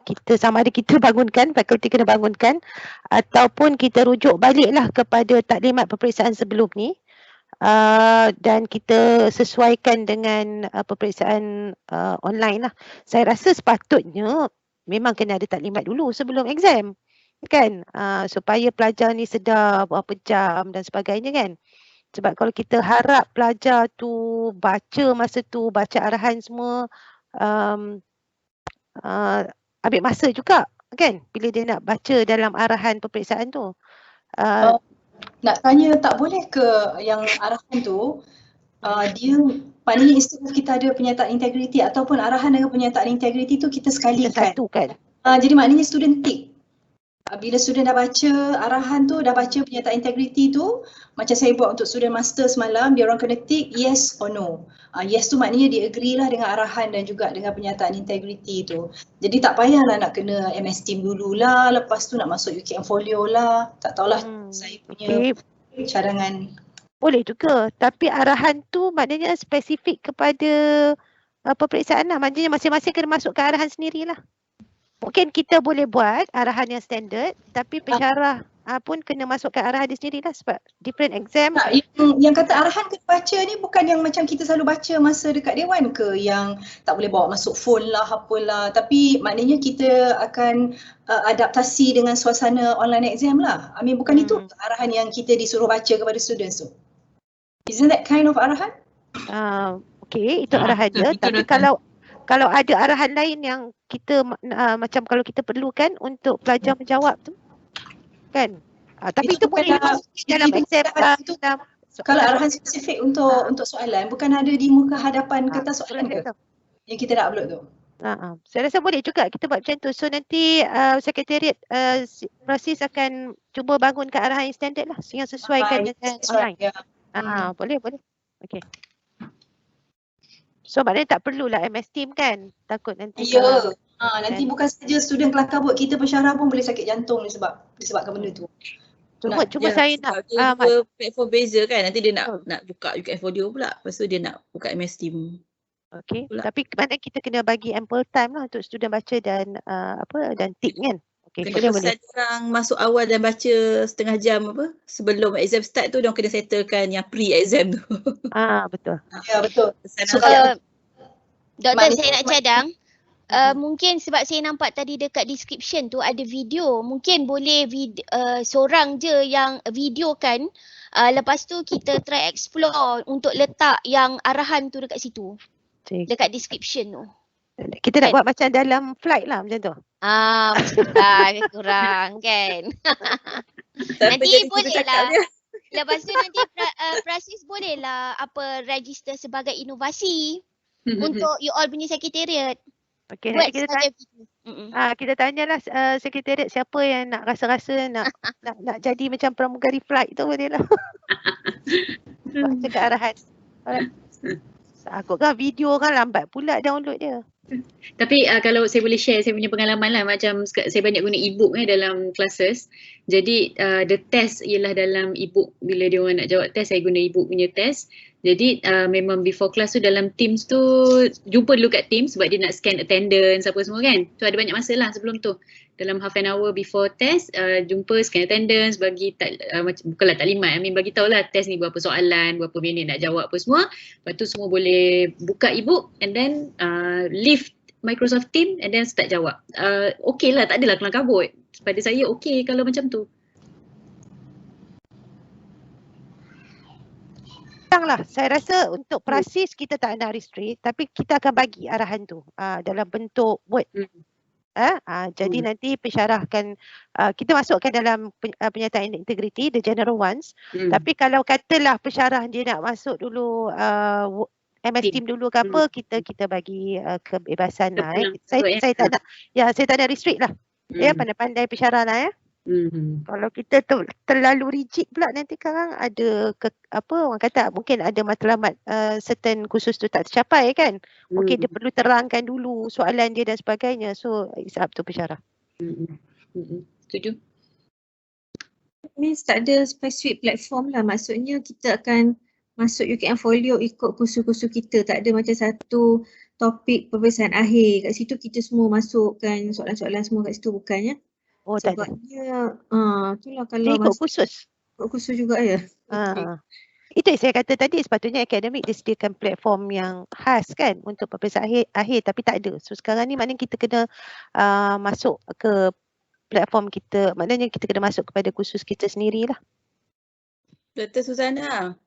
kita sama ada kita bangunkan, fakulti kena bangunkan, ataupun kita rujuk baliklah kepada taklimat peperiksaan sebelum ni. Dan kita sesuaikan dengan peperiksaan online lah. Saya rasa sepatutnya memang kena ada taklimat dulu sebelum exam kan, supaya pelajar ni sedar berapa jam dan sebagainya kan. Sebab kalau kita harap pelajar tu baca masa tu, baca arahan semua, ambil masa juga kan bila dia nak baca dalam arahan peperiksaan tu. Nak tanya tak boleh ke yang arahan tu dia maknanya instead of kita ada penyertaan integriti ataupun arahan dengan penyertaan integriti tu kita sekalikan. Satu kan. Jadi maknanya student tick. Bila student dah baca arahan tu, dah baca penyertaan integriti tu, macam saya buat untuk student master semalam, dia orang kena tick yes or no. Yes tu maknanya dia agree lah dengan arahan dan juga dengan penyertaan integriti tu. Jadi tak payahlah nak kena MS Team dululah, lepas tu nak masuk You Can Follow lah. Tak tahulah saya punya cadangan. Boleh juga, tapi arahan tu maknanya spesifik kepada peperiksaan lah. Maknanya masing-masing kena masuk ke arahan sendirilah. Mungkin kita boleh buat arahan yang standard, tapi pensyarah pun kena masukkan arahan dia sendirilah sebab different exam. Yang kata arahan kena baca ni bukan yang macam kita selalu baca masa dekat dewan ke, yang tak boleh bawa masuk phone lah apalah, tapi maknanya kita akan adaptasi dengan suasana online exam lah. Bukan itu arahan yang kita disuruh baca kepada students tu. Isn't that kind of arahan? Okay, itu arahan dia. Tapi kalau ada arahan lain yang kita macam kalau kita perlukan untuk pelajar menjawab tu kan. Tapi itu boleh dalam exam kalau arahan spesifik untuk soalan bukan ada di muka hadapan kertas soalan ke? Yang kita nak upload tu. Saya rasa boleh juga kita buat macam tu. So nanti Sekretariat Prasis akan cuba bangunkan arahan yang standard lah yang sesuaikan dengan online. Boleh. Okay. So maknanya tak perlulah MS Team kan? Takut nanti. Ya. Nanti bukan saja student kelas kabut, kita pensyarah pun boleh sakit jantung disebabkan benda tu. Cuma saya nak platform beza kan, nanti dia nak buka UKM Folio pula. Lepas tu dia nak buka MS Team. Okay, tapi mana kita kena bagi ample time lah untuk student baca dan dan tip kan. Okay, kena pesan orang masuk awal dan baca setengah jam sebelum exam start tu, diorang kena settlekan yang pre-exam tu. Betul. Ya, betul. So, Doktor saya nak cadang. Mungkin sebab saya nampak tadi dekat description tu ada video. Mungkin boleh seorang je yang videokan. Lepas tu kita try explore untuk letak yang arahan tu dekat situ. Dekat description tu. Kita nak buat macam dalam flight lah macam tu. Kurang kan. Nanti boleh lah. Lepas tu nanti Prasis boleh lah register sebagai inovasi untuk you all punya sekretariat. Okay, nanti kita tanyalah sekretariat siapa yang nak rasa-rasa nak jadi macam pramugari flight tu boleh lah. Baca ke arahan. Aku kan video kan lambat pula download dia. Tapi kalau saya boleh share saya punya pengalaman lah, macam saya banyak guna e-book dalam classes. Jadi the test ialah dalam e-book. Bila dia orang nak jawab test, saya guna e-book punya test. Jadi memang before class tu dalam Teams tu, jumpa dulu kat Teams sebab dia nak scan attendance apa semua kan. So ada banyak masa lah sebelum tu. Dalam half an hour before test, jumpa scan attendance, bagi bukanlah taklimat, bagi tahulah test ni berapa soalan, berapa minit nak jawab apa semua. Lepas tu semua boleh buka e-book and then leave Microsoft Team and then start jawab. Okay lah, tak adalah kelang kabut. Pada saya okay kalau macam tu. Lah, saya rasa untuk Prasis kita tak nak restrict, tapi kita akan bagi arahan tu dalam bentuk word. Jadi nanti pensyarah akan kita masukkan dalam penyataan integriti, the general ones. Tapi kalau katalah pensyarah dia nak masuk dulu MS Team dulu ke apa, kita bagi kebebasan lah. Saya tak nak restrict lah. Ya, pandai-pandai pensyarah lah ya. Kalau kita terlalu rigid pula nanti sekarang ada orang kata mungkin ada matlamat certain khusus tu tak tercapai kan. Mungkin dia perlu terangkan dulu soalan dia dan sebagainya. So it's up to pensyarah. Setuju. Means tak ada spesifik platform lah. Maksudnya kita akan masuk UKM Folio ikut kursus-kursus kita. Tak ada macam satu topik peperiksaan akhir. Kat situ kita semua masukkan soalan-soalan semua kat situ bukan ya. Sebabnya itulah kalau ikut khusus. Ikut khusus juga ya. Itu yang saya kata tadi, sepatutnya akademik disediakan platform yang khas kan untuk peperiksaan akhir tapi tak ada. So sekarang ni maknanya kita kena masuk ke platform kita, maknanya kita kena masuk kepada khusus kita sendirilah. Dr. Suzana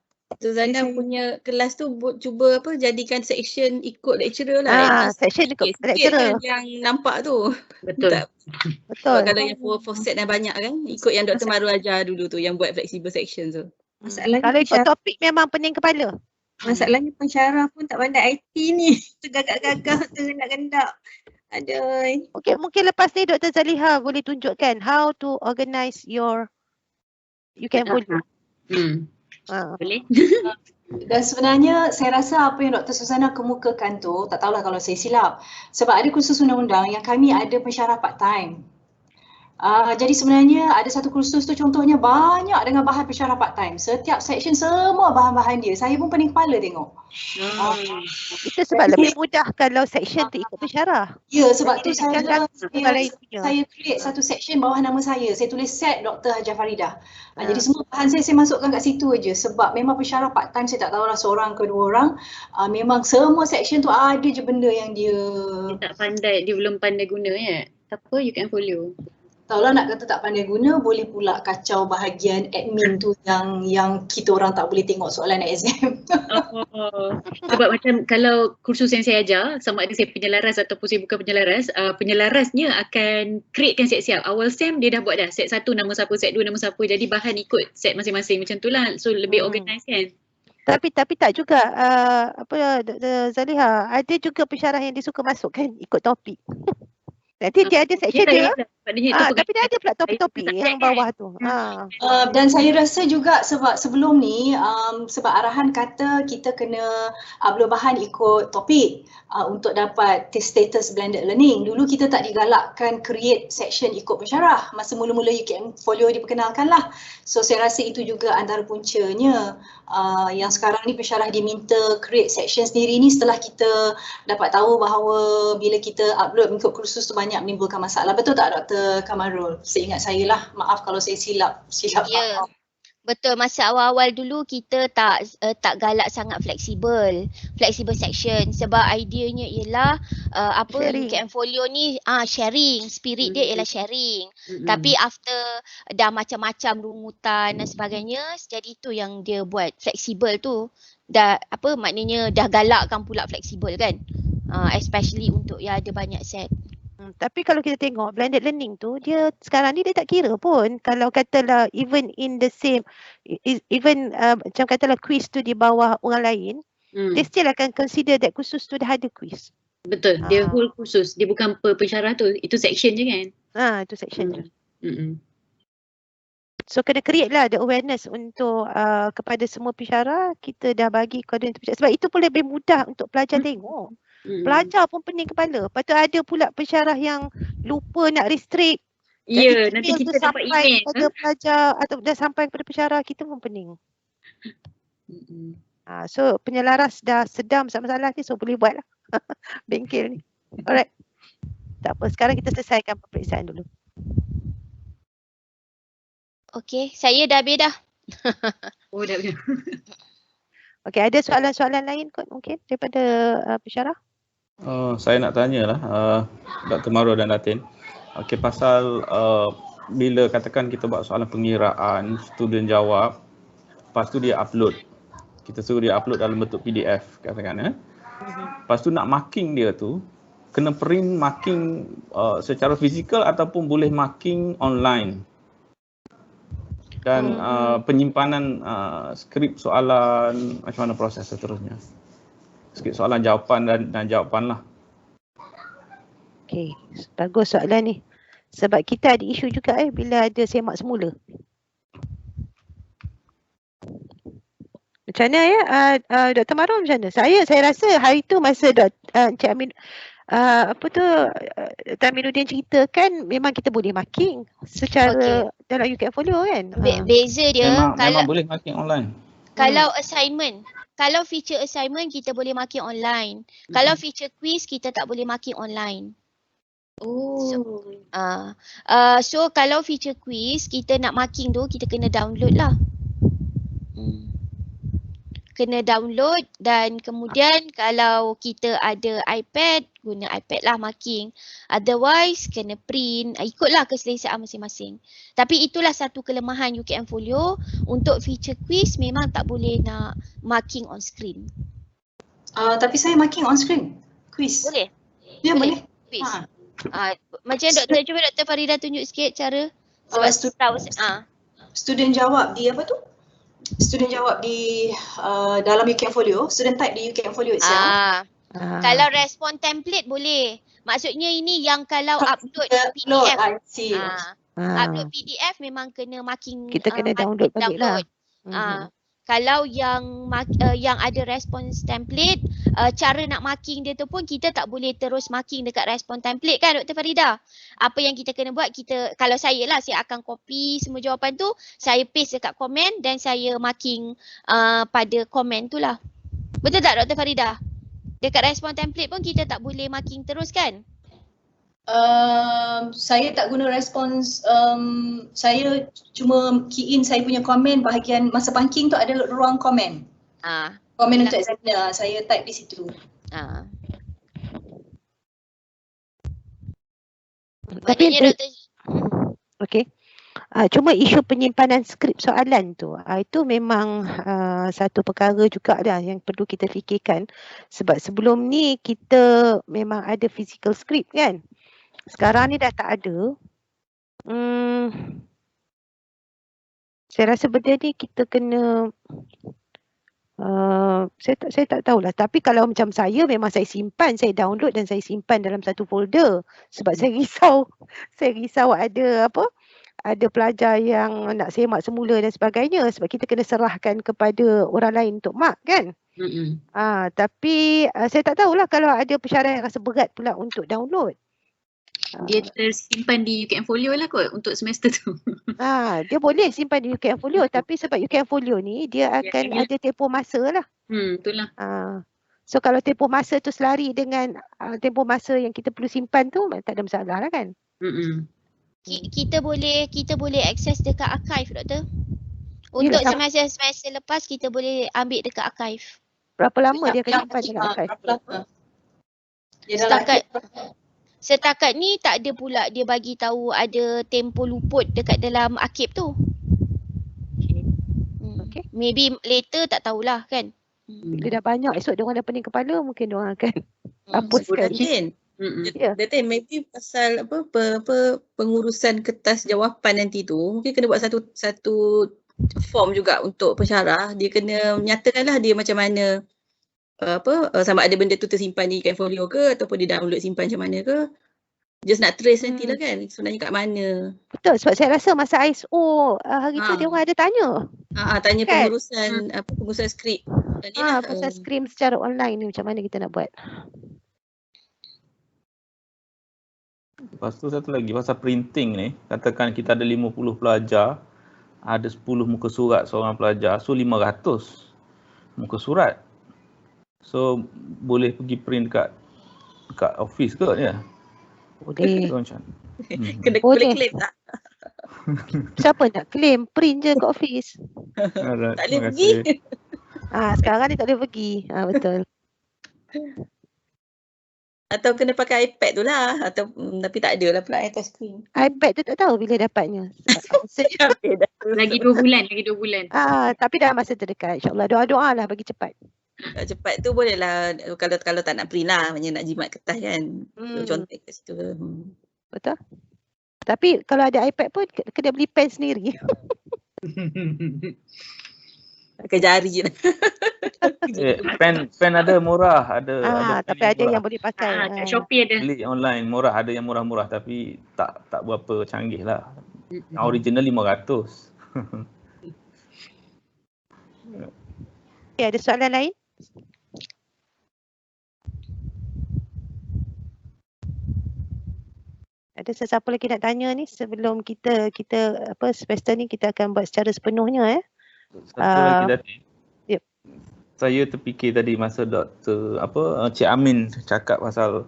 punya kelas tu cuba jadikan section ikut lecturer lah. Section ikut lecturer. Yang nampak tu. Betul. Betul. Kalau yang for set dan banyak kan, ikut yang Dr. Maru ajar dulu tu, yang buat flexible section tu. Masalahnya kalau ikut topik memang pening kepala. Masalahnya pensyarah pun tak pandai IT ni. Tergagak-gagak, tergendak-gendak. Aduh. Mungkin lepas ni Dr. Zaliha boleh tunjukkan how to organize your UKM Folio. Boleh. Dan sebenarnya saya rasa apa yang Dr. Suzana kemukakan tu, tak tahulah kalau saya silap. Sebab ada kursus undang-undang yang kami ada pensyarah part time. Jadi sebenarnya ada satu kursus tu contohnya banyak dengan bahan pensyarah part time. Setiap section semua bahan-bahan dia. Saya pun pening kepala tengok. Itu sebab lebih mudah kalau section tu ikut pensyarah. Ya, sebab tu saya create satu section bawah nama saya. Saya tulis set Dr. Hajar Faridah. Jadi semua bahan saya masukkan kat situ aja. Sebab memang pensyarah part time saya tak tahulah seorang ke dua orang. Memang semua section tu ada je benda yang dia tak pandai, dia belum pandai guna ya. Apa UKM Folio. Kalau nak kata tak pandai guna, boleh pula kacau bahagian admin tu yang kita orang tak boleh tengok soalan exam. Sebab macam kalau kursus yang saya ajar, sama ada saya penyelaras ataupun saya bukan penyelaras, penyelarasnya akan createkan set-set. Awal SEM dia dah buat dah, set 1 nama siapa, set 2 nama siapa, jadi bahan ikut set masing-masing macam tu lah. So lebih organize kan. Tapi tak juga Dr. Zaliha, ada juga pensyarah yang dia suka masuk kan ikut topik. Nanti dia ada section dia. Tapi dia ada pula topik-topik yang bawah tu. Dan saya rasa juga sebab sebelum ni sebab arahan kata kita kena upload bahan ikut topik untuk dapat status blended learning. Dulu kita tak digalakkan create section ikut pensyarah masa mula-mula UKM Folio diperkenalkan lah. So saya rasa itu juga antara puncanya. Yang sekarang ni pensyarah diminta create section sendiri ni setelah kita dapat tahu bahawa bila kita upload mengikut kursus tu banyak menimbulkan masalah. Betul tak Dr. Kamarul? Seingat saya lah, maaf kalau saya silap. Ya, betul. Masa awal-awal dulu kita tak galak sangat fleksibel section sebab ideanya ialah UKM Folio ni sharing, spirit dia ialah sharing. Tapi after dah macam-macam rungutan dan sebagainya, jadi itu yang dia buat fleksibel tu. Dah maknanya dah galakkan pula fleksibel kan. Especially untuk yang ada banyak set. Tapi kalau kita tengok blended learning tu, dia sekarang ni dia tak kira pun kalau katalah even in the same, macam katalah quiz tu di bawah orang lain, dia still akan consider that kursus tu dah ada quiz. Betul, dia whole kursus, dia bukan per pensyarah tu, itu section je kan? Itu section je. So kena create lah the awareness untuk kepada semua pensyarah, kita dah bagi koordinat pensyarah. Sebab itu pun lebih mudah untuk pelajar tengok. Pelajar pun pening kepala. Lepas tu ada pula pensyarah yang lupa nak restrict. Ya, nanti kita dapat email kepada pelajar atau dah sampai kepada pensyarah, kita pun pening. So penyelaras dah sedam masalah ni, so boleh buat lah bengkel ni. Alright. Tak apa, sekarang kita selesaikan peperiksaan dulu. Okey, saya dah habis dah. Oh, dah habis. Okey, ada soalan-soalan lain kot mungkin daripada pensyarah? Saya nak tanyalah Dr. Marul dan Datin. Okey, pasal bila katakan kita buat soalan pengiraan, student jawab, lepas tu dia upload. Kita suruh dia upload dalam bentuk PDF katakan Lepas tu nak marking dia tu, kena print marking secara fizikal ataupun boleh marking online. Dan penyimpanan skrip soalan, macam mana proses seterusnya? Skrip soalan jawapan dan jawapan lah. Okey, bagus soalan ni. Sebab kita ada isu juga bila ada semak semula. Macam mana ya Dr. Marul, macam mana? Saya rasa hari tu masa Encik Amin Dr. Aminuddin ceritakan memang kita boleh marking secara dalam UKM Folio kan. Beza dia memang boleh marking online. Kalau assignment, kalau feature assignment kita boleh marking online. Kalau feature quiz kita tak boleh marking online. So kalau feature quiz kita nak marking tu kita kena download lah. Kena download dan kemudian kalau kita ada iPad, guna iPad lah marking. Otherwise kena print, ikutlah keselesaan masing-masing. Tapi itulah satu kelemahan UKM Folio, untuk feature quiz memang tak boleh nak marking on screen. Tapi saya marking on screen, quiz. Boleh? Ya boleh. Quiz. Macam cuba Dr. Farida tunjuk sikit cara. Sebab student jawab di apa tu? Student jawab di dalam UKM Folio, student type di UKM Folio itself. Kalau respon template boleh. Maksudnya ini yang kalau upload PDF. Upload PDF memang kena marking. Kita kena download balik lah. Kalau yang ada response template, cara nak marking dia tu pun kita tak boleh terus marking dekat response template kan Dr. Farida. Apa yang kita kena buat, kalau saya akan copy semua jawapan tu, saya paste dekat komen dan saya marking pada komen tu lah. Betul tak Dr. Farida? Dekat response template pun kita tak boleh marking terus kan? Saya tak guna respons, saya cuma key in saya punya komen bahagian masa marking tu ada ruang komen. Komen untuk examiner, saya type di situ. Maknanya Okey. Cuma isu penyimpanan skrip soalan tu, itu memang satu perkara juga dah yang perlu kita fikirkan. Sebab sebelum ni kita memang ada physical script kan. Sekarang ni dah tak ada. Saya rasa benda ni kita kena saya tak tahulah, tapi kalau macam saya memang saya simpan, saya download dan saya simpan dalam satu folder sebab saya risau ada pelajar yang nak semak semula dan sebagainya sebab kita kena serahkan kepada orang lain untuk mark kan. Tapi saya tak tahulah kalau ada pensyarah yang rasa berat pula untuk download. Dia tersimpan di UKM Folio lah kot untuk semester tu. Dia boleh simpan di UKM Folio tapi sebab UKM Folio ni dia akan ada tempoh masa lah. Betul lah. So kalau tempoh masa tu selari dengan tempoh masa yang kita perlu simpan tu tak ada masalah lah kan. Kita boleh akses dekat archive, Doktor. Untuk semester lepas kita boleh ambil dekat archive. Berapa lama dia akan simpan dekat archive? Setakat ni tak ada pula dia bagi tahu ada tempoh luput dekat dalam arkib tu. Okay. Maybe later tak tahulah kan. Bila dah banyak esok dia orang dah pening kepala mungkin dia orang akan hapuskan. Datin, maybe pasal pengurusan kertas jawapan nanti tu mungkin kena buat satu form juga untuk pensyarah. Dia kena menyatakanlah dia macam mana sama ada benda tu tersimpan di UKM Folio ke ataupun dia download simpan macam mana ke. Just nak trace nantilah kan sebenarnya kat mana. Betul, sebab saya rasa masa ISO hari tu dia orang ada tanya. Tanya kan? pengurusan skrip. Pengurusan skrip secara online ni macam mana kita nak buat. Lepas tu satu lagi pasal printing ni, katakan kita ada 50 pelajar, ada 10 muka surat seorang pelajar, so 500 muka surat. So boleh pergi print kat office ke ya? Boleh. Kena claim tak? Siapa nak claim? Print je kat office. Tak boleh pergi. Sekarang ni tak boleh pergi. Betul. Atau kena pakai iPad tu lah. Tapi tak ada lah pula touch screen. iPad tu tak tahu bila dapatnya. Lagi 2 bulan. Tapi dalam masa terdekat. InsyaAllah doa-doa lah bagi cepat. Cepat tu boleh lah kalau tak nak print lah, maknanya nak jimat kertas kan. Contek kat situ. Betul. Tapi kalau ada iPad pun kena beli pen sendiri. Pakai jari je. Pen ada murah, ada tapi ada yang boleh pakai. Kat Shopee ada. Beli online murah, ada yang murah-murah tapi tak berapa canggih lah. Yang original 500. Ada soalan lain? Ada sesiapa lagi nak tanya ni sebelum kita semester ni kita akan buat secara sepenuhnya Satu lagi Datin. Saya terfikir tadi masa Cik Amin cakap pasal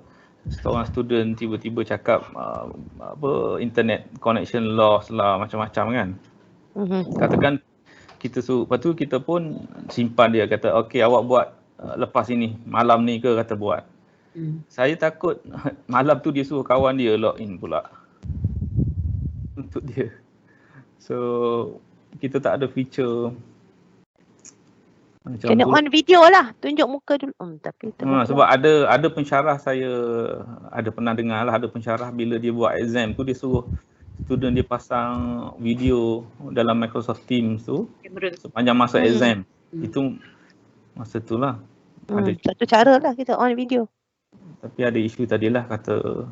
seorang student tiba-tiba cakap internet connection loss lah macam-macam kan. Katakan kita lepas tu kita pun simpan dia kata okey awak buat lepas ini malam ni ke kata buat. Saya takut malam tu dia suruh kawan dia login pula untuk dia. So kita tak ada feature macam kena on video lah, tunjuk muka dulu. Tapi sebab ada pensyarah saya ada pernah dengar lah, ada pensyarah bila dia buat exam tu dia suruh student dia pasang video dalam Microsoft Teams tu sepanjang masa exam. Itu masa tu lah. Satu cara lah kita on video. Tapi ada isu tadilah kata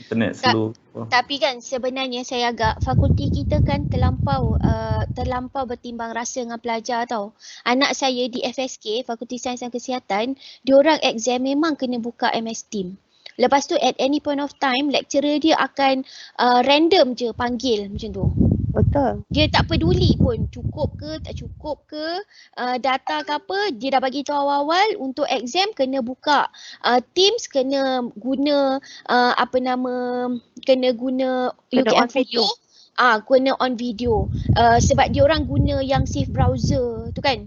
internet slow. Tapi kan sebenarnya saya agak fakulti kita kan terlampau bertimbang rasa dengan pelajar tau. Anak saya di FSK, Fakulti Sains dan Kesihatan, diorang exam memang kena buka MS Team. Lepas tu at any point of time lecturer dia akan random je panggil macam tu. Betul. Dia tak peduli pun cukup ke tak cukup ke data ke apa, dia dah bagi tahu awal-awal untuk exam kena buka Teams, kena guna kena guna UKM Folio. Kena on video. Sebab dia orang guna yang safe browser tu kan.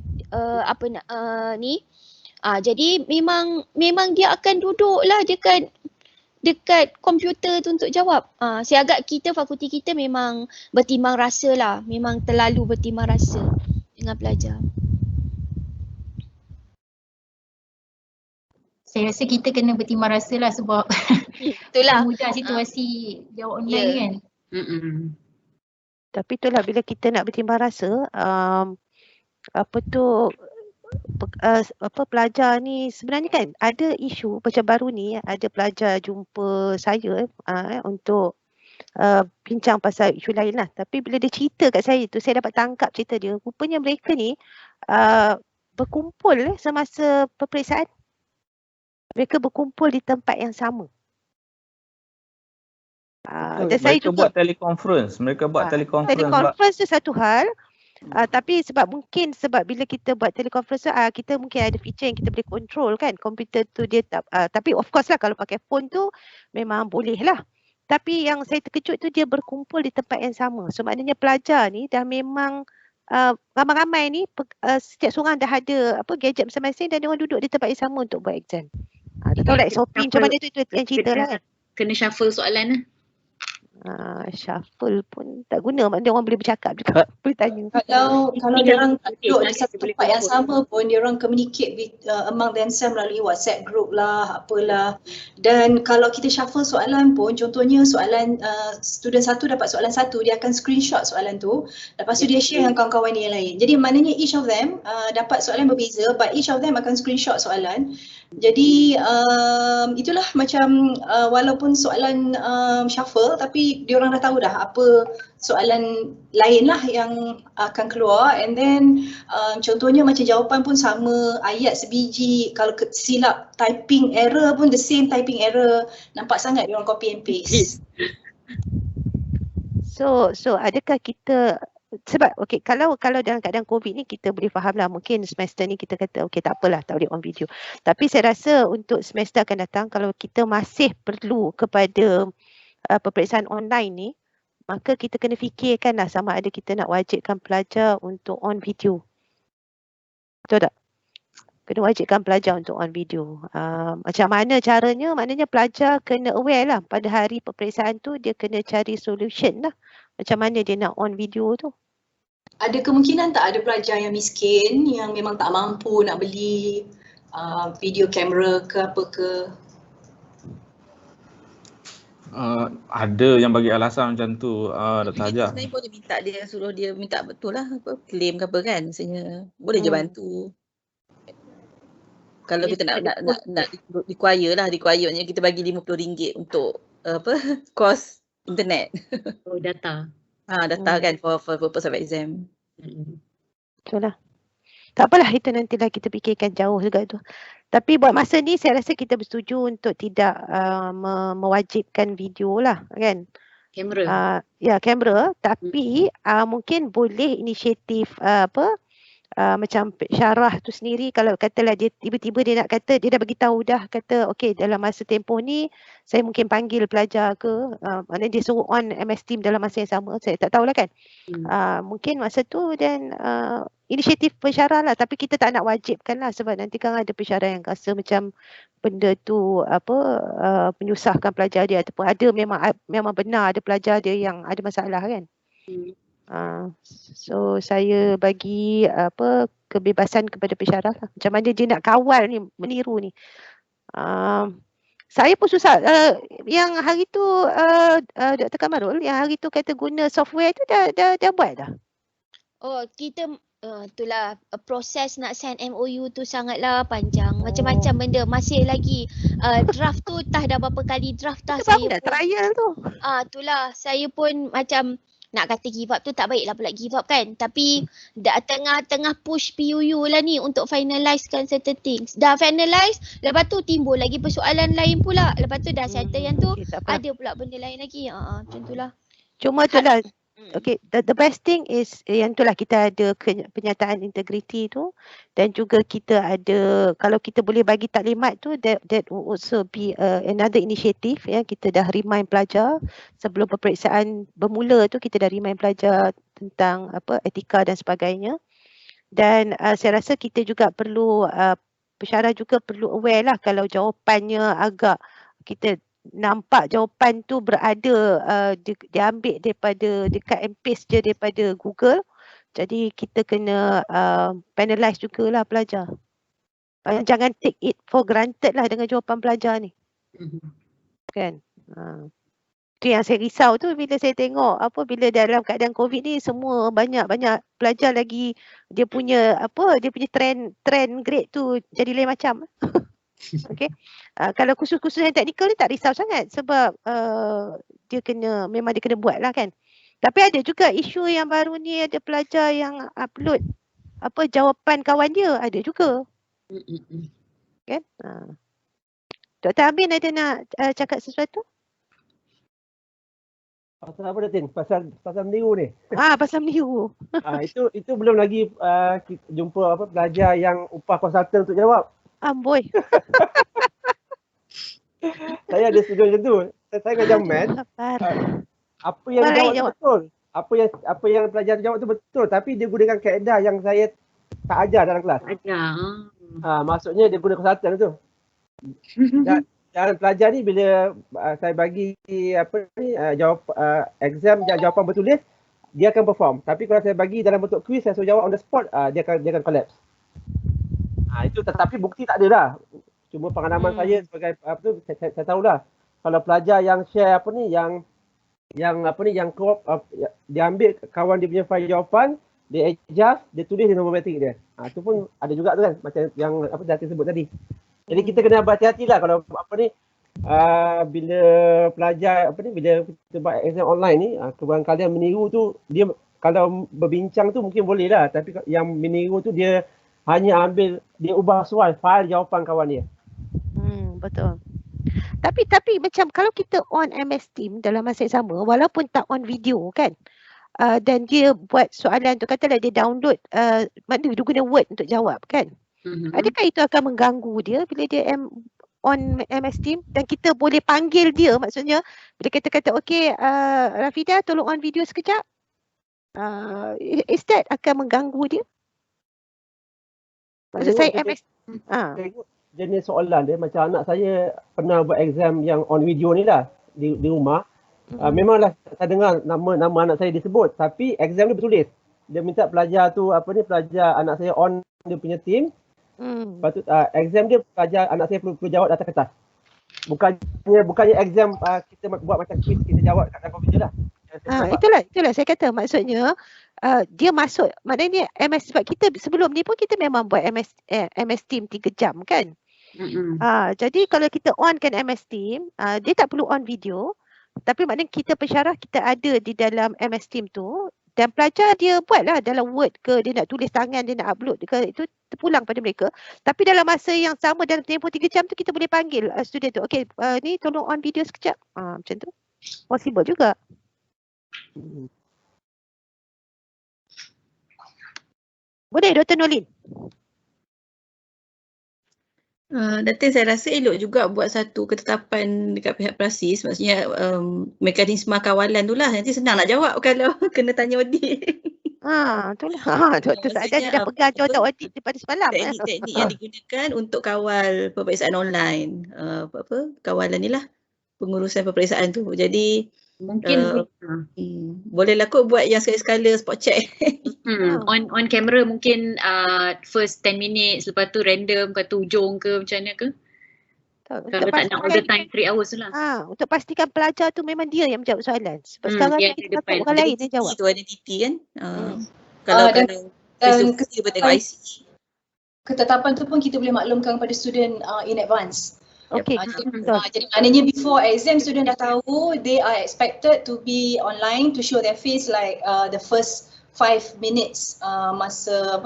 Jadi memang dia akan duduk lah dekat dekat komputer tu untuk jawab. Siagak kita, fakulti kita memang bertimbang rasa lah. Memang terlalu bertimbang rasa dengan pelajar. Saya rasa kita kena bertimbang rasa lah sebab itulah mudah situasi jawab online kan. Tapi itulah bila kita nak bertimbang rasa, pelajar ni sebenarnya kan ada isu macam baru ni, ada pelajar jumpa saya untuk bincang pasal isu lain lah. Tapi bila dia cerita kat saya tu, saya dapat tangkap cerita dia. Rupanya mereka ni berkumpul semasa peperiksaan. Mereka berkumpul di tempat yang sama. Dan saya mereka juga buat teleconference. Mereka buat teleconference. Teleconference tu satu hal. Tapi mungkin sebab bila kita buat teleconference tu, kita mungkin ada feature yang kita boleh control kan. Komputer tu dia tak, tapi of course lah kalau pakai phone tu memang boleh lah. Tapi yang saya terkejut tu dia berkumpul di tempat yang sama. So maknanya pelajar ni dah memang ramai-ramai ni setiap seorang dah ada gadget masing-masing dan dia orang duduk di tempat yang sama untuk buat exam. Tak tahu like SOP macam mana tu yang cerita lah kan. Kena shuffle soalan lah. Shuffle pun tak guna, maknanya orang boleh bercakap juga, boleh tanya. Kalau dia orang duduk di satu tempat yang sama pun dia orang communicate with, among themselves melalui WhatsApp group lah, apalah. Dan kalau kita shuffle soalan pun, contohnya soalan student satu dapat soalan satu, dia akan screenshot soalan tu, lepas tu dia share dengan kawan-kawan dia yang lain. Jadi maknanya each of them dapat soalan berbeza, but each of them akan screenshot soalan. Jadi itulah macam walaupun soalan shuffle, tapi diorang dah tahu dah apa soalan lain lah yang akan keluar, and then contohnya macam jawapan pun sama, ayat sebiji, kalau silap typing error pun the same typing error, nampak sangat diorang copy and paste. So adakah kita, sebab kalau dalam keadaan COVID ni kita boleh faham lah, mungkin semester ni kita kata tak apalah, tak boleh on video. Tapi saya rasa untuk semester akan datang, kalau kita masih perlu kepada peperiksaan online ni, maka kita kena fikirkan lah sama ada kita nak wajibkan pelajar untuk on video. Betul tak? Kena wajibkan pelajar untuk on video. Macam mana caranya? Maknanya pelajar kena aware lah pada hari peperiksaan tu dia kena cari solution lah. Macam mana dia nak on video tu. Ada kemungkinan tak ada pelajar yang miskin yang memang tak mampu nak beli video kamera ke apa ke? Ada yang bagi alasan macam tu, Dr. Hajar. Sebenarnya boleh minta dia, suruh dia minta betul lah claim ke apa kan, maksudnya boleh je bantu. Kalau kita nak require maknanya kita bagi RM50 untuk kos internet. Oh, data. Data kan for purpose of exam. Betul lah. Tak apalah, itu nantilah kita fikirkan jauh juga tu. Tapi buat masa ni saya rasa kita bersetuju untuk tidak mewajibkan video lah kan. Kamera. Kamera. Tapi mungkin boleh inisiatif macam syarah tu sendiri, kalau katalah dia tiba-tiba dia nak kata, dia dah bagi tahu dah, kata okey dalam masa tempoh ni saya mungkin panggil pelajar ke, maknanya dia suruh on MS Team dalam masa yang sama, saya tak tahulah kan. Mungkin masa tu dan inisiatif pensyarah lah, tapi kita tak nak wajibkan lah sebab nanti kan ada pensyarah yang rasa macam benda tu menyusahkan pelajar dia, ataupun ada memang benar ada pelajar dia yang ada masalah kan. So saya bagi kebebasan kepada pensyarah lah. Macam mana dia nak kawal ni, meniru ni. Saya pun susah. Yang hari tu Dr. Kamarul, yang hari tu kata guna software tu dah buat dah. Oh, kita itulah proses nak send MOU tu sangatlah panjang. Macam-macam benda, masih lagi draft tu dah berapa kali draft dah saya dah trial tu. Itulah saya pun macam nak kata give up tu tak baiklah pula give up kan. Tapi tengah push PUU lah ni untuk finalizekan certain things. Dah finalize, lepas tu timbul lagi persoalan lain pula. Lepas tu dah settle yang tu, ada pula benda lain lagi. Macam tu lah. Cuma tu lah. Okay, the best thing is yang tu lah, kita ada penyataan integriti tu, dan juga kita ada, kalau kita boleh bagi taklimat tu, that will also be another initiative ya. Kita dah remind pelajar sebelum peperiksaan bermula tu, kita dah remind pelajar tentang etika dan sebagainya. Dan saya rasa kita juga perlu, pensyarah juga perlu aware lah kalau jawapannya agak kita nampak jawapan tu berada diambil daripada dekat and paste je daripada Google. Jadi kita kena penalize jugalah pelajar. Jangan take it for granted lah dengan jawapan pelajar ni. Kan? Tu yang saya risau tu bila saya tengok bila dalam keadaan COVID ni semua banyak pelajar lagi dia punya trend grade tu jadi lain macam. Okey. Kalau kursus-kursus yang teknikal ni tak risau sangat sebab memang dia kena buat lah kan. Tapi ada juga isu yang baru ni, ada pelajar yang upload jawapan kawan dia, ada juga. Kan? Dr. Amin ada nak cakap sesuatu? Pasal apa Datin? Pasal meniru ni. Pasal meniru. Itu belum lagi jumpa pelajar yang upah konsultan untuk jawab. Amboi. Saya ada student macam tu. Saya ngajar math. Apa yang dia jawab tu betul. Apa yang pelajar jawab tu betul, tapi dia gunakan kaedah yang saya tak ajar dalam kelas. Maksudnya dia guna konsultan tu. Dan pelajar ni bila saya bagi exam jawapan bertulis, dia akan perform. Tapi kalau saya bagi dalam bentuk quiz, saya suruh jawab on the spot, dia akan collapse. Itu tetapi bukti tak ada lah. Cuma pengalaman saya sebagai saya tahulah kalau pelajar yang share yang co-op dia ambil kawan dia punya file jawapan, dia adjust, dia tulis di nombor matematik dia. Itu pun ada juga tu kan, macam yang Datin sebut tadi. Jadi kita kena berhati-hatilah kalau bila pelajar bila kita buat exam online ni, kalian meniru tu, dia kalau berbincang tu mungkin boleh lah, tapi yang meniru tu dia hanya ambil, dia ubah soal file jawapan kawan dia. Betul. Tapi macam kalau kita on MS Team dalam masa yang sama, walaupun tak on video kan, dan dia buat soalan tu, katalah dia download, maknanya dia guna Word untuk jawab kan. Adakah itu akan mengganggu dia bila dia on MS Team dan kita boleh panggil dia, maksudnya bila kita kata okey Rafida tolong on video sekejap, is that akan mengganggu dia? Maksud saya MS jenis soalan dia macam anak saya pernah buat exam yang on video ni lah di rumah. Memanglah saya dengar nama anak saya disebut, tapi exam dia bertulis. Dia minta pelajar tu pelajar anak saya on dia punya team. Lepas tu exam dia pelajar anak saya perlu jawab atas kertas. Bukannya exam kita buat macam quiz, kita jawab kat dalam komputer lah. Itulah saya kata, maksudnya dia masuk, maknanya MS, sebab kita sebelum ni pun kita memang buat MS Team 3 jam kan. Jadi kalau kita on kan MS Team, dia tak perlu on video, tapi maknanya kita pensyarah kita ada di dalam MS Team tu, dan pelajar dia buatlah dalam Word ke, dia nak tulis tangan, dia nak upload ke, itu terpulang pada mereka. Tapi dalam masa yang sama, dalam tempoh 3 jam tu kita boleh panggil student tu, okey ni tolong on video sekejap, macam tu possible juga. Boleh Dr. Nolin? Datin, saya rasa elok juga buat satu ketetapan dekat pihak prasis, maksudnya mekanisme kawalan tu lah. Nanti senang nak jawab kalau kena tanya audit. Itulah. Dr. Saadan dah pegang jawatan audit daripada semalam. Teknik-teknik yang digunakan untuk kawal peperiksaan online. Kawalan ni lah, pengurusan peperiksaan tu. Jadi mungkin bolehlah kot buat yang sekali-sekala spot check. On camera mungkin first 10 minutes, lepas tu random, lepas tu ujung ke macam mana ke? Kalau tak nak all the time 3 hours tu lah. Untuk pastikan pelajar tu memang dia yang menjawab soalan. Sebab sekarang kita takut orang lain yang jawab. Itu identiti kan. Kalau kita bertengok IC. Ketetapan tu pun kita boleh maklumkan kepada student in advance. Okay. Jadi maknanya before exam student dah tahu they are expected to be online to show their face like the first 5 minutes masa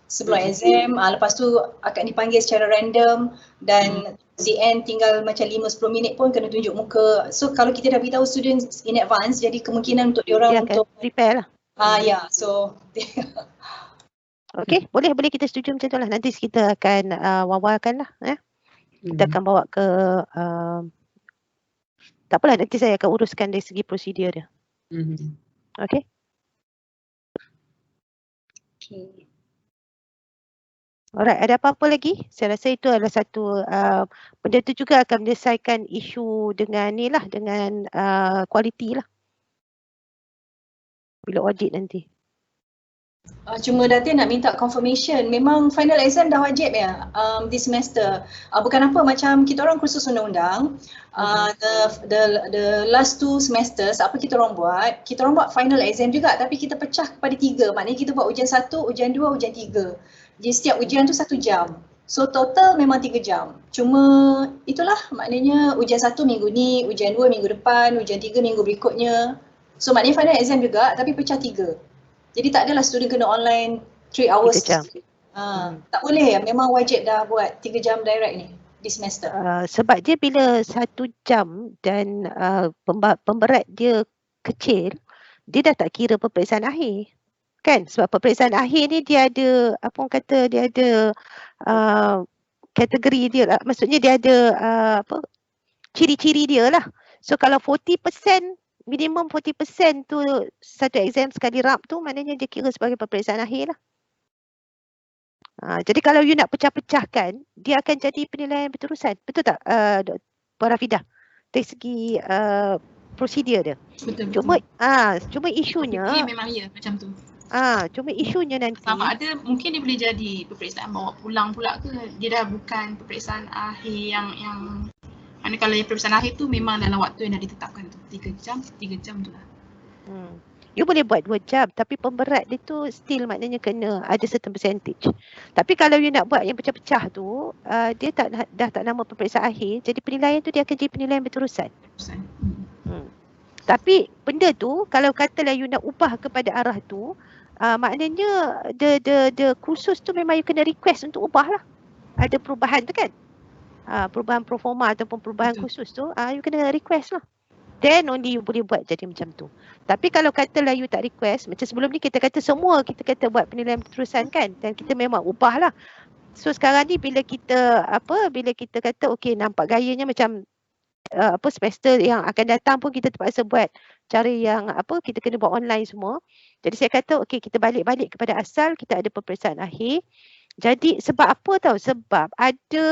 sebelum exam. Lepas tu akan dipanggil secara random dan the end tinggal macam 5-10 minit pun kena tunjuk muka. So kalau kita dah beritahu students in advance, jadi kemungkinan untuk diorang untuk prepare lah. So okay, boleh kita setuju macam tu lah. Nanti kita akan wawarkan lah. Kita akan bawa ke tak apalah, nanti saya akan uruskan dari segi prosedur dia. Okay. Alright, ada apa-apa lagi? Saya rasa itu adalah satu benda tu juga akan menyelesaikan isu dengan ni lah, dengan kualiti lah. Bila audit nanti. Cuma Datin nak minta confirmation, memang final exam dah wajib ya this semester. Bukan apa, macam kita orang kursus undang-undang, the last 2 semesters apa kita orang buat final exam juga, tapi kita pecah kepada 3. Maknanya kita buat ujian 1, ujian 2, ujian 3. Jadi setiap ujian tu 1 jam. So total memang 3 jam. Cuma itulah, maknanya ujian 1 minggu ni, ujian 2 minggu depan, ujian 3 minggu berikutnya. So maknanya final exam juga tapi pecah 3. Jadi tak adalah student kena online 3 hours. 3 jam. Tak boleh, memang wajib dah buat 3 jam direct ni di semester. Sebab dia bila 1 jam dan pemberat dia kecil, dia dah tak kira peperiksaan akhir. Kan? Sebab peperiksaan akhir ni dia ada, apa orang kata, dia ada kategori dia lah. Maksudnya dia ada ciri-ciri dia lah. So kalau 40%, minimum 40% tu satu exam sekali rap tu, maknanya dia kira sebagai peperiksaan akhir lah. Jadi kalau you nak pecah-pecahkan, dia akan jadi penilaian berterusan. Betul tak Puan Rafidah? Dari segi prosedur dia. Betul. Cuma isunya memang ya macam tu. Cuma isunya nanti sama ada mungkin dia boleh jadi peperiksaan bawa pulang pula ke, dia dah bukan peperiksaan akhir yang mana kalau yang peperiksaan akhir tu memang dalam waktu yang dah ditetapkan tu 3 jam tu lah. You boleh buat 2 jam tapi pemberat dia tu still maknanya kena ada certain percentage. Tapi kalau you nak buat yang pecah-pecah tu, dia dah tak nama peperiksaan akhir, jadi penilaian tu dia akan jadi penilaian berterusan. Tapi benda tu kalau katalah you nak ubah kepada arah tu, maknanya the kursus tu memang you kena request untuk ubah lah. Ada perubahan tu kan? Perubahan proforma ataupun perubahan khusus tu, you kena request lah. Then only you boleh buat jadi macam tu. Tapi kalau katalah you tak request, macam sebelum ni kita kata semua kita kata buat penilaian berterusan kan, dan kita memang ubah lah. So sekarang ni bila kita kata okey nampak gayanya macam semester yang akan datang pun kita terpaksa buat cara yang kita kena buat online semua. Jadi saya kata okey kita balik kepada asal, kita ada peperiksaan akhir. Jadi sebab apa tahu? Sebab ada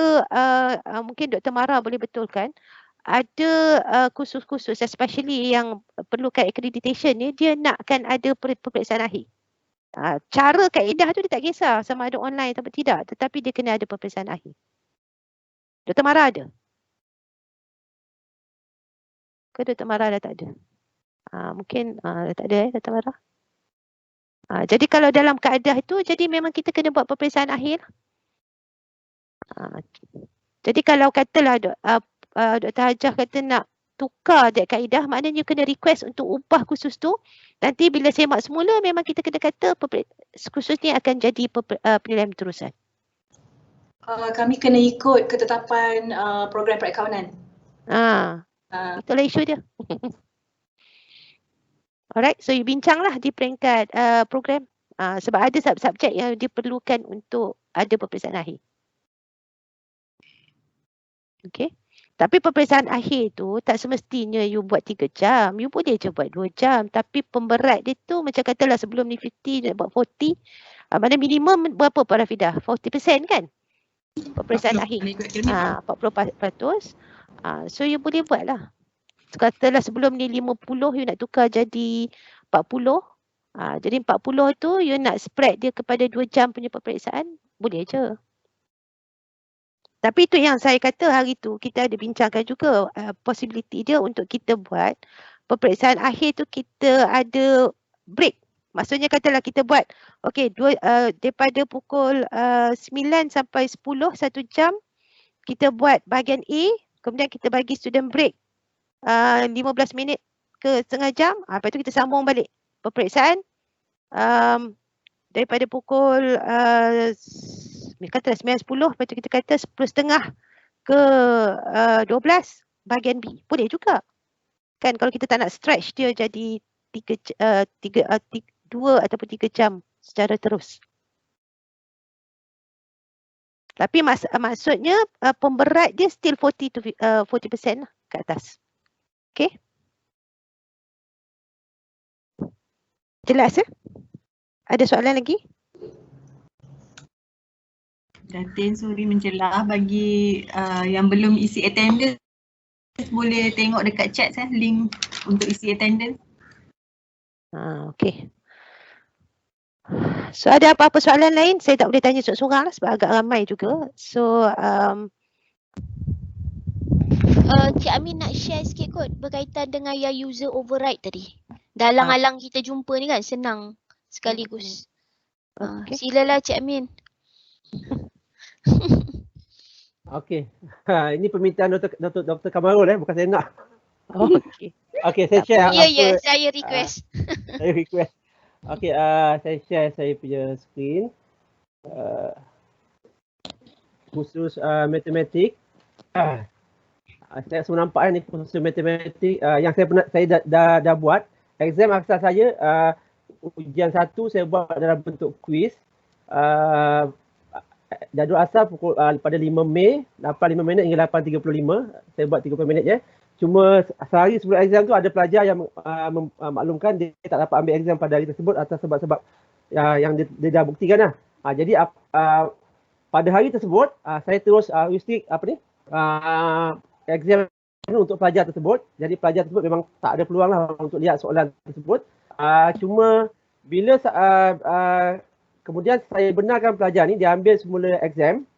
mungkin Dr. Mara boleh betulkan, ada kursus-kursus especially yang perlukan accreditation ni, dia nakkan ada peperiksaan akhir. Cara kaedah tu dia tak kisah sama ada online atau tidak, tetapi dia kena ada peperiksaan akhir. Dr. Mara ada? Ke Dr. Mara dah tak ada? Mungkin dah tak ada Dr. Mara? Jadi kalau dalam kaedah itu, jadi memang kita kena buat peperiksaan akhir. Jadi kalau katalah Dr. Hajah kata nak tukar dia kaedah, maknanya kena request untuk ubah kursus tu. Nanti bila semak semula, memang kita kena kata kursus ni akan jadi penilaian berterusan. Kami kena ikut ketetapan program perakaunan. Itulah isu dia. Alright, so you bincanglah di peringkat program sebab ada subjek yang diperlukan untuk ada peperiksaan akhir. Okay. Tapi peperiksaan akhir tu tak semestinya you buat 3 jam. You boleh je buat 2 jam. Tapi pemberat dia tu macam katalah sebelum ni 50, nak buat 40. Mana minimum berapa Pak Rafidah? 40% kan? Peperiksaan akhir. 40%. So you boleh buat lah. Katalah sebelum ni 50 you nak tukar jadi 40. Jadi 40 tu you nak spread dia kepada 2 jam punya peperiksaan, boleh je. Tapi itu yang saya kata hari tu kita ada bincangkan juga possibility dia untuk kita buat peperiksaan akhir tu kita ada break. Maksudnya katalah kita buat okey daripada pukul 9 sampai 10 1 jam kita buat bahagian A, kemudian kita bagi student break 15 minit ke setengah jam, lepas tu kita sambung balik peperiksaan daripada pukul katalah 9.10, lepas tu kita kata 10.30 ke 12 bahagian B. Boleh juga. Kan kalau kita tak nak stretch dia jadi 2 ataupun 3 jam secara terus. Tapi maksudnya pemberat dia still 40% lah ke atas. Okay. Jelas ya? Ada soalan lagi? Datin Suri mencelah bagi yang belum isi attendance boleh tengok dekat chat link untuk isi attendance. Okey. So ada apa-apa soalan lain? Saya tak boleh tanya seorang-seorang lah sebab agak ramai juga. So Cik Amin nak share sikit kot berkaitan dengan yang user override tadi. Dalang-alang kita jumpa ni kan senang sekaligus. Silalah Cik Amin. Okey. Ini permintaan Dr. Kamarul bukan saya nak. Okey. Okey, saya share Ya, saya request. Saya request. Okey, saya share saya punya screen. Khusus matematik. Saya semua nampak ni khusus matematik yang saya dah buat. Exam asal saya ujian 1 saya buat dalam bentuk quiz. Jadual asal pukul pada 5 Mei 8.5 minit hingga 8.35. Saya buat 30 minit je. Cuma sehari sebelum exam tu ada pelajar yang maklumkan dia tak dapat ambil exam pada hari tersebut atas sebab-sebab yang dia dah buktikan lah. Jadi pada hari tersebut saya terus restrict exam untuk pelajar tersebut. Jadi pelajar tersebut memang tak ada peluang lah untuk lihat soalan tersebut. Cuma bila kemudian saya benarkan pelajar ni dia ambil semula exam.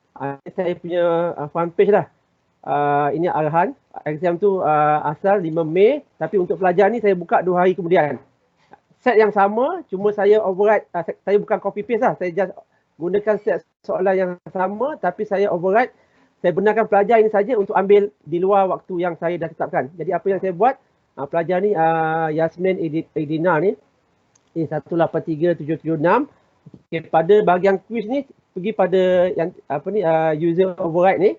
Saya punya front page lah. Ini arahan. Exam tu asal 5 Mei tapi untuk pelajar ni saya buka 2 hari kemudian. Set yang sama cuma saya override, saya bukan copy paste lah. Saya just gunakan set soalan yang sama tapi saya override. Saya benarkan pelajar ini saja untuk ambil di luar waktu yang saya dah tetapkan. Jadi apa yang saya buat, pelajar ni Yasmin Edina ni 183776. Okay, pada bahagian quiz ni pergi pada yang user override ni.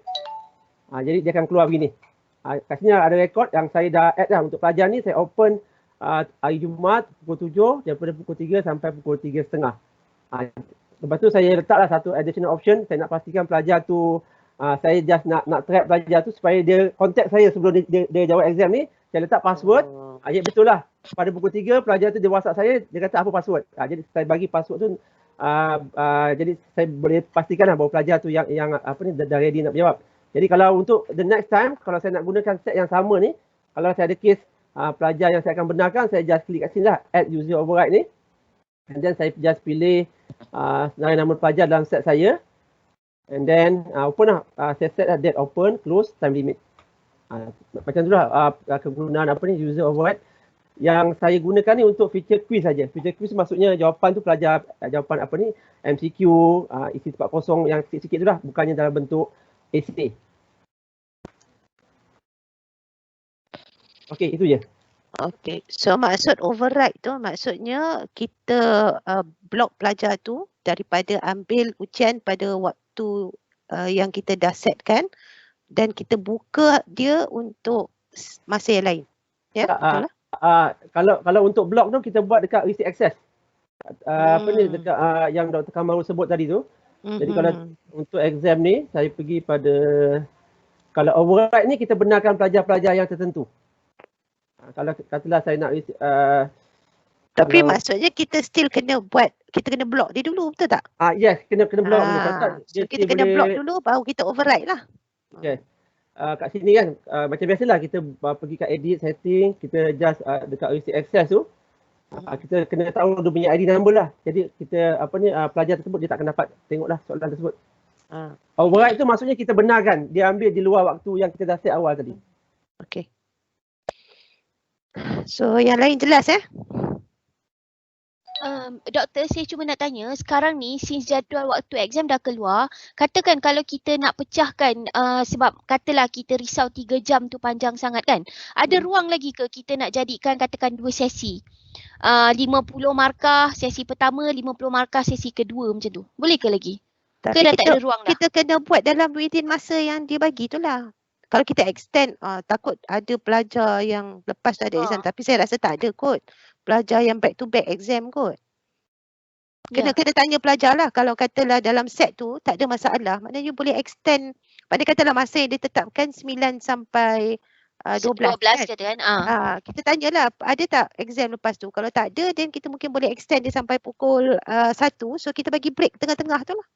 Jadi dia akan keluar begini. Kat sini ada rekod yang saya dah add lah untuk pelajar ni. Saya open hari Jumaat pukul 7 daripada pukul 3 sampai pukul 3.30. Lepas tu saya letaklah satu additional option. Saya nak pastikan pelajar tu saya just nak trap pelajar tu supaya dia contact saya sebelum dia jawab exam ni. Saya letak password. Ya betul lah. Pada pukul 3 pelajar tu dia WhatsApp saya, dia kata apa password. Jadi saya bagi password tu jadi saya boleh pastikan lah bahawa pelajar tu yang dah ready nak jawab. Jadi kalau untuk the next time kalau saya nak gunakan set yang sama ni, kalau saya ada case pelajar yang saya akan benarkan, saya just klik kat sini lah add user override ni. And then saya just pilih senarai nama pelajar dalam set saya. And then open lah, saya set date open, close, time limit. Macam tu lah kegunaan user override. Yang saya gunakan ni untuk feature quiz saja. Feature quiz maksudnya jawapan tu pelajar, jawapan MCQ, isi tempat kosong yang sikit-sikit tu lah. Bukannya dalam bentuk essay. Okey, itu je. Okey, so maksud override tu maksudnya kita block pelajar tu daripada ambil ujian pada waktu yang kita dah setkan dan kita buka dia untuk masa yang lain. Ya, betul lah? Kalau untuk block tu kita buat dekat receipt access. Dekat yang Dr. Kamarul sebut tadi tu. Jadi kalau untuk exam ni saya pergi pada kalau override ni kita benarkan pelajar-pelajar yang tertentu. Kalau katalah saya nak tapi maksudnya kita still kena buat, kita kena block dia dulu, betul tak? Yes, kena block dulu. So kita kena block dulu baru kita override lah. Okay. Kat sini kan macam biasalah kita pergi kat edit setting, kita just dekat receipt access tu kita kena tahu dia punya ID number lah. Jadi kita pelajar tersebut dia tak akan dapat tengoklah soalan tersebut. Override tu maksudnya kita benarkan dia ambil di luar waktu yang kita dah set awal tadi. Okey. So yang lain jelas Doktor, saya cuma nak tanya, sekarang ni since jadual waktu exam dah keluar, katakan kalau kita nak pecahkan sebab katalah kita risau 3 jam tu panjang sangat kan, ada ruang lagi ke kita nak jadikan katakan 2 sesi? 50 markah sesi pertama, 50 markah sesi kedua macam tu. Boleh ke lagi? Tapi ke dah tak ada ruang dah? Kita kena buat dalam within masa yang dia bagi tu lah. Kalau kita extend, takut ada pelajar yang lepas tu ada exam. Tapi saya rasa tak ada kot. Pelajar yang back to back exam kot. Kena tanya pelajar lah. Kalau katalah dalam set tu tak ada masalah. Maknanya you boleh extend. Pada katalah masa yang ditetapkan 9 sampai 12 kan? Kita tanyalah ada tak exam lepas tu. Kalau tak ada then kita mungkin boleh extend dia sampai pukul 1. So kita bagi break tengah-tengah tu lah.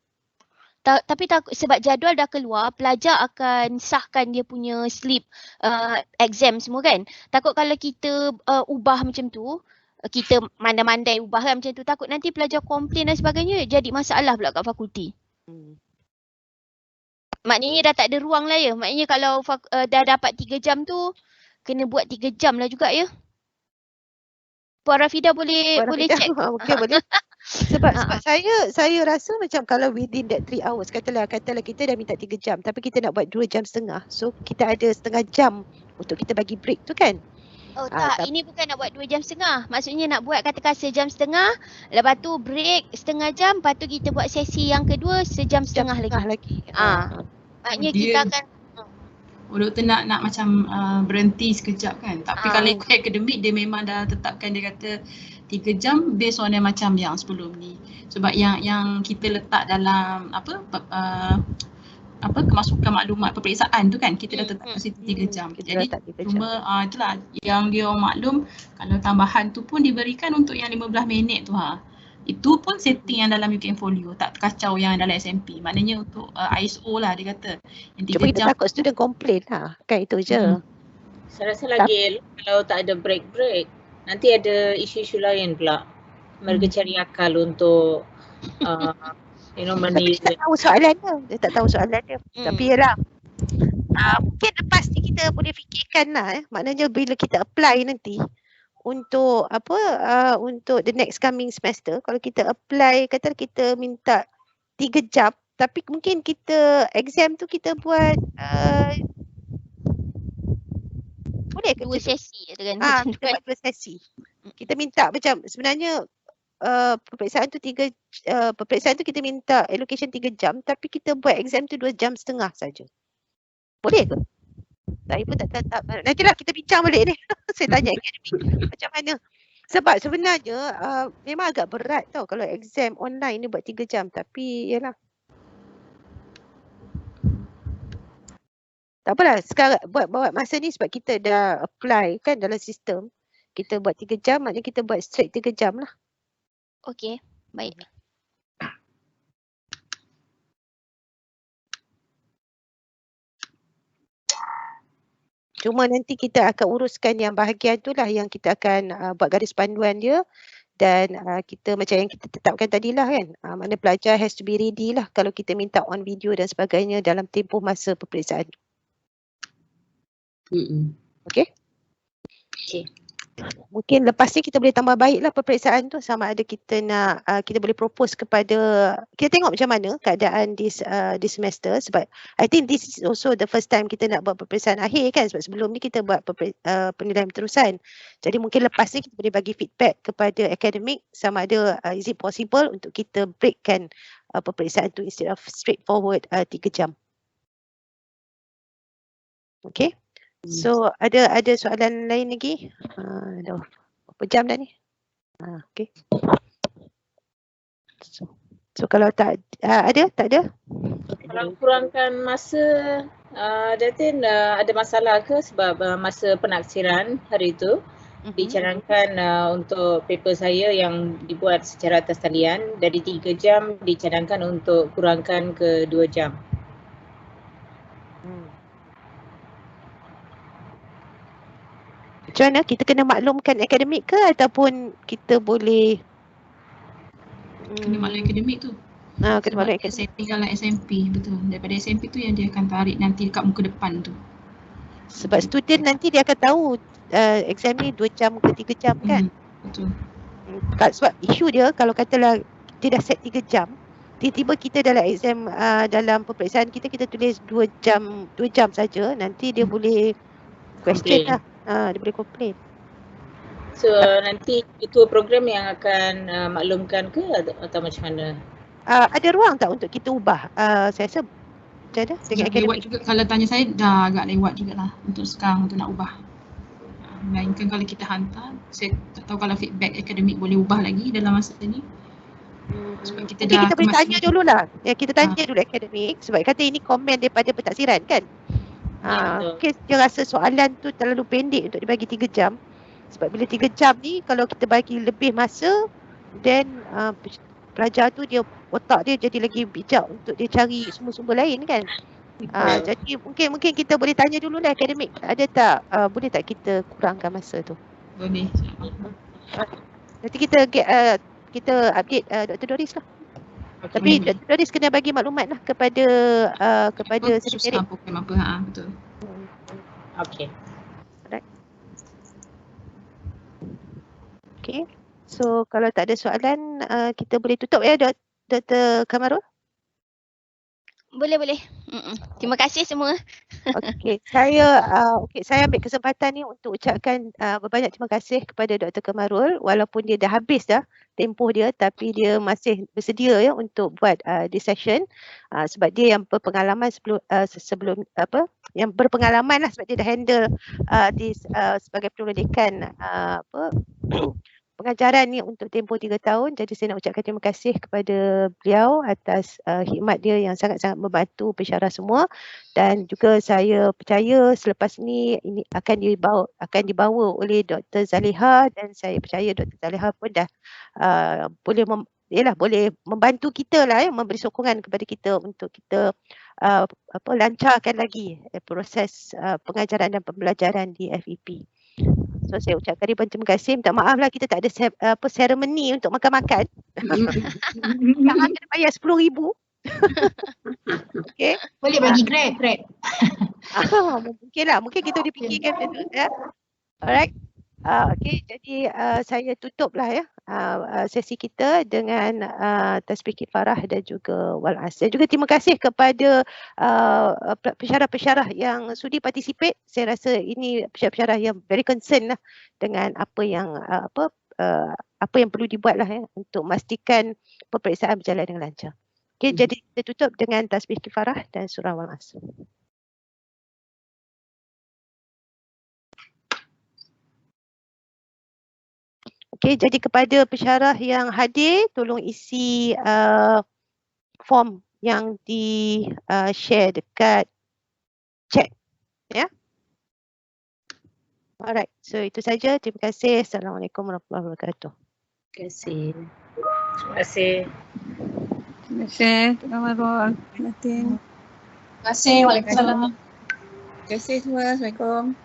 Tapi sebab jadual dah keluar, pelajar akan sahkan dia punya slip exam semua kan. Takut kalau kita ubah macam tu, kita mandai-mandai ubah kan macam tu, takut nanti pelajar komplain dan sebagainya, jadi masalah pula kat fakulti. Maknanya dah tak ada ruang lah ya. Maknanya kalau dah dapat 3 jam tu, kena buat 3 jam lah juga ya. Puan Rafidah boleh check. Okay, boleh. Sebab saya rasa macam kalau within that 3 hours, katalah kita dah minta 3 jam tapi kita nak buat 2 jam setengah. So kita ada setengah jam untuk kita bagi break tu kan. Oh tak, ini bukan nak buat 2 jam setengah. Maksudnya nak buat katakan sejam setengah, lepas tu break setengah jam, lepas tu kita buat sesi yang kedua sejam setengah lagi. Maknanya kita akan doktor nak macam berhenti sekejap kan. Tapi kalau ikut akademik dia memang dah tetapkan, dia kata 3 jam based on yang macam yang sebelum ni. Sebab yang kita letak dalam kemasukan maklumat peperiksaan tu kan, kita dah tetap situ 3 jam. Jadi cuma itulah yang dia orang maklum, kalau tambahan tu pun diberikan untuk yang 15 minit tu Itu pun setting yang dalam UKM Folio, tak kacau yang dalam SMP. Maknanya untuk ISO lah dia kata. Yang 3 cuma kita jam takut student komplain lah, kan itu je. Saya rasa lagi kalau tak ada break, nanti ada isu-isu lain pula. Mereka cari akal untuk Tapi dia tak tahu soalan dia. Tapi yalah, mungkin lepas ni kita boleh fikirkan lah maknanya bila kita apply nanti untuk untuk the next coming semester, kalau kita apply, kata kita minta 3 jam tapi mungkin kita exam tu kita buat boleh ke 2 sesi kan? 2 sesi. Kita minta macam sebenarnya peperiksaan tu kita minta allocation 3 jam tapi kita buat exam tu 2 jam setengah saja. Boleh ke? Saya pun tak. Nantilah kita bincang balik ni. Saya tanya akademik macam mana. Sebab sebenarnya memang agak berat tau kalau exam online ni buat 3 jam. Tapi yalah. Tak apalah, sekarang buat masa ni sebab kita dah apply kan dalam sistem. Kita buat 3 jam, maknanya kita buat straight 3 jam lah. Okey, baik. Cuma nanti kita akan uruskan yang bahagian tu lah yang kita akan buat garis panduan dia dan kita macam yang kita tetapkan tadilah kan. Mana pelajar has to be ready lah kalau kita minta on video dan sebagainya dalam tempoh masa peperiksaan tu. Okay? Okay. Mungkin lepas ni kita boleh tambah baiklah peperiksaan tu, sama ada kita nak kita boleh propose kepada, kita tengok macam mana keadaan di semester, sebab I think this is also the first time kita nak buat peperiksaan akhir kan, sebab sebelum ni kita buat penilaian berterusan. Jadi mungkin lepas ni kita boleh bagi feedback kepada akademik sama ada is it possible untuk kita breakkan peperiksaan tu instead of straightforward 3 jam. Okay. So ada soalan lain lagi? Dah berapa jam dah ni? Okay. So kalau tak ada? Kalau kurangkan masa, Datin ada masalah ke sebab masa penaksiran hari itu dicadangkan untuk paper saya yang dibuat secara atas talian dari 3 jam dicadangkan untuk kurangkan ke 2 jam. Macam mana? Kita kena maklumkan akademik ke ataupun kita boleh kena maklum akademik tu. Kena maklum akademik. Setting dalam SMP, betul. Daripada SMP tu yang dia akan tarik nanti dekat muka depan tu. Sebab student nanti dia akan tahu exam ni 2 jam ke 3 jam kan? Betul. Sebab isu dia kalau katalah dia dah set 3 jam, tiba-tiba kita dalam exam dalam peperiksaan kita tulis 2 jam saja, nanti dia boleh question lah. Dia boleh komplain. So nanti ketua program yang akan maklumkan ke atau macam mana? Ada ruang tak untuk kita ubah? Saya rasa macam mana? Lewat juga, kalau tanya saya dah agak lewat jugalah untuk sekarang untuk nak ubah. Melainkan kalau kita hantar, saya tak tahu kalau feedback akademik boleh ubah lagi dalam masa ni. Sebab kita dah kita boleh tanya dululah. Ya, kita tanya dulu akademik sebab kata ini komen daripada pentaksiran kan. Mungkin dia rasa soalan tu terlalu pendek untuk dibagi 3 jam. Sebab bila 3 jam ni kalau kita bagi lebih masa, then pelajar tu dia otak dia jadi lagi bijak untuk dia cari sumber-sumber lain kan. Jadi mungkin kita boleh tanya dulu lah akademik, ada tak boleh tak kita kurangkan masa tu? Boleh. Nanti kita update Dr. Doris lah. Okay, tapi Dr. Doris kena bagi maklumat lah kepada sekretariat. Betul. Okey. Alright. Okay. So kalau tak ada soalan kita boleh tutup ya Dr. Kamarul? Boleh. Terima kasih semua. Okey, saya ambil kesempatan ni untuk ucapkan berbanyak terima kasih kepada Dr. Kamarul, walaupun dia dah habis dah tempoh dia tapi dia masih bersedia ya untuk buat this session sebab dia yang berpengalaman sebelum yang berpengalaman lah sebab dia dah handle sebagai Penerola Dekan pengajaran ni untuk tempoh 3 tahun. Jadi saya nak ucapkan terima kasih kepada beliau atas khidmat dia yang sangat-sangat membantu pensyarah semua, dan juga saya percaya selepas ni ini akan dibawa oleh Dr. Zaliha, dan saya percaya Dr. Zaliha pun dah boleh membantu kita lah memberi sokongan kepada kita untuk kita lancarkan lagi proses pengajaran dan pembelajaran di FEP. So saya ucapkan ribuan terima kasih. Minta maaf lah kita tak ada seremoni untuk makan-makan. Jangan kena bayar 10,000. Okay. Boleh bagi grab. Mungkin lah. Mungkin kita boleh fikirkan macam tu. Ya. Alright. Okay, jadi saya tutup lah ya sesi kita dengan tasbih kifarah dan juga wal'as. Dan juga terima kasih kepada pensyarah-pensyarah yang sudi participate. Saya rasa ini pensyarah-pensyarah yang very concern lah dengan apa yang perlu dibuat lah ya untuk memastikan peperiksaan berjalan dengan lancar. Okay, jadi kita tutup dengan tasbih kifarah dan surah wal'as. Okey, jadi kepada pensyarah yang hadir, tolong isi form yang di share dekat chat. Ya. Alright, so itu saja. Terima kasih. Assalamualaikum warahmatullahi wabarakatuh. Terima kasih. Terima kasih. Terima kasih. Terima kasih. Terima kasih. Waalaikumsalam. Terima kasih semua. Assalamualaikum.